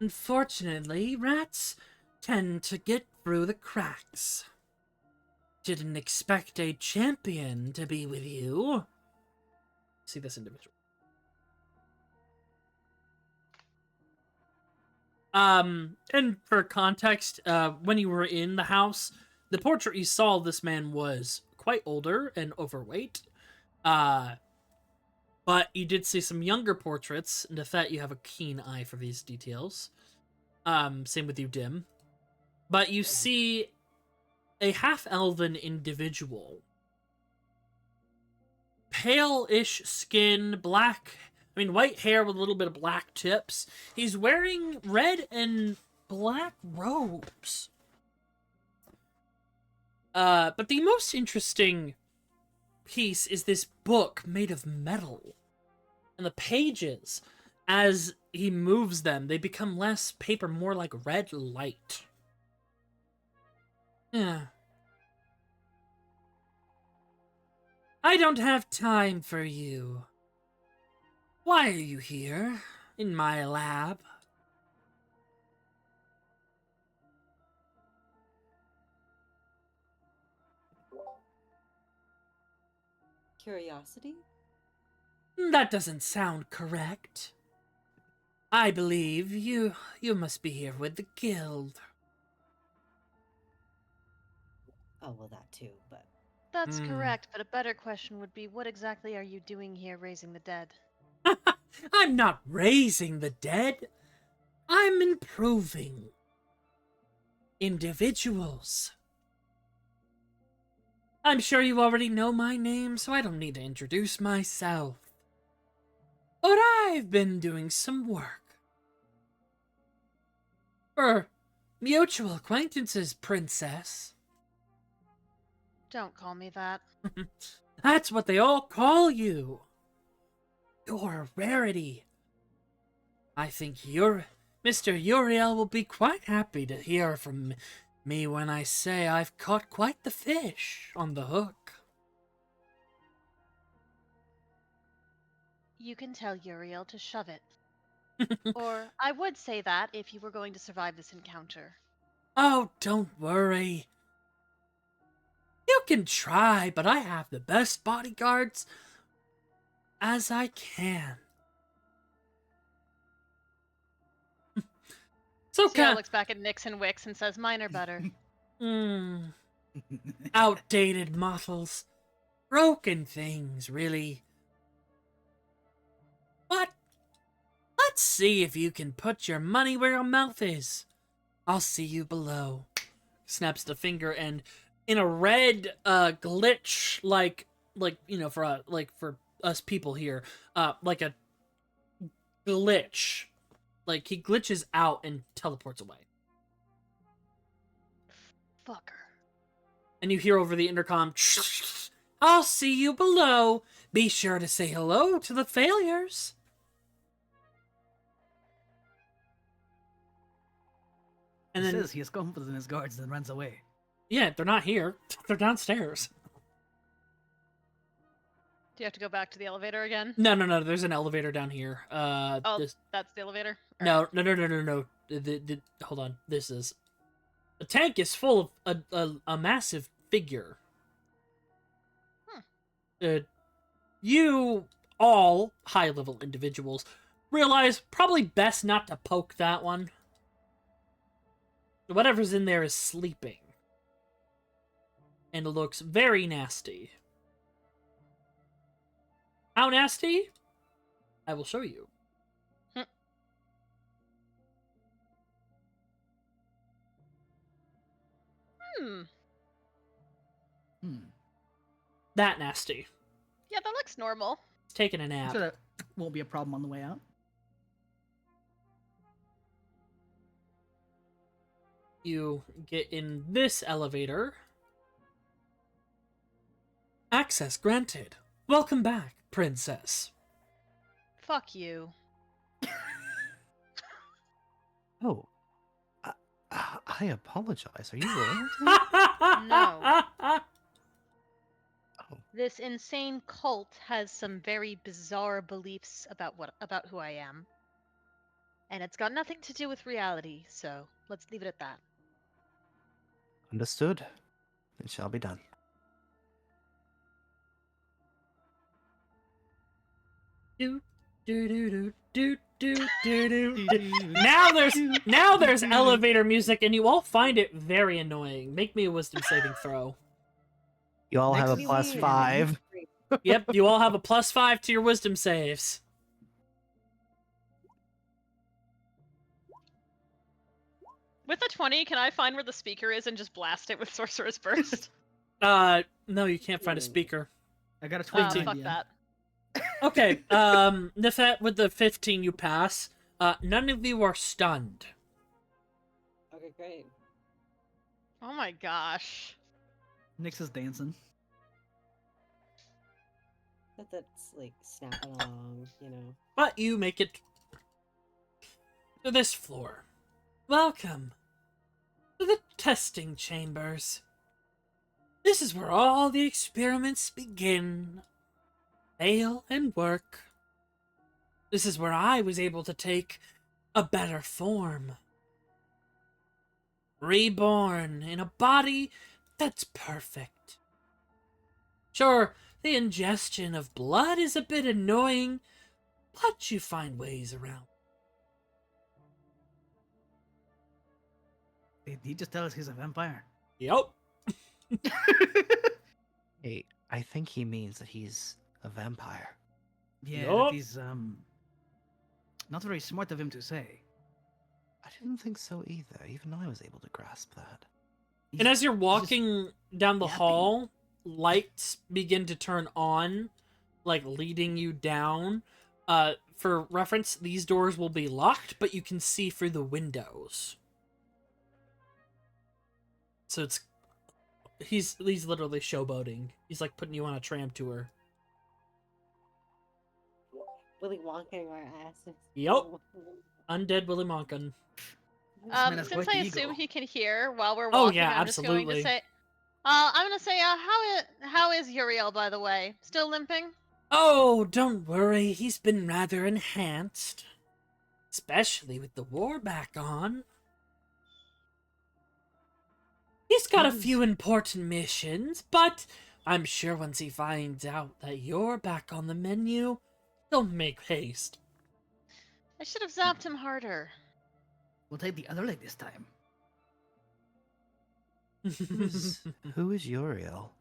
Unfortunately, rats tend to get through the cracks. Didn't expect a champion to be with you. See this individual. And for context, when you were in the house, the portrait you saw of this man was quite older and overweight. But you did see some younger portraits. Nythett, you have a keen eye for these details. Same with you, Dim. But you see a half-elven individual. Pale-ish skin, white hair with a little bit of black tips. He's wearing red and black robes. But the most interesting piece is this book made of metal. And the pages, as he moves them, they become less paper, more like red light. Yeah. I don't have time for you. Why are you here, in my lab? Curiosity? That doesn't sound correct. I believe you must be here with the guild. Oh, well, that too, but. That's correct, but a better question would be, what exactly are you doing here raising the dead? I'm not raising the dead. I'm improving individuals. I'm sure you already know my name, so I don't need to introduce myself. But I've been doing some work. For mutual acquaintances, princess. Don't call me that. That's what they all call you. You're a rarity. I think Mr. Uriel will be quite happy to hear from me when I say I've caught quite the fish on the hook. You can tell Uriel to shove it. Or I would say that if you were going to survive this encounter. Oh, don't worry. You can try, but I have the best bodyguards as I can. So Ciel looks back at Nyx and Wixx and says, mine are better. Outdated models. Broken things, really. But let's see if you can put your money where your mouth is. I'll see you below. Snaps the finger, and in a red glitch, like for us people here, like a glitch, like he glitches out and teleports away. Fucker. And you hear over the intercom, I'll see you below. Be sure to say hello to the failures. And He then, says he has confidence in his guards and runs away. yeah, they're not here. They're downstairs. Do you have to go back to the elevator again? No. There's an elevator down here. Oh, This, that's the elevator? no. Hold on. This is... The tank is full of a massive figure. You, all high-level individuals, realize probably best not to poke that one. Whatever's in there is sleeping. And it looks very nasty. How nasty? I will show you. Hmm. That nasty. Yeah, that looks normal. It's taking a I'm nap. sure that won't be a problem on the way out. You get in this elevator. Access granted. Welcome back, princess. Fuck you. Oh, I apologize. Are you royalty? No. Oh. This insane cult has some very bizarre beliefs about who I am. And it's got nothing to do with reality, so let's leave it at that. Understood. It shall be done. Do do do do do do do. Now there's elevator music, and you all find it very annoying. Make me a wisdom saving throw. You all have a Next- +5. Yep, you all have a +5 to your wisdom saves. With a 20, can I find where the speaker is and just blast it with Sorcerer's Burst? No, you can't find a speaker. I got a Oh, 20. fuck that. Okay, Nythett, with the 15 you pass. None of you are stunned. Okay, great. Oh my gosh. Nyx is dancing. But that's like snapping along, you know. But you make it to this floor. Welcome to the testing chambers. This is where all the experiments begin, fail, and work. This is where I was able to take a better form. Reborn in a body that's perfect. Sure, the ingestion of blood is a bit annoying, but you find ways around. Did he just tell us he's a vampire? Yep. Hey, I think he means that he's a vampire. Yeah, Yup. that is not very smart of him to say. I didn't think so either. Even I was able to grasp that. And as you're He's just- walking down the yapping. hall, lights begin to turn on, like leading you down. For reference, these doors will be locked, but you can see through the windows. So he's literally showboating. He's like putting you on a tram tour. Willy Wonking our asses. Yep. Undead Willy Wonka. This man has Since quite I the assume ego. he can hear while we're Oh, walking, yeah, I'm just going to absolutely. say, how is Uriel, by the way? Still limping? Oh, don't worry. He's been rather enhanced. Especially with the war back on. He's got a few important missions, but I'm sure once he finds out that you're back on the menu, he'll make haste. I should have zapped him harder. We'll take the other leg this time. Who is Uriel?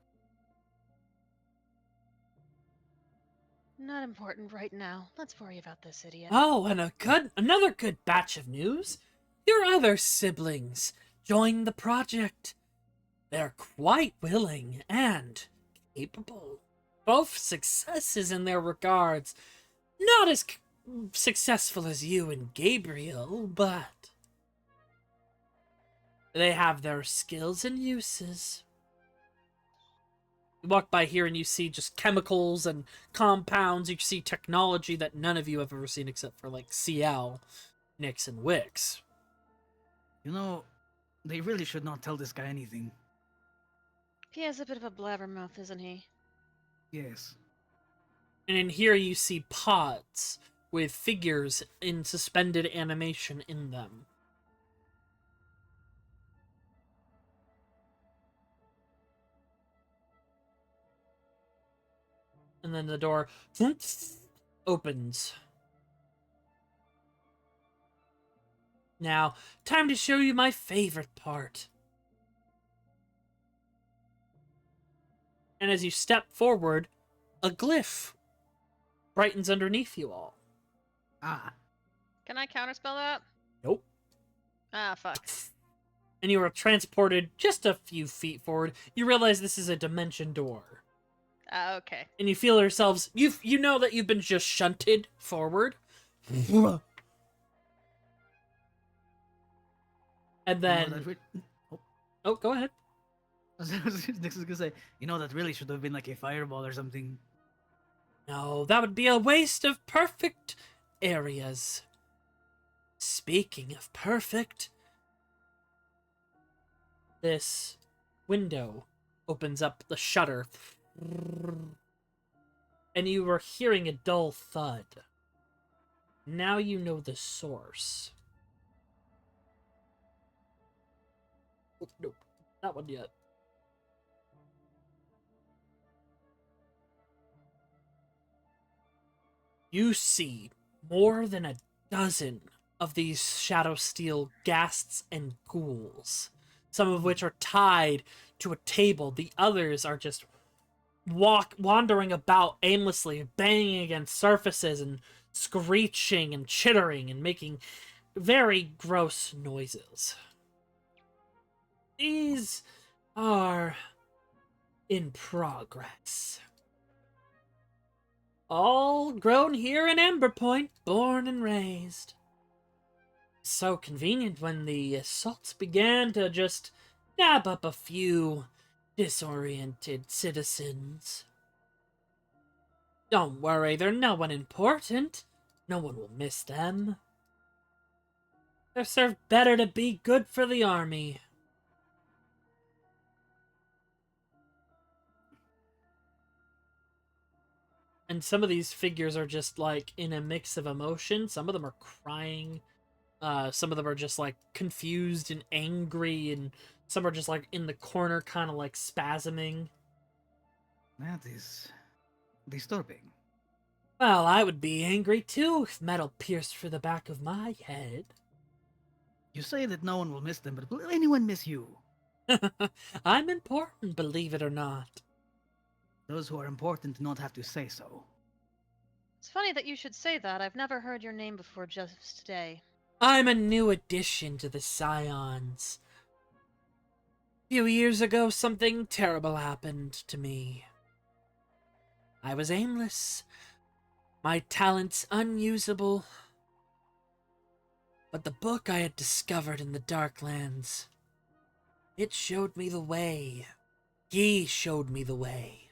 Not important right now. Let's worry about this idiot. Oh, and another good batch of news. Your other siblings joined the project. They're quite willing and capable. Both successes in their regards. Not as successful as you and Gabriel, but they have their skills and uses. You walk by here and you see just chemicals and compounds. You see technology that none of you have ever seen except for, like, Ciel, Nyx, and Wixx. You know, they really should not tell this guy anything. He has a bit of a blabbermouth, isn't he? Yes. And in here you see pods with figures in suspended animation in them. And then the door opens. Now, time to show you my favorite part. And as you step forward, a glyph brightens underneath you all. Ah. Can I counterspell that? Nope. Ah, fuck. And you are transported just a few feet forward. You realize this is a dimension door. Okay. And you feel yourselves, you know that you've been just shunted forward. And then... Oh, go ahead. Nix is gonna say, you know, that really should have been like a fireball or something. No, that would be a waste of perfect areas. Speaking of perfect, this window opens up the shutter. And you are hearing a dull thud. Now you know the source. Oh, nope, not one yet. You see more than a dozen of these shadow steel ghasts and ghouls, some of which are tied to a table. The others are just wandering about aimlessly, banging against surfaces and screeching and chittering and making very gross noises. These are in progress. All grown here in Amberpoint, born and raised. So convenient when the assaults began to just nab up a few disoriented citizens. Don't worry, they're no one important. No one will miss them. They're served better to be good for the army. And some of these figures are just, like, in a mix of emotion. Some of them are crying. Some of them are just, like, confused and angry. And some are just, like, in the corner, kind of, like, spasming. That is disturbing. Well, I would be angry, too, if metal pierced through the back of my head. You say that no one will miss them, but will anyone miss you? I'm important, believe it or not. Those who are important do not have to say so. It's funny that you should say that. I've never heard your name before just today. I'm a new addition to the Scions. A few years ago, something terrible happened to me. I was aimless, my talents unusable. But the book I had discovered in the Darklands, it showed me the way. He showed me the way.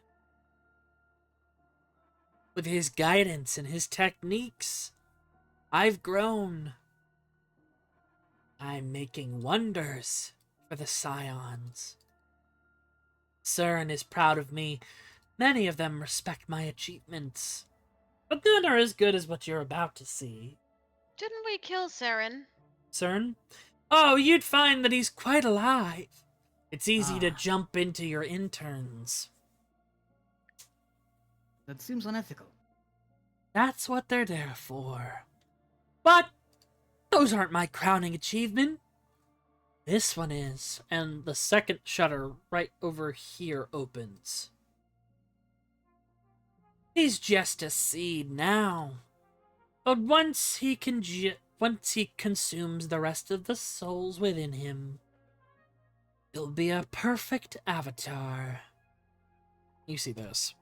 With his guidance and his techniques, I've grown. I'm making wonders for the Scions. Cern is proud of me. Many of them respect my achievements. But none are as good as what you're about to see. Didn't we kill Saren? Cern? Oh, you'd find that he's quite alive. It's easy to Ah. jump into your interns. That seems unethical. That's what they're there for. But those aren't my crowning achievement. This one is. And the second shutter right over here opens. He's just a seed now. But once he consumes the rest of the souls within him, he'll be a perfect avatar. You see this.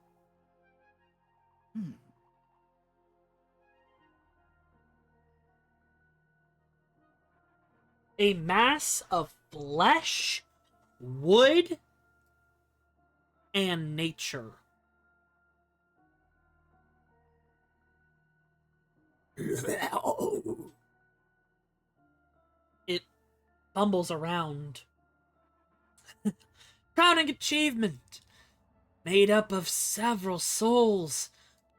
Hmm. A mass of flesh, wood, and nature. It bumbles around. Crowning achievement. Made up of several souls.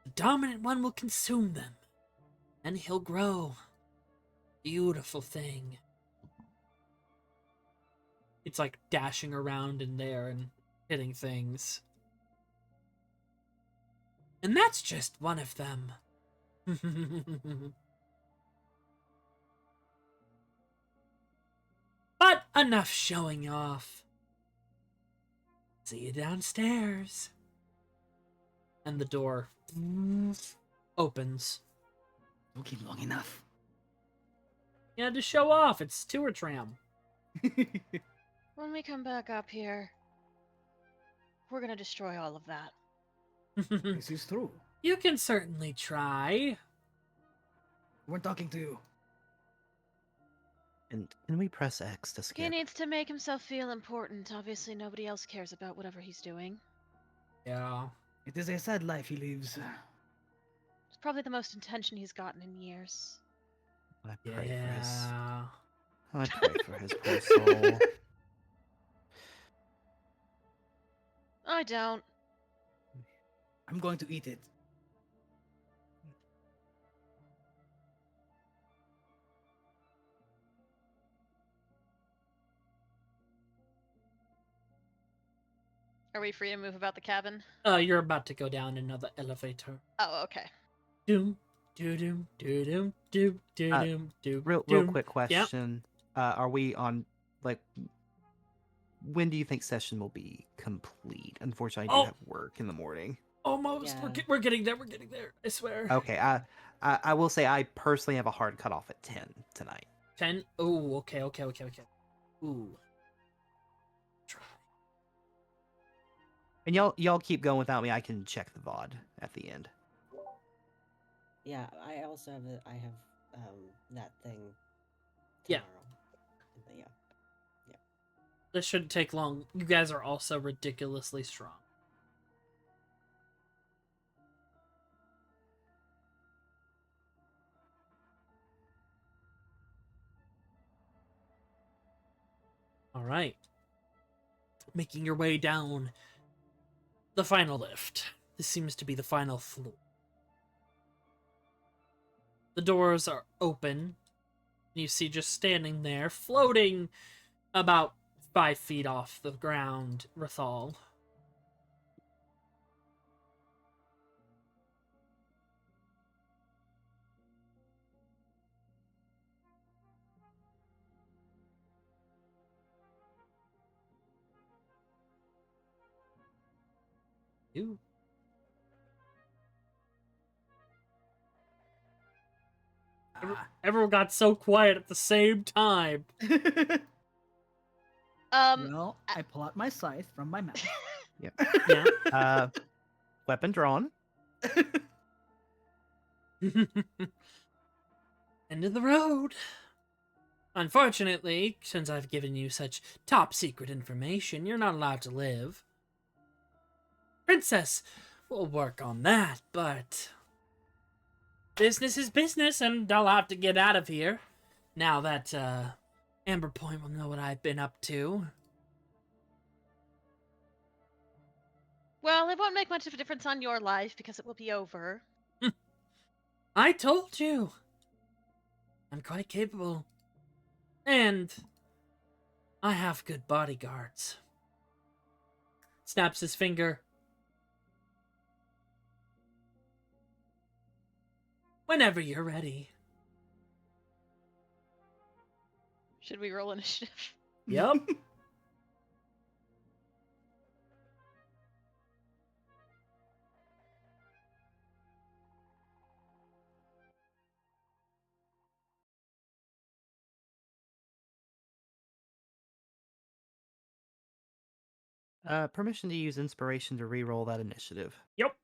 The dominant one will consume them. And he'll grow. Beautiful thing. It's like dashing around in there and hitting things. And that's just one of them. But enough showing off. See you downstairs. And the door opens. Don't keep long enough. You had to show off. It's Thyr tram. When we come back up here, we're gonna destroy all of that. This is true. You can certainly try. We're talking to you. And can we press X to skip? He needs to make himself feel important. Obviously, nobody else cares about whatever he's doing. Yeah. It is a sad life he lives. It's probably the most attention he's gotten in years. I pray for his. Yeah. I pray for his poor soul. I don't. I'm going to eat it. Are we free to move about the cabin? You're about to go down another elevator. Oh, okay. Doom, doo doom, doo doom, doo doo doom, doo. Real doom. quick question. Are we on, like, when do you think session will be complete? Unfortunately, I do Oh. have work in the morning. Almost. Yeah. We're getting there. We're getting there. I swear. Okay, I will say I personally have a hard cutoff at 10 tonight. 10. Oh, okay. Ooh. Try. And y'all keep going without me. I can check the VOD at the end. Yeah, I also have that thing Yeah. tomorrow. But yeah. This shouldn't take long. You guys are also ridiculously strong. All right. Making your way down the final lift. This seems to be the final floor. The doors are open. You see just standing there, floating about 5 feet off the ground, Rathal. You. Everyone got so quiet at the same time. Well, I pull out my scythe from my mouth. Yeah. Weapon drawn. End of the road. Unfortunately, since I've given you such top secret information, you're not allowed to live. Princess, we'll work on that, but business is business, and I'll have to get out of here. Now that, Amberpoint will know what I've been up to. Well, it won't make much of a difference on your life because it will be over. I told you! I'm quite capable. And I have good bodyguards. Snaps his finger. Whenever you're ready. Should we roll initiative? Yep. Permission to use inspiration to re-roll that initiative. Yep.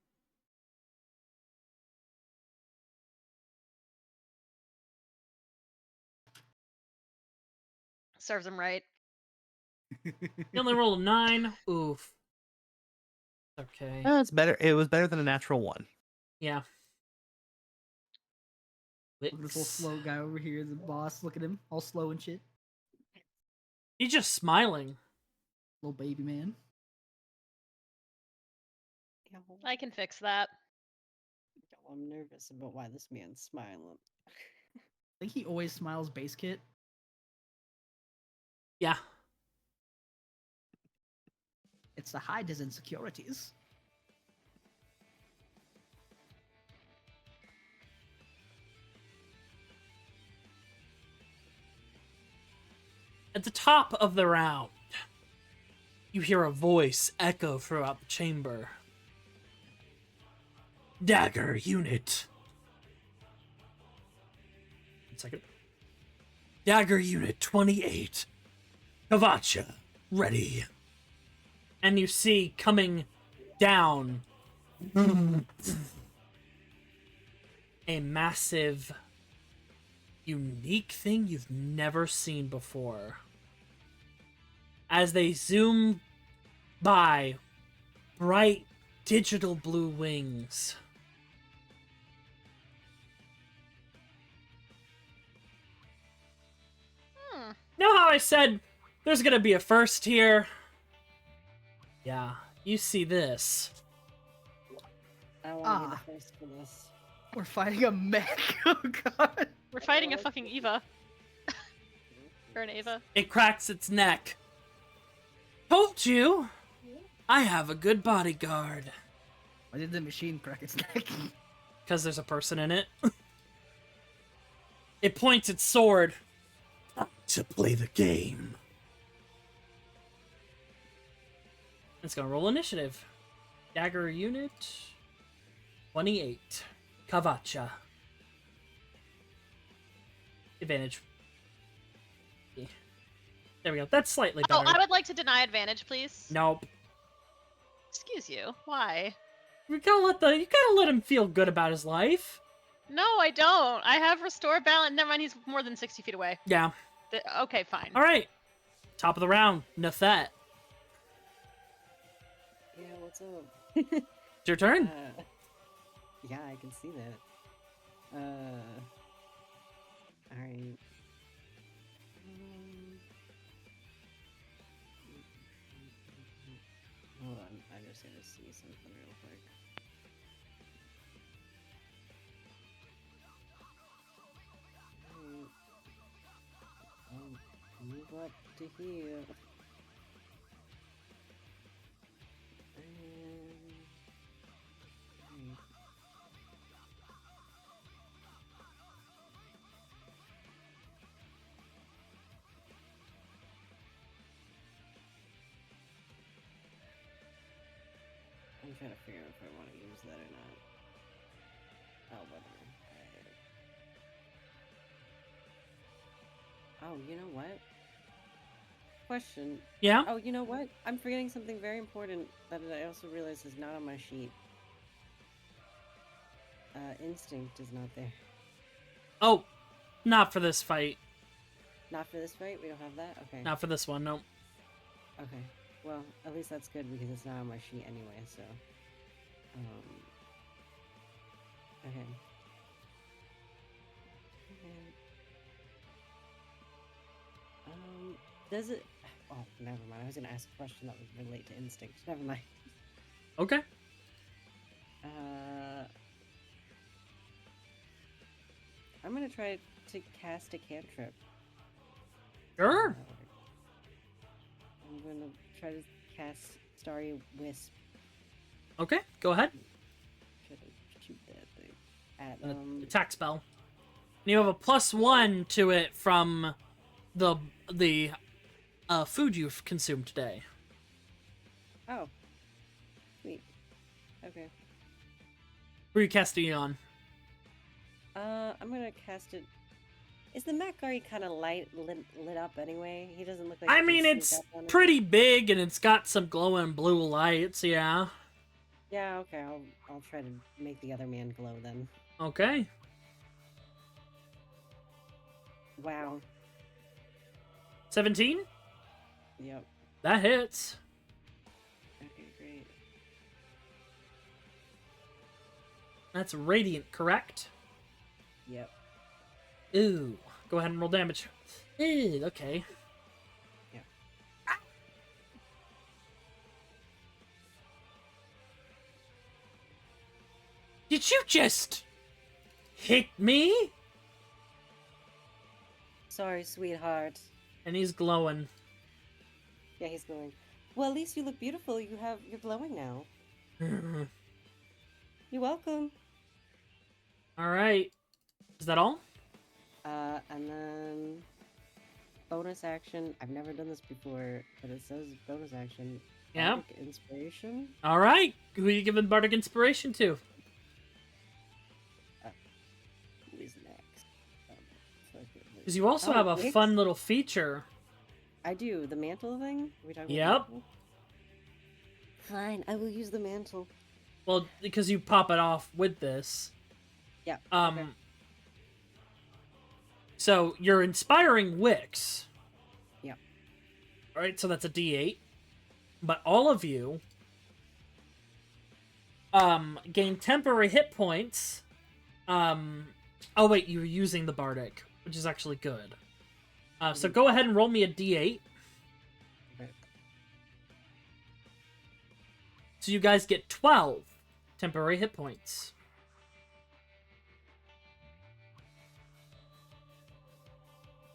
Serves him right. He only rolled a 9. Oof. Okay. It's better. It was better than a natural 1. Yeah. Look at this little Wixx. slow guy over here, the boss. Look at him, all slow and shit. He's just smiling. Little baby man. I can fix that. I'm nervous about why this man's smiling. I think he always smiles base kit. Yeah. It's to hide his insecurities. At the top of the round, you hear a voice echo throughout the chamber. Dagger unit. 1 second. Dagger unit 28. Kavacha, ready. And you see coming down a massive, unique thing you've never seen before. As they zoom by, bright digital blue wings. Know how I said there's gonna be a first here? Yeah, you see this. I want to be Ah. the first for this. We're fighting a mech. Oh god. We're fighting a fucking Eva. Or an Eva. It cracks its neck. Told you! I have a good bodyguard. Why did the machine crack its neck? Because there's a person in it. It points its sword. Time to play the game. It's gonna roll initiative. Dagger unit 28. Kavacha. Advantage. Yeah. There we go. That's slightly better. Oh, I would like to deny advantage, please. Nope. Excuse you. Why? You gotta let him feel good about his life. No, I don't. I have restore balance. Never mind, he's more than 60 feet away. Yeah. Okay, fine. All right. Top of the round. Nythett. Yeah, what's up? It's your turn. Yeah, I can see that. Alright. Hold on, I just gotta see something real quick. Move up to here. I'm trying to figure out if I want to use that or not. Oh, whatever. Oh, you know what? Question. Yeah. Oh, you know what? I'm forgetting something very important that I also realized is not on my sheet. Instinct is not there. Oh, not for this fight. Not for this fight? We don't have that? Okay. Not for this one. No. Okay. Well, at least that's good because it's not on my sheet anyway, so. Okay. Does it. Oh, never mind. I was gonna ask a question that would relate to instinct. Never mind. Okay. I'm gonna try to cast a cantrip. Sure. I'm gonna try to cast Starry Wisp. Okay. Go ahead. Try to shoot that thing at Attack spell. And you have a +1 to it from the food you've consumed today. Oh. Sweet. Okay. Who are you casting it on? I'm gonna cast it Is the mech already kind of lit up anyway? He doesn't look like. I he can mean, sneak it's up on us. pretty big and it's got some glowing blue lights, yeah. Yeah. Okay. I'll try to make the other man glow then. Okay. Wow. 17? Yep. That hits. Okay. Great. That's radiant, correct? Yep. Ooh. Go ahead and roll damage. Ew, okay. Yeah. Did you just hit me? Sorry, sweetheart. And he's glowing. Yeah, he's going. Well, at least you look beautiful. You're glowing now. You're welcome. All right. Is that all? And then bonus action. I've never done this before, but it says bonus action. Yeah. Bardic Inspiration. All right. Who are you giving Bardic Inspiration to? Who's next? Because you also Oh, have a Wixx? fun little feature. I do. The mantle thing? Are we talking Yep. about the mantle? Fine, I will use the mantle. Well, because you pop it off with this. Yeah. Okay. So you're inspiring Wixx. Yeah. All right, so that's a D8. But all of you gain temporary hit points. Oh wait, you're using the Bardic, which is actually good. So go ahead and roll me a D8. Okay. So you guys get 12 temporary hit points.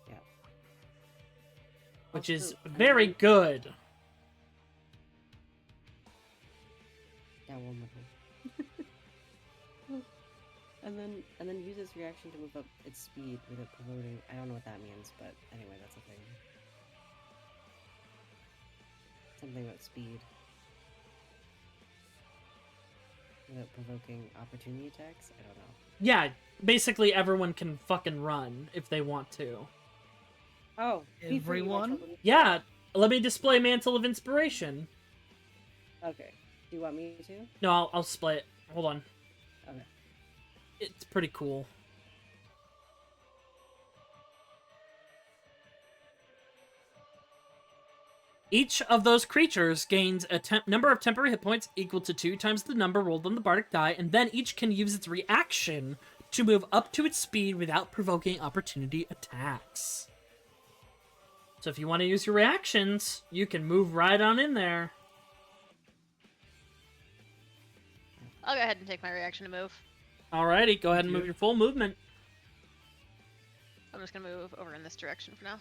Yeah. Which is Also, very good. Yeah, wonderful. and then use its reaction to move up its speed without promoting. I don't know what that means, but anyway, that's a thing. Something about speed. Without provoking opportunity attacks? I don't know. Yeah, basically everyone can fucking run if they want to. Oh, Everyone? Yeah, let me display Mantle of Inspiration. Okay. Do you want me to? No, I'll display it. Hold on. Okay. It's pretty cool. Each of those creatures gains a number of temporary hit points equal to 2 times the number rolled on the Bardic die, and then each can use its reaction to move up to its speed without provoking opportunity attacks. So if you want to use your reactions, you can move right on in there. I'll go ahead and take my reaction to move. Alrighty, go ahead and you. move your full movement. I'm just gonna move over in this direction for now.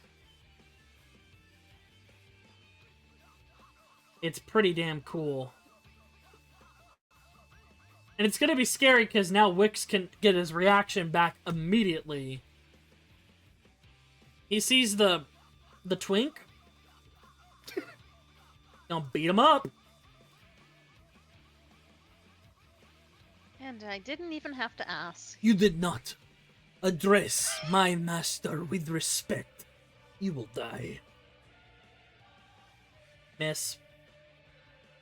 It's pretty damn cool. And it's gonna be scary because now Wixx can get his reaction back immediately. He sees the twink. Don't beat him up. And I didn't even have to ask. You did not address my master with respect. You will die. Miss.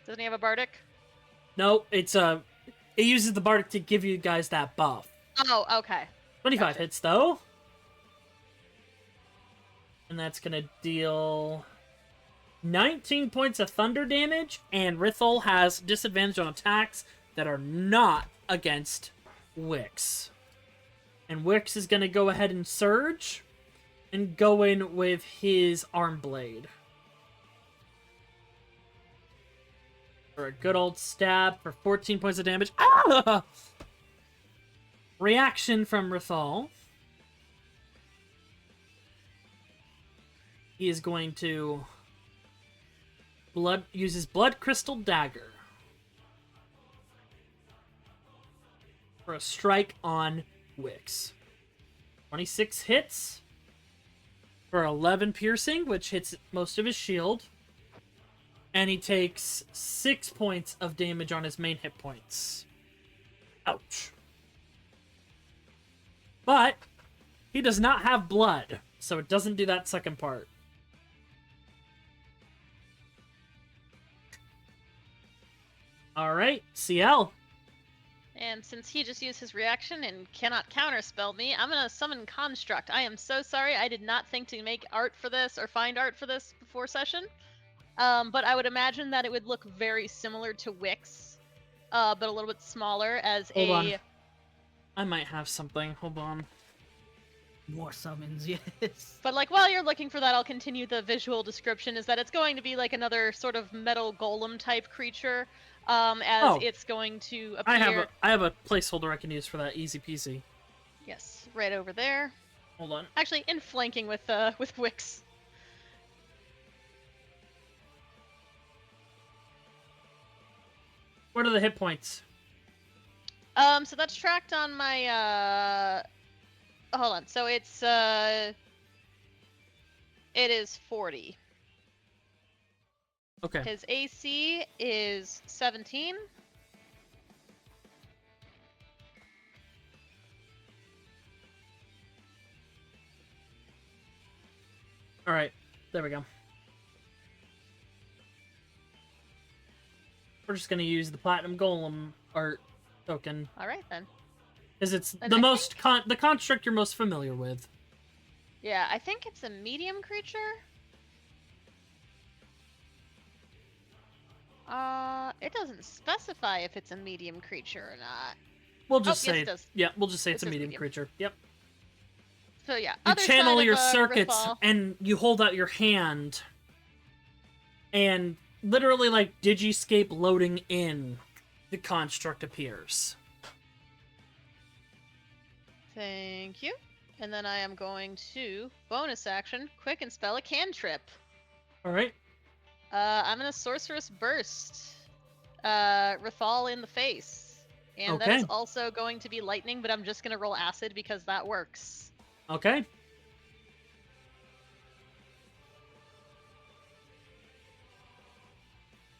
Doesn't he have a bardic? No, it uses the Bardic to give you guys that buff. Oh, okay. 25 Gotcha. hits though. And that's gonna deal 19 points of thunder damage, and Rithel has disadvantage on attacks that are not against Wixx. And Wixx is gonna go ahead and surge and go in with his arm blade. For a good old stab for 14 points of damage. Ah! Reaction from Rithal. He is going to use his Blood Crystal Dagger for a strike on Wixx. 26 hits for 11 piercing, which hits most of his shield. And he takes 6 points of damage on his main hit points. Ouch. But He does not have blood, so it doesn't do that second part. Alright, Ciel. And since he just used his reaction and cannot counterspell me, I'm gonna summon Construct. I am so sorry, I did not think to make art for this or find art for this before session. But I would imagine that it would look very similar to Wixx, but a little bit smaller as Hold on. I might have something. Hold on. More summons, yes. But like while you're looking for that, I'll continue the visual description. Is that it's going to be like another sort of metal golem type creature, as it's going to appear. I have a placeholder I can use for that. Easy peasy. Yes, right over there. Hold on. Actually, in flanking with Wixx. What are the hit points? So that's tracked on my hold on. So it's it is 40. Okay. His AC is 17. All right. There we go. We're just gonna use the Platinum Golem art token. All right then. Because it's And the I most the construct you're most familiar with. Yeah, I think it's a medium creature. It doesn't specify if it's a medium creature or not. We'll just yes, say it does. yeah. We'll just say It it's a says medium medium. creature. Yep. So yeah, You other channel side of, your circuits Rafal. and you hold out your hand, and literally like Digiscape loading in, the construct appears. Thank you. And then I am going to bonus action, quicken spell a cantrip. All right. I'm gonna Sorceress Burst, Rafal in the face, and that Okay. is also going to be lightning. But I'm just gonna roll acid because that works. Okay.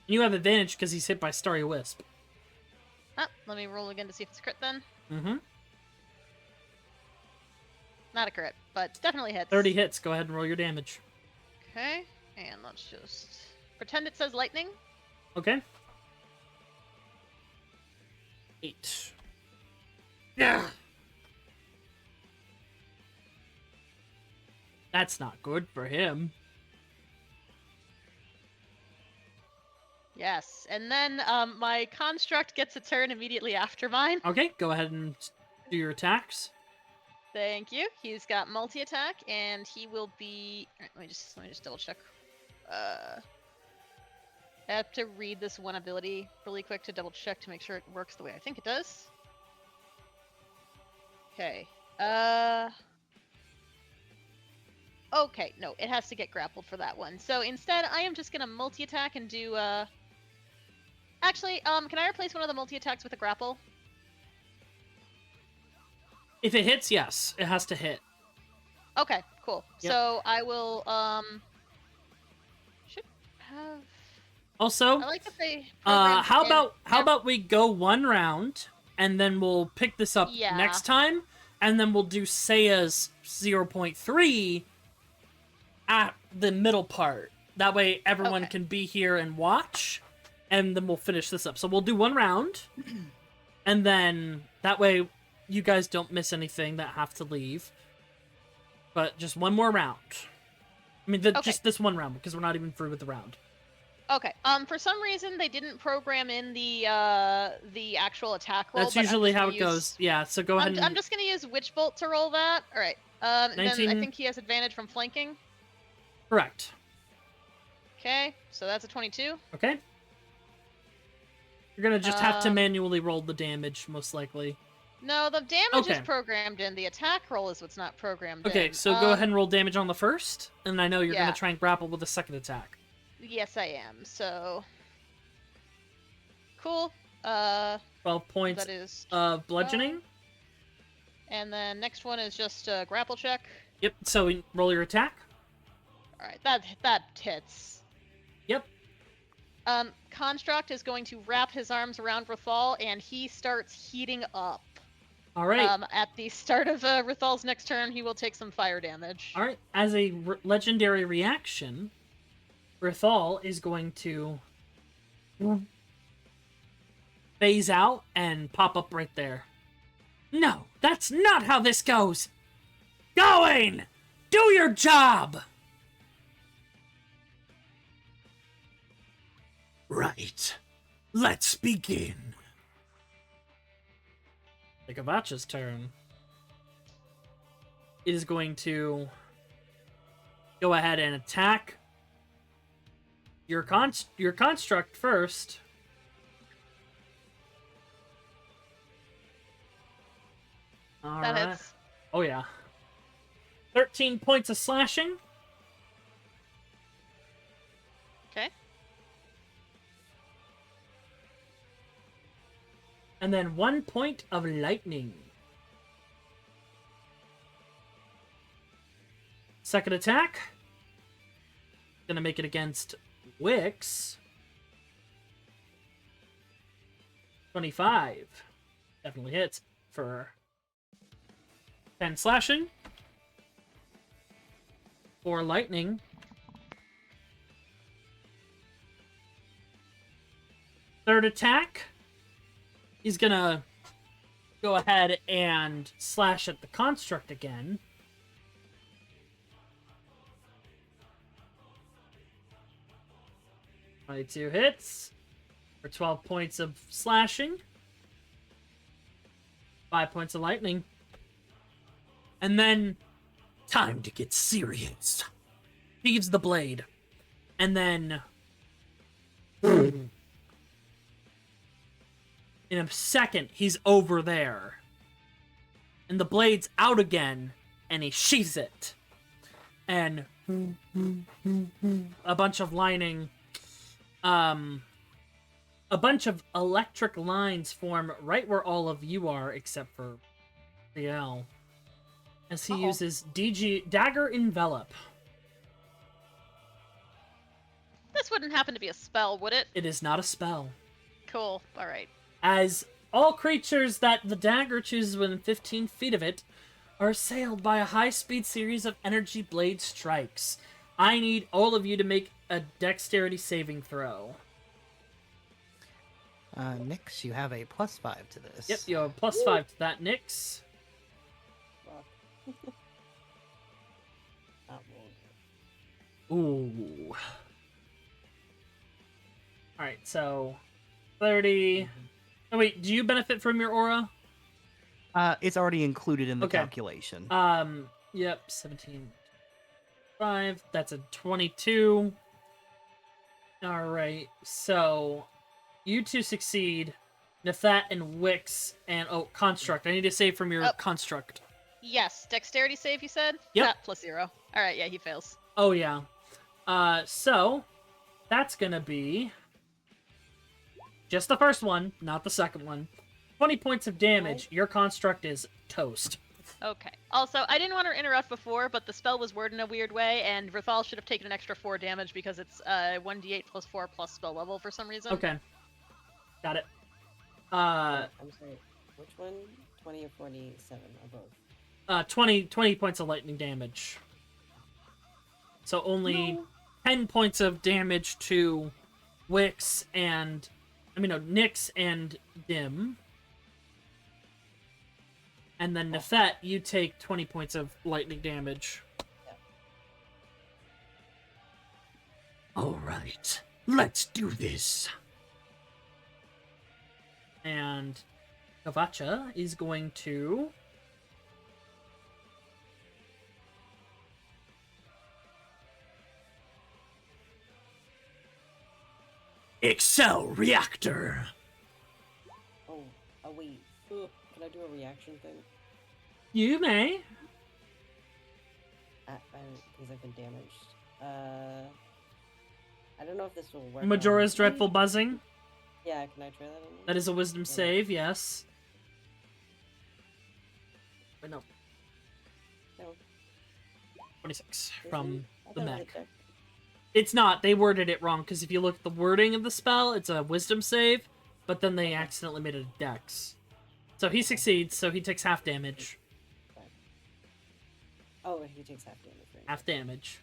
You have advantage because he's hit by Starry Wisp. Let me roll again to see if it's crit then. Mm-hmm. Not a crit, but definitely hits. 30 hits. Go ahead and roll your damage. Okay, and let's just pretend it says lightning. Okay. 8. Yeah. That's not good for him. Yes, and then my construct gets a turn immediately after mine. Okay, go ahead and do your attacks. Thank you. He's got multi-attack, and he will be. All right, let me just double check. I have to read this one ability really quick to double check to make sure it works the way I think it does. Okay. Okay, no, it has to get grappled for that one. So instead, I am just gonna multi-attack and do. Actually, can I replace one of the multi-attacks with a grapple? If it hits, yes, it has to hit. Okay, cool. Yep. So I will should have. Also, I like that they. how about we go one round and then we'll pick this up Yeah. next time, and then we'll do Seiya's 0.3 at the middle part. That way everyone Okay. can be here and watch, and then we'll finish this up. So we'll do one round, and then that way you guys don't miss anything that have to leave. But just one more round. I mean, Okay. just this one round, because we're not even through with the round. Okay. For some reason they didn't program in the actual attack roll. That's but I'm usually just how gonna it goes. Yeah, so go ahead and... I'm just gonna use Witch Bolt to roll that. All right. And then 19. I think he has advantage from flanking. Correct. Okay, so that's a 22. Okay. You're gonna just have to Um, manually roll the damage, most likely. No, the damage is Okay. programmed in. The attack roll is what's not programmed in. Okay, so go ahead and roll damage on the first, and I know you're yeah. gonna try and grapple with the second attack. Yes, I am. So. Cool. 12 points That is. of bludgeoning. And then next one is just a grapple check. Yep, so roll your attack. All right, that hits. Yep. Construct is going to wrap his arms around Rafal, and he starts heating up. All right. At the start of Rithal's next turn, he will take some fire damage. All right. As a legendary reaction, Rithal is going to phase out and pop up right there. No, that's not how this goes. Going! Do your job! Right. Let's begin. Ikavacha's turn. It is going to go ahead and attack your construct first. All That right. hits. Oh yeah. 13 points of slashing. Okay. And then 1 point of lightning. Second attack. Gonna make it against Wixx. 25. Definitely hits for 10 slashing. 4 lightning. Third attack. He's gonna go ahead and slash at the construct again. Two hits for 12 points of slashing. 5 points of lightning. And then, time to get serious. Sheaves the blade. And then, in a second, he's over there. And the blade's out again, and he sheaves it. And a bunch of lining, a bunch of electric lines form right where all of you are, except for Ciel. As he uses Dagger Envelop. This wouldn't happen to be a spell, would it? It is not a spell. Cool. All right. As all creatures that the dagger chooses within 15 feet of it are assailed by a high-speed series of energy blade strikes. I need all of you to make a dexterity saving throw. Nyx, you have a +5 to this. Yep, you have a +5 to that, Nyx. Ooh. Alright, so 30. Oh wait, do you benefit from your aura? It's already included in the Okay. calculation. Yep, 17. 5. That's a 22. Alright, so you two succeed. Nythett and Wixx and construct. I need to save from your construct. Yes. Dexterity save, you said? Yep. Not +0. All right. Yeah, he fails. Oh yeah. So that's gonna be just the first one, not the second one. 20 points of damage. Your construct is toast. Okay. Also, I didn't want to interrupt before, but the spell was worded in a weird way, and Rithal should have taken an extra 4 damage because it's 1d8 + 4 + spell level for some reason. Okay. Got it. I'm sorry. Which one? 20 or 47 or both? 20 points of lightning damage. So only 10 points of damage to Wixx and... Nyx and Dim. And then Nythett, you take 20 points of lightning damage. Alright, let's do this. And Kavacha is going to... Excel Reactor! Oh, wait. Ugh, can I do a reaction thing? You may. Because I've been damaged. I don't know if this will work. Majora's Dreadful Buzzing. Yeah, can I try that on? That is a wisdom save, yes. Wait, no. No. 26 Isn't from I the thought it was mech. a deck. It's not. They worded it wrong, because if you look at the wording of the spell, it's a wisdom save, but then they accidentally made it a dex. So he succeeds, so he takes half damage. Oh, he takes half damage. Right? Half damage.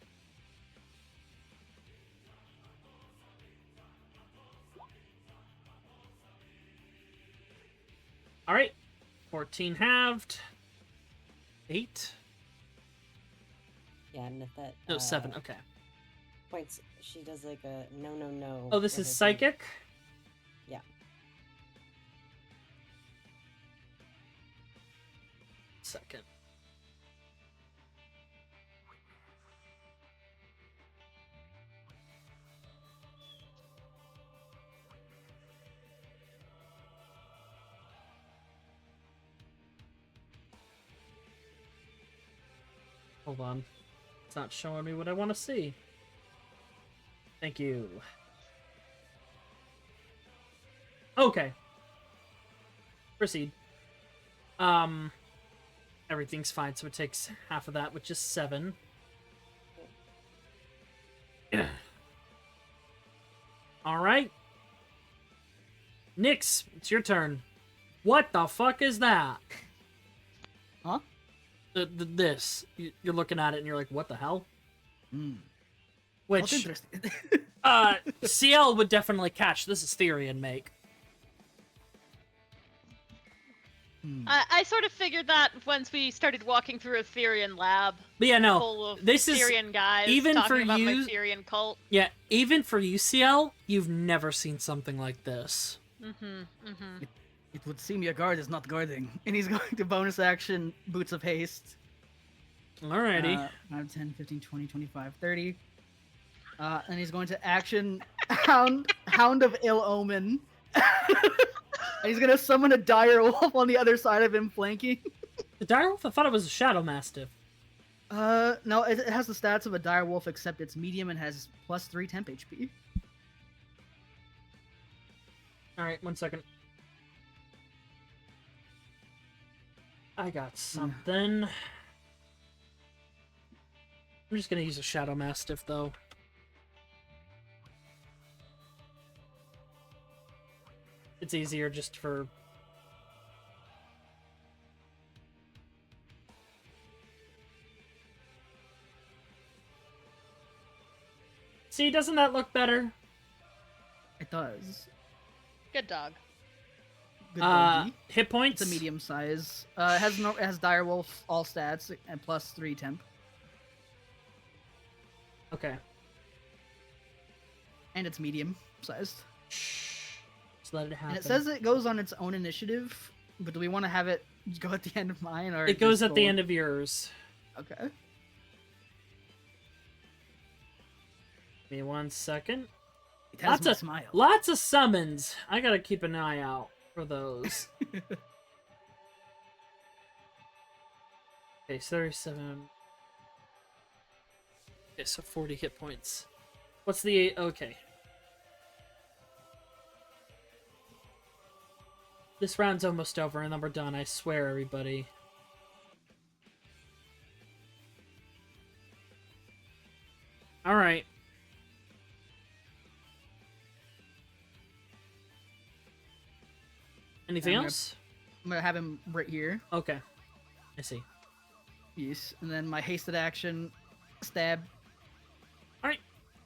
Alright. 14 halved. 8. Yeah, Nythett. No, 7. Okay. Points. She does like a no. Oh, this with is her thing. psychic? Yeah. Second. Hold on. It's not showing me what I want to see. Thank you. Okay. Proceed. Everything's fine, so it takes half of that, which is 7. Alright. Nyx, it's your turn. What the fuck is that? Huh? This. You're looking at it and you're like, what the hell? That's Which, interesting. Ciel would definitely catch. This is Thyrian make. I sort of figured that once we started walking through a Therian lab But yeah, no. full of This is Therian guys even talking for about my you- Therian cult. Yeah, even for you, Ciel, you've never seen something like this. It would seem your guard is not guarding. And he's going to bonus action Boots of Haste. Alrighty. 5, 10, 15, 20, 25, 30. And he's going to action Hound of Ill Omen. And he's going to summon a dire wolf on the other side of him flanking. The direwolf? I thought it was a shadow mastiff. No, it has the stats of a dire wolf, except it's medium and has +3 temp HP. Alright, 1 second. I got something. I'm just gonna use a shadow mastiff, though. It's easier just for... See, doesn't that look better? It does. Good dog. Good doggy. Hit points? It's a medium size. It has dire wolf all stats and +3 temp, Okay. and it's medium sized. Just let it happen. And it says it goes on its own initiative, but do we want to have it go at the end of mine, or it goes just at the go- end of yours. Okay. Give me 1 second. It has my smile. Lots of summons. I gotta keep an eye out for those. Okay, so 37. Okay, so 40 hit points. What's the... Okay. This round's almost over and then we're done, I swear, everybody. Alright. Anything I'm gonna- else? I'm gonna have him right here. Okay. I see. Yes, and then my hasted action, stab. Alright.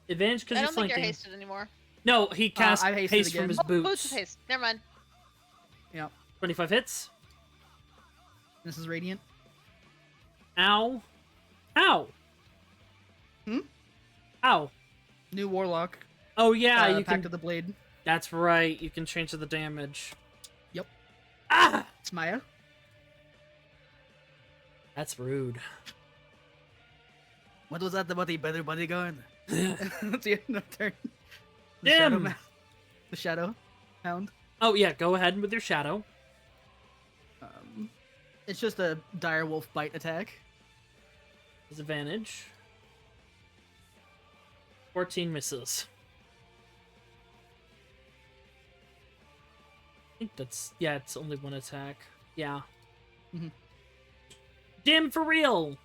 Advantage because I you're don't think flanking. you're hasted anymore. No, he cast I hasted haste from again. his Oh, boots. boots of haste. Never mind. Yep. 25 hits. This is radiant. Ow. Ow. Hmm? Ow. New warlock. Oh yeah, you Pact can. of the blade. That's right. You can change the damage. Yep. Ah. It's Maya. That's rude. What was that about the better bodyguard? That's the end of turn. The Damn. shadow the shadow hound. Oh yeah, go ahead with your shadow. It's just a dire wolf bite attack. Disadvantage. 14 misses. I think that's... Yeah, it's only 1 attack. Yeah. Mhm. Dim for real!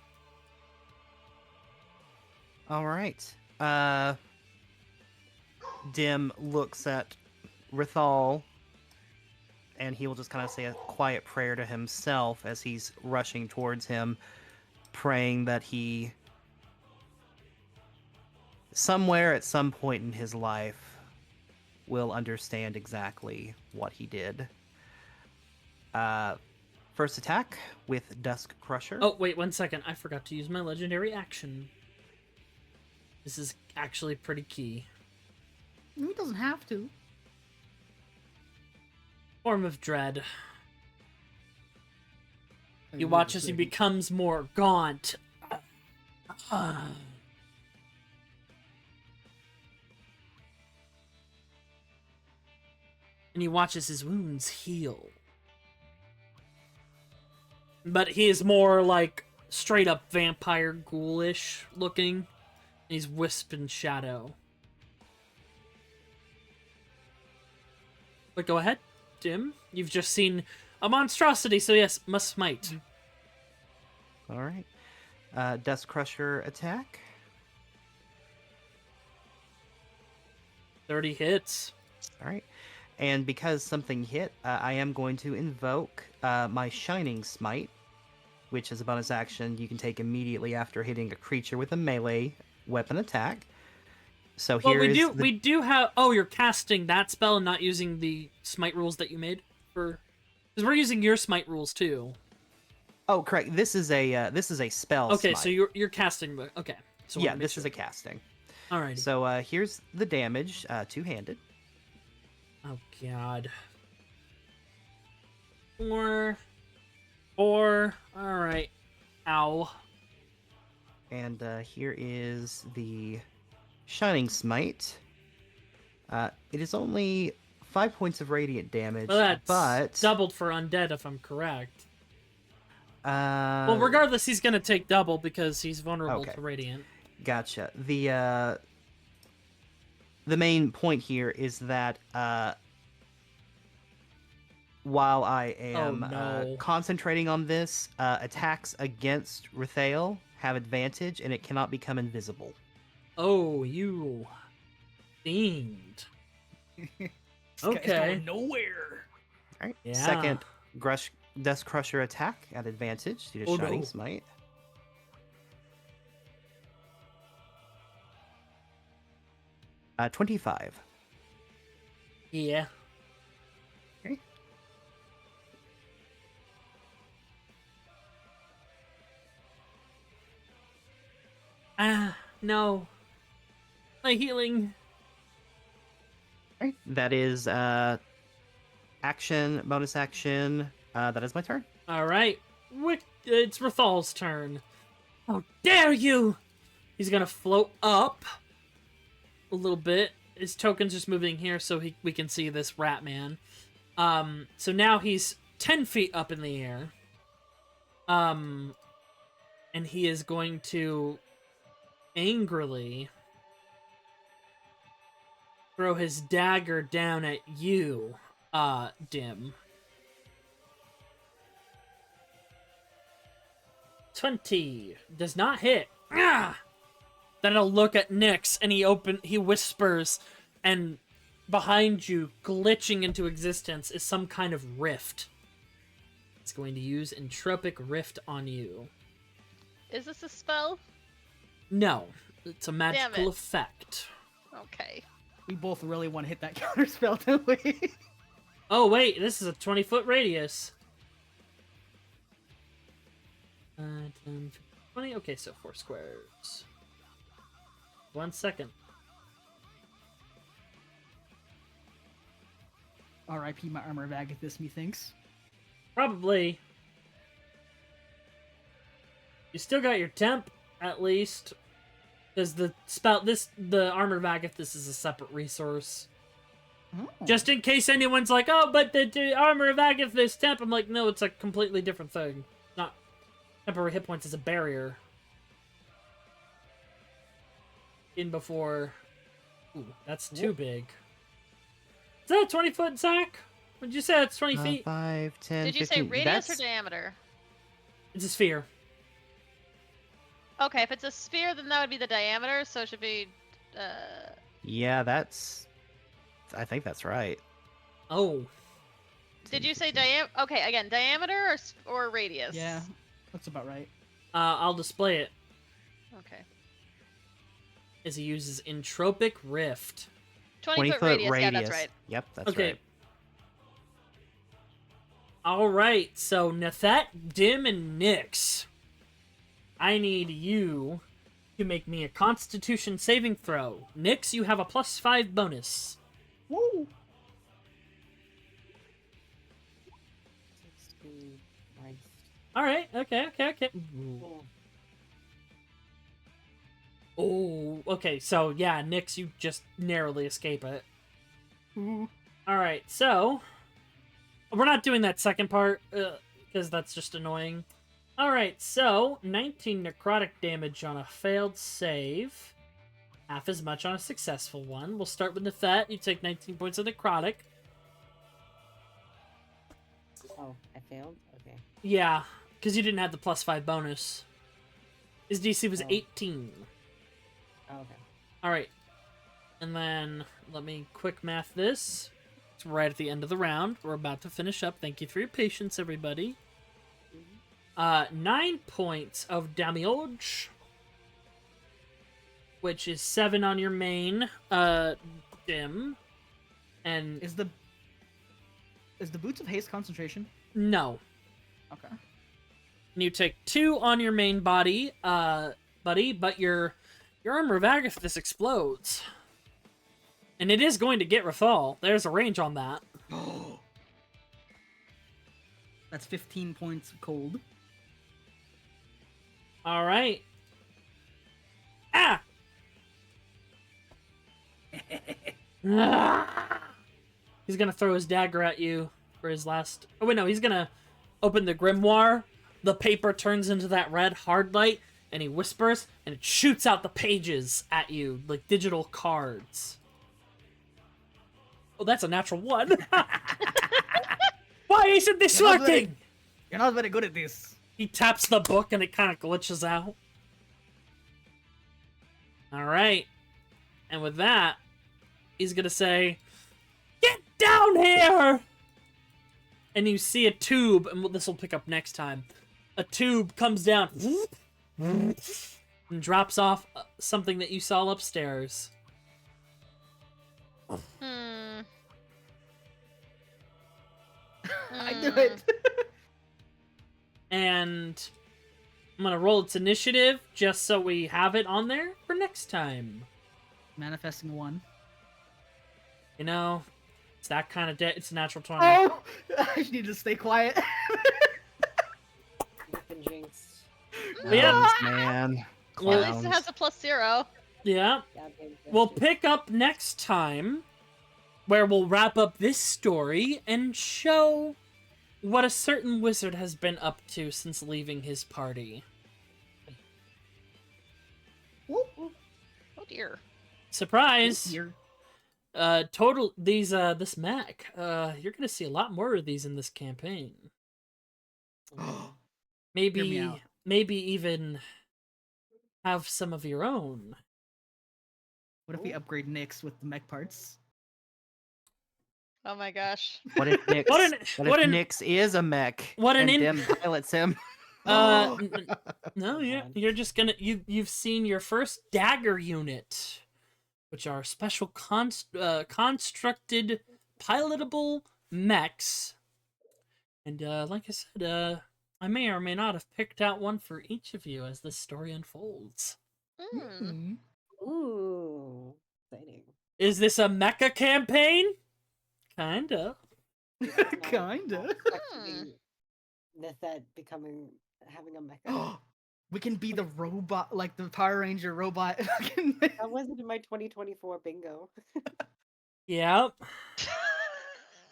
All right. Dim looks at Rithal and he will just kind of say a quiet prayer to himself as he's rushing towards him, praying that he, somewhere at some point in his life, will understand exactly what he did. First attack with Dusk Crusher. Oh, wait, 1 second. I forgot to use my legendary action. This is actually pretty key. He doesn't have to. Form of Dread. You watch as he becomes more gaunt. And you watch as his wounds heal. But he is more like straight up vampire ghoulish looking. He's wisp and shadow. But go ahead, Dim. You've just seen a monstrosity, so yes, must smite. All right. Dusk Crusher attack. 30 hits. All right. And because something hit, I am going to invoke my Shining Smite, which is a bonus action you can take immediately after hitting a creature with a melee weapon attack. So Well, here we do have. Oh, you're casting that spell and not using the smite rules that you made for. Because we're using your smite rules too. Oh, correct. This is a spell. Okay, smite. so you're casting the. Okay. So yeah, this is a casting. Alrighty. So here's the damage, two-handed. Oh god. Four. All right. Ow. And here is the Shining Smite. It is only 5 points of radiant damage, Well, that's but doubled for undead if I'm correct. well, Well, regardless, he's gonna take double because he's vulnerable Okay. to radiant. Gotcha. The main point here is that while I am no. concentrating on this, attacks against Rythael have advantage, and it cannot become invisible. Oh, you fiend. Okay. Nowhere. All right. Yeah. Second Dusk Crusher attack at advantage due to Oh, Shining no. Smite. Uh, 25. Yeah. Okay. Ah, no. My healing. Alright, that is action, bonus action. That is my turn. All right. It's Rathal's turn. How dare you! He's gonna float up a little bit. His token's just moving here so we can see this rat man. So now he's 10 feet up in the air. And he is going to angrily throw his dagger down at you, Dim. 20 does not hit. Ah! Then I'll look at Nyx, and he whispers, and behind you, glitching into existence, is some kind of rift. It's going to use Entropic Rift on you. Is this a spell? No, it's a Damn magical it. effect. Okay. We both really want to hit that counter spell, don't we? Oh wait, this is a 20-foot radius. 10, 15, 20. Okay, so 4 squares. 1 second. R.I.P. my armor bag if this methinks. Probably. You still got your temp, at least. Because the armor bag, if this is a separate resource. Oh. Just in case anyone's like, oh, but the armor bag, if this temp, I'm like, no, it's a completely different thing. Not temporary hit points is a barrier. In before. Ooh, that's too big. Is that a 20-foot, Zach? Would you say that's 20 feet? 5, 10, Did you 15. say radius That's... or diameter? It's a sphere. Okay, if it's a sphere, then that would be the diameter, so it should be, Yeah, that's... I think that's right. Oh. Did you say Okay, again, diameter or radius? Yeah, that's about right. I'll display it Okay. as he uses Entropic Rift. 20-foot radius. Yeah, that's right. Yep, that's Okay. right. All right, so Nythett, Dim, and Nyx, I need you to make me a Constitution saving throw. Nyx, you have a +5 bonus. Woo! 16. Nice. All right, okay. Cool. Oh, okay, so yeah, Nyx, you just narrowly escape it. Ooh. All right, so we're not doing that second part because that's just annoying. All right, so 19 necrotic damage on a failed save, half as much on a successful one. We'll start with Nythett. You take 19 points of necrotic. Oh, I failed? Okay. Yeah, because you didn't have the +5 bonus. His DC was Oh. 18. Oh, okay. All right, and then let me quick math this. It's right at the end of the round. We're about to finish up. Thank you for your patience, everybody. 9 points of damage, which is 7 on your main, Dim, and Is the Boots of Haste concentration? no. Okay. And you take 2 on your main body, buddy, but your Armor of Agathis explodes. And it is going to get Rethal. There's a range on that. That's 15 points of cold. All right. Ah! He's gonna throw his dagger at you for his last... Oh, wait, no. He's gonna open the grimoire. The paper turns into that red hard light, and he whispers, and it shoots out the pages at you, like digital cards. Oh, that's a natural 1. Why isn't this You're not working? You're not very good at this. He taps the book, and it kind of glitches out. All right. And with that, he's going to say, "Get down here!" And you see a tube, and this will pick up next time. A tube comes down and drops off something that you saw upstairs. I knew it. And I'm going to roll its initiative just so we have it on there for next time. Manifesting 1. You know, it's that kind of day. It's a natural 20. Oh! I need to stay quiet. Fucking jinxed. Yeah. Man. Well, at least it Clowns. has a +0. Yeah. Goddamn We'll question. pick up next time where we'll wrap up this story and show what a certain wizard has been up to since leaving his party. Whoop. Oh dear. Surprise! Here. This mech. You're gonna see a lot more of these in this campaign. Hear me Maybe out. even have some of your own. What if we upgrade Nyx with the mech parts? Oh my gosh. What if Nyx, what an- Nyx is a mech what an and in- Dim pilots him? No, Oh, you're just gonna you've seen your first dagger unit, which are special constructed pilotable mechs, and like I said, I may or may not have picked out one for each of you as this story unfolds. Hmm. Ooh, exciting. Is this a mecha campaign? Kinda. Kinda. Nythett having a mecha. We can be the robot, like the Power Ranger robot. That wasn't in my 2024 bingo. Yep.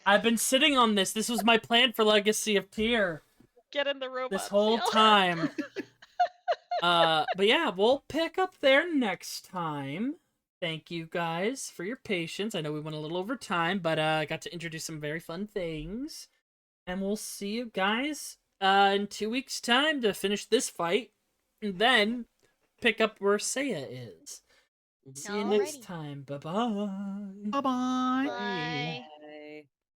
I've been sitting on this. This was my plan for Legacy of Thyr Get in the robot. this whole Ciel. time. But yeah, we'll pick up there next time. Thank you guys for your patience. I know we went a little over time, but I got to introduce some very fun things. And we'll see you guys in 2 weeks' time to finish this fight, and then pick up where Seiya is. See you next Alrighty. time. Bye-bye. Bye-bye. Bye.